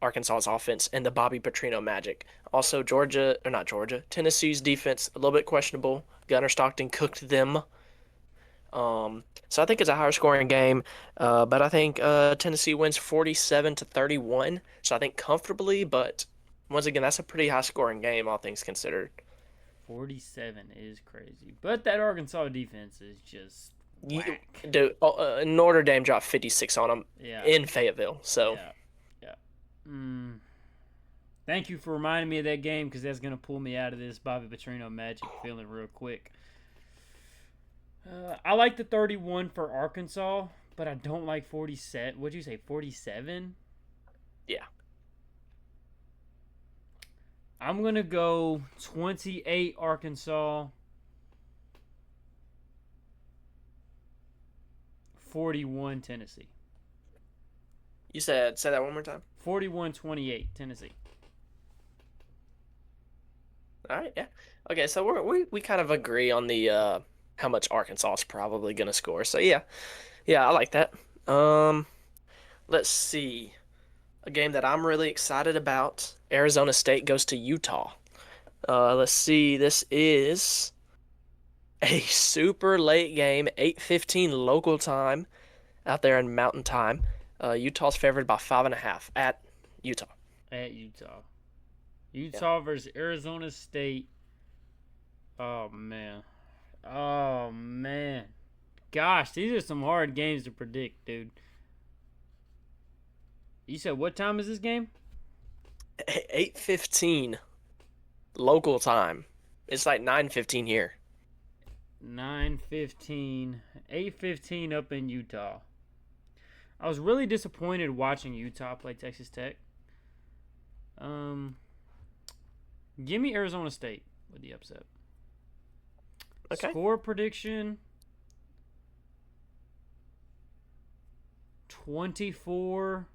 Arkansas's offense and the Bobby Petrino magic. Also, Georgia, or not Georgia, Tennessee's defense, a little bit questionable. Gunnar Stockton cooked them. So I think it's a higher scoring game, but I think Tennessee wins 47-31. So I think comfortably, but once again, that's a pretty high scoring game, all things considered. 47 is crazy. But that Arkansas defense is just You, whack. dude, Notre Dame dropped 56 on them Yeah. in Fayetteville. So Yeah. Yeah. Mm. Thank you for reminding me of that game because that's going to pull me out of this Bobby Petrino magic feeling real quick. I like the 31 for Arkansas, but I don't like 47. What'd you say, 47? yeah, I'm going to go 28 Arkansas, 41 Tennessee. you said say that one more time. 41-28 Tennessee. All right, yeah. Okay, so we kind of agree on the how much Arkansas is probably gonna score. So yeah, yeah, I like that. Um, let's see. A game that I'm really excited about. Arizona State goes to Utah. Let's see. This is a super late game, 8:15 local time out there in Mountain Time. Utah's favored by 5.5 at Utah. At Utah. Yeah. Utah versus Arizona State. Oh, man. Oh, man. Gosh, these are some hard games to predict, dude. You said what time is this game? 8:15 local time. It's like 9:15 here. 9:15. 8:15 up in Utah. I was really disappointed watching Utah play Texas Tech. Um, Give me Arizona State with the upset. Okay. Score prediction 24-20.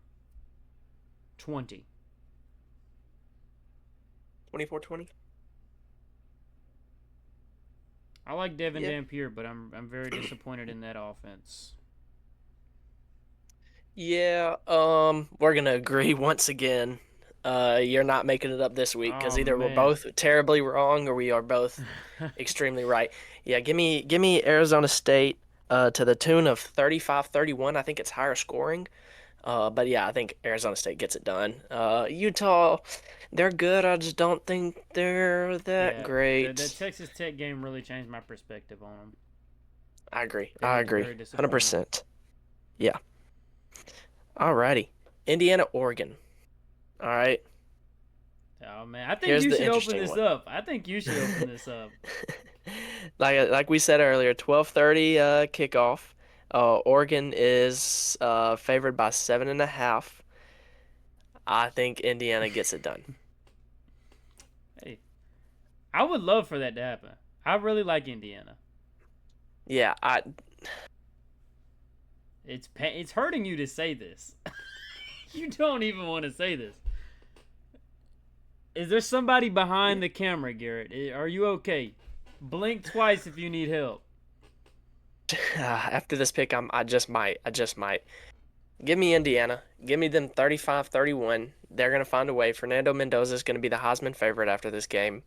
24-20. I like Devin Yeah. Dampier, but I'm very disappointed in that offense. Yeah, we're gonna agree once again. You're not making it up this week because Oh either we're man. both terribly wrong or we are both extremely right. Yeah, give me Arizona State to the tune of 35-31. I think it's higher scoring. But yeah, I think Arizona State gets it done. Utah, they're good. I just don't think they're that Yeah, the great. Texas Tech game really changed my perspective on them. I agree. I Very, agree. very disappointing. 100%. Yeah. Alrighty. Indiana, Oregon. All right. Oh man, I think Here's you the should open interesting this one. up. I think you should open this up. Like we said earlier, 12:30 kickoff. Oregon is favored by 7.5. I think Indiana gets it done. Hey, I would love for that to happen. I really like Indiana. Yeah, It's hurting you to say this. You don't even want to say this. Is there somebody behind the camera, Garrett? Are you okay? Blink twice if you need help. after this pick, I just might. I just might. Give me Indiana. Give me them 35-31. They're going to find a way. Fernando Mendoza is going to be the Heisman favorite after this game.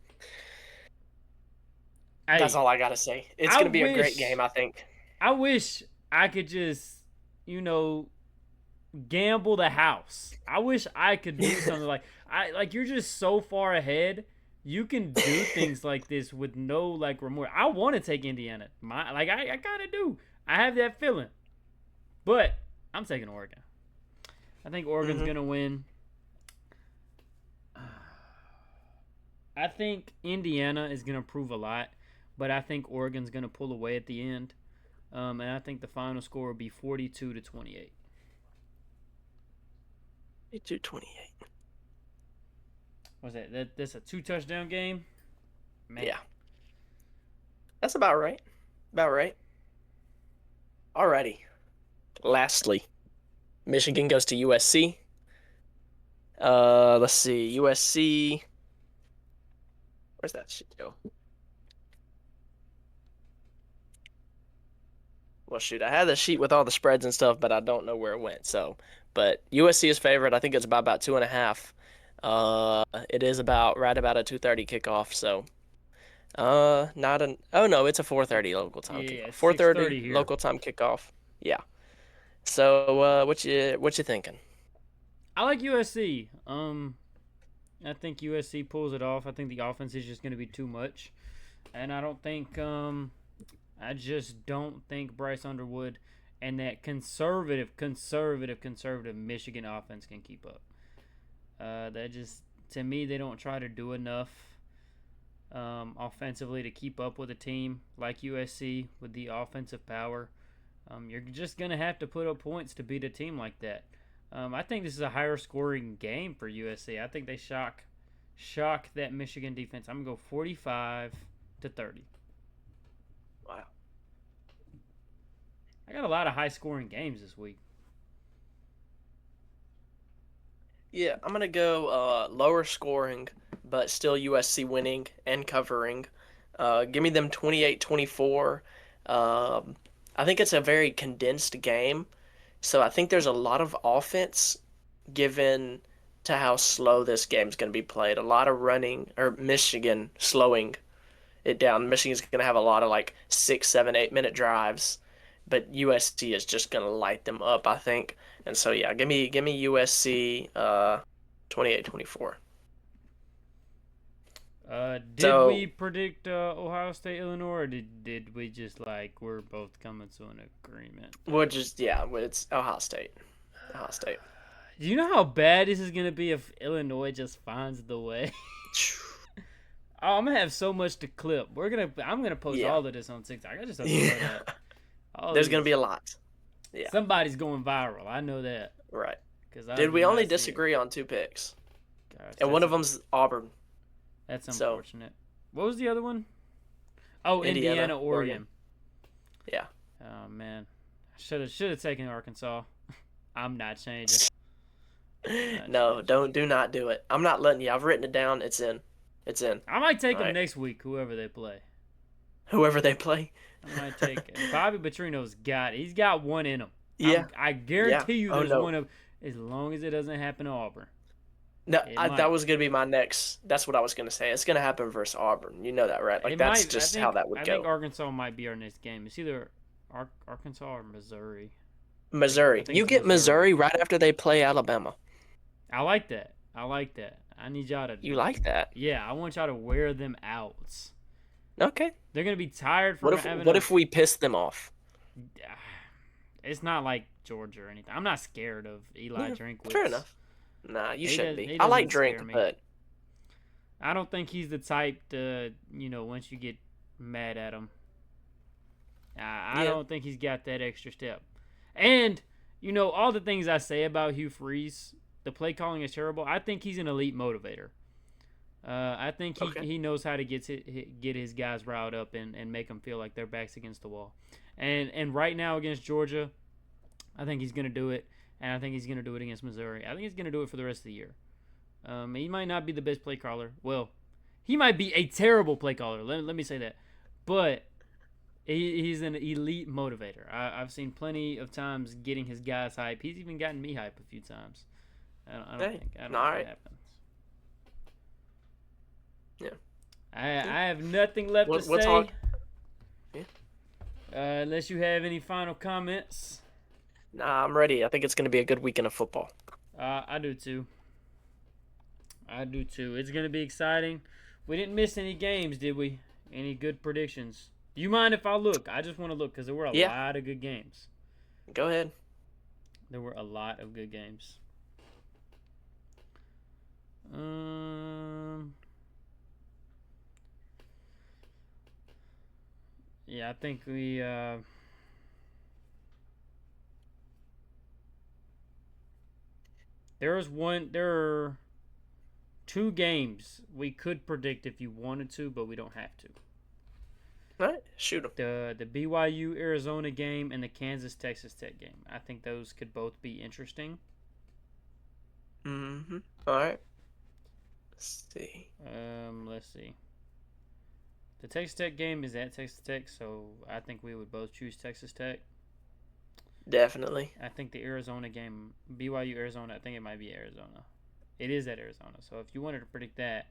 That's Hey, all I got to say. It's I going to be a great wish, game, I think. I wish I could just, you know, gamble the house. I wish I could do something like you're just so far ahead. You can do things like this with no like remorse. I want to take Indiana. I kind of do. I have that feeling. But I'm taking Oregon. I think Oregon's Hmm. gonna win. I think Indiana is gonna prove a lot, but I think Oregon's gonna pull away at the end. And I think the final score will be 42-28. 22-28. What's that? That's a 2 touchdown game. Man, Yeah, that's about right. About right. Alrighty. Lastly, Michigan goes to USC. Let's see. USC. Where's that shit go? Well, shoot, I had the sheet with all the spreads and stuff, but I don't know where it went. So, but USC is favored. I think it's by about 2.5. It is about right about a 2:30 kickoff. So, not an. Oh no, it's a 4:30 local time yeah, kickoff. it's 4:30 6:30 here. local time kickoff. Yeah. So, what you thinking? I like USC. I think USC pulls it off. I think the offense is just going to be too much, and I don't think I just don't think Bryce Underwood and that conservative Michigan offense can keep up. That just to me they don't try to do enough offensively to keep up with a team like USC with the offensive power. You're just gonna have to put up points to beat a team like that. I think this is a higher scoring game for USC. I think they shock that Michigan defense. I'm gonna go 45-30. Wow. I got a lot of high scoring games this week. Yeah, I'm gonna go lower scoring, but still USC winning and covering. Give me them 28-24. I think it's a very condensed game, so I think there's a lot of offense given to how slow this game's going to be played. A lot of running, or Michigan slowing it down. Michigan's going to have a lot of like 6, 7, 8 minute drives, but USC is just going to light them up, I think. And so yeah, give me USC 28-24. Did we So predict Ohio State, Illinois, or did we just like we're both coming to an agreement? we'll just yeah, it's Ohio State. Ohio State. Do you know how bad this is gonna be if Illinois just finds the way? Oh, I'm gonna have so much to clip. I'm gonna post Yeah. all of this on TikTok. I just have to know Yeah. that. All There's gonna these be a lot. Yeah. somebody's going viral. I know that Right. because I Did did we only not see it. disagree on 2 picks? Gosh, And one of them's Auburn. that's So unfortunate. What was the other one? Oh, Indiana, Indiana, Oregon. Yeah. Oh man, should have taken Arkansas. I'm not changing. Not No, changing. do not do it. I'm not letting you. I've written it down. It's in. It's in. I might take All them right. next week, whoever they play. Whoever they play. I might take it. Bobby Petrino's got it. He's got one in him. Yeah. I Yeah. guarantee you Oh there's no. one of as long as it doesn't happen to Auburn. No, It that might. was gonna be my next. That's what I was gonna say. It's gonna happen versus Auburn. You know that, right? Like It that's might. just how that would I think go. Arkansas might be our next game. It's either Arkansas or Missouri. Missouri. I think You it's get Missouri. Missouri right after they play Alabama. I like that. I like that. I need y'all to. You like that? Yeah, I want y'all to wear them out. Okay. They're gonna be tired What from if having what a. if we piss them off? It's not like Georgia or anything. I'm not scared of Eli Yeah, fair Drinkwitz. enough. Nah, you shouldn't be. He I like doesn't scare drink, me. but I don't think he's the type to, once you get mad at him, I yeah. don't think he's got that extra step. And, all the things I say about Hugh Freeze, the play calling is terrible. I think he's an elite motivator. I think Okay. he knows how to get his guys riled up and make them feel like their backs against the wall. And right now against Georgia, I think he's going to do it. And I think he's going to do it against Missouri. I think he's going to do it for the rest of the year. He might not be the best play caller. Well, he might be a terrible play caller. Let me say that. But he's an elite motivator. I've seen plenty of times getting his guys hype. He's even gotten me hype a few times. I don't Hey, think all that right. happens. Yeah. I have nothing left to We'll say. talk. Yeah. Unless you have any final comments. Nah, I'm ready. I think it's going to be a good weekend of football. I do too. I do too. It's gonna be exciting. We didn't miss any games, did we? Any good predictions? Do you mind if I look? I just want to look because there were a Yeah. lot of good games. Go ahead. There were a lot of good games. Um. Yeah, I think we. There are two games we could predict if you wanted to, but we don't have to. All right. Shoot them. The BYU Arizona game and the Kansas Texas Tech game. I think those could both be interesting. Mm-hmm. All right. Let's see. Let's see. The Texas Tech game is at Texas Tech, so I think we would both choose Texas Tech. Definitely. I think the Arizona game, BYU Arizona, I think it might be Arizona. It is at Arizona, so if you wanted to predict that,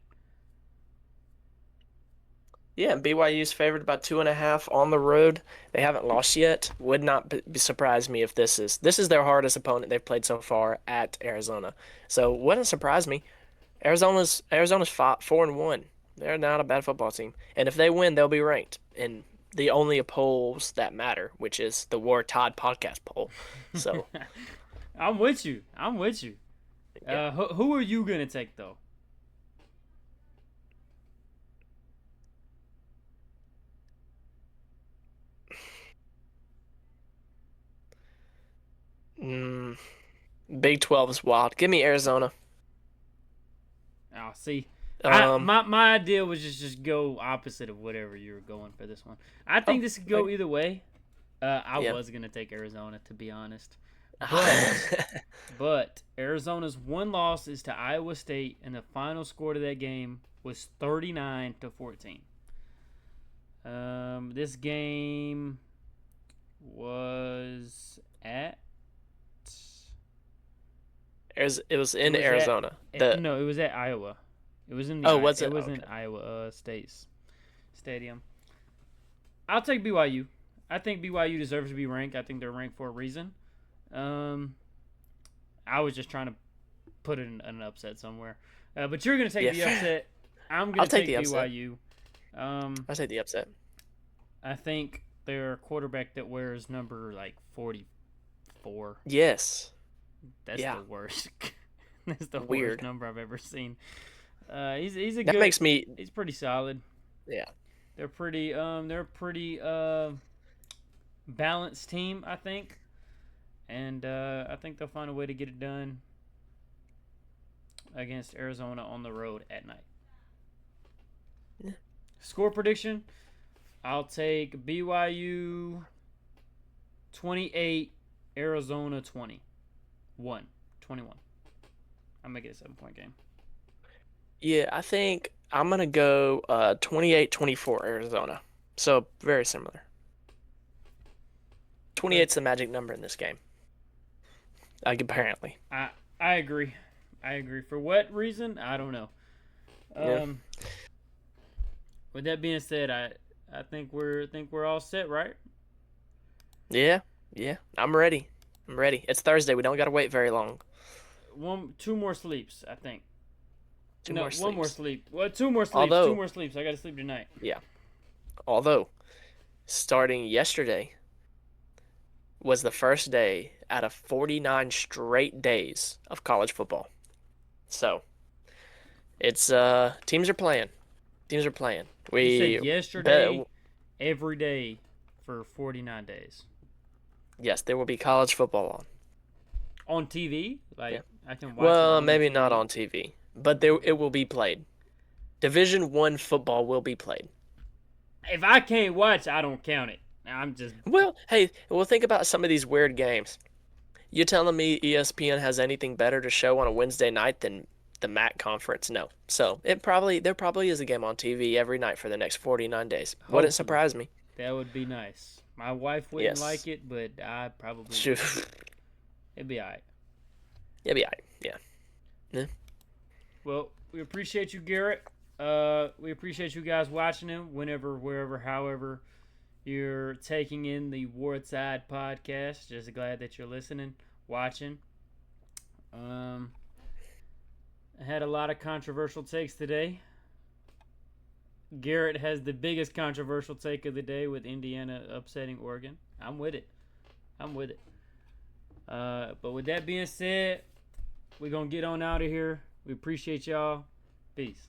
Yeah, BYU's favored by 2.5 on the road. They haven't lost yet. Would not surprise me if this is their hardest opponent they've played so far at Arizona. So wouldn't surprise me. Arizona's 4-1. They're not a bad football team, and if they win, they'll be ranked in the only polls that matter, which is the War Todd podcast poll. So I'm with you. I'm with you. yeah. Who are you gonna take though? Mm, Big 12 is wild. Give me Arizona. Oh, see, Um, my idea was just go opposite of whatever you were going for this one. I think oh, this could go okay. either way. I Yeah. was gonna take Arizona to be honest, but but Arizona's one loss is to Iowa State, and the final score to that game was 39-14. This game was at. It was It in was at. Arizona. The No, it was at Iowa. It was in Oh, was It it? was in Okay. Iowa State's stadium. I'll take BYU. I think BYU deserves to be ranked. I think they're ranked for a reason. Um, I was just trying to put it in an upset somewhere. But you're gonna take Yeah, the fair. upset. I'm I'll gonna take take the upset. BYU. Um, I'll take the upset. I think their quarterback that wears number like 44. Yes. That's Yeah. the worst. That's the worst Weird. number I've ever seen. He's a That good. makes me. He's pretty solid. Yeah. They're pretty balanced team, I think, and I think they'll find a way to get it done against Arizona on the road at night. Yeah. Score prediction: I'll take BYU 28, Arizona 21. 21. I'm making it a 7-point game. Yeah, I think I'm gonna go 28-24 Arizona. So very similar. Okay. 28's the magic number in this game. Apparently. I agree. I agree. For what reason? I don't know. Yeah. Um, with that being said, I think we're all set, right? Yeah. Yeah. I'm ready. I'm ready. It's Thursday. We don't got to wait very long. Two more sleeps, I think. Two No, more one more sleeps. sleep. Well, two more sleeps. Two Although, more sleeps. I got to sleep tonight. yeah. Although, starting yesterday was the first day out of 49 straight days of college football. So, it's teams are playing. Teams are playing. You said We bet yesterday, every day for 49 days. yes, there will be college football on. On TV? Yeah. Like, I can watch it Well, on the maybe not TV? on TV, but there it will be played. Division 1 football will be played. If I can't watch, I don't count it. I'm just. Well, hey, well think about some of these weird games. You telling me ESPN has anything better to show on a Wednesday night than the MAC conference? No. So, there probably is a game on TV every night for the next 49 days. Wouldn't Hopefully. surprise me. That would be nice. My wife wouldn't Yes. like it, but I probably Shoot. would. It'd be alright. Yeah, be all right. Yeah. Well, we appreciate you, Garrett. We appreciate you guys watching him whenever, wherever, however you're taking in the Wardside podcast. Just glad that you're listening, watching. I had a lot of controversial takes today. Garrett has the biggest controversial take of the day with Indiana upsetting Oregon. I'm with it. But with that being said, we're going to get on out of here. We appreciate y'all. Peace.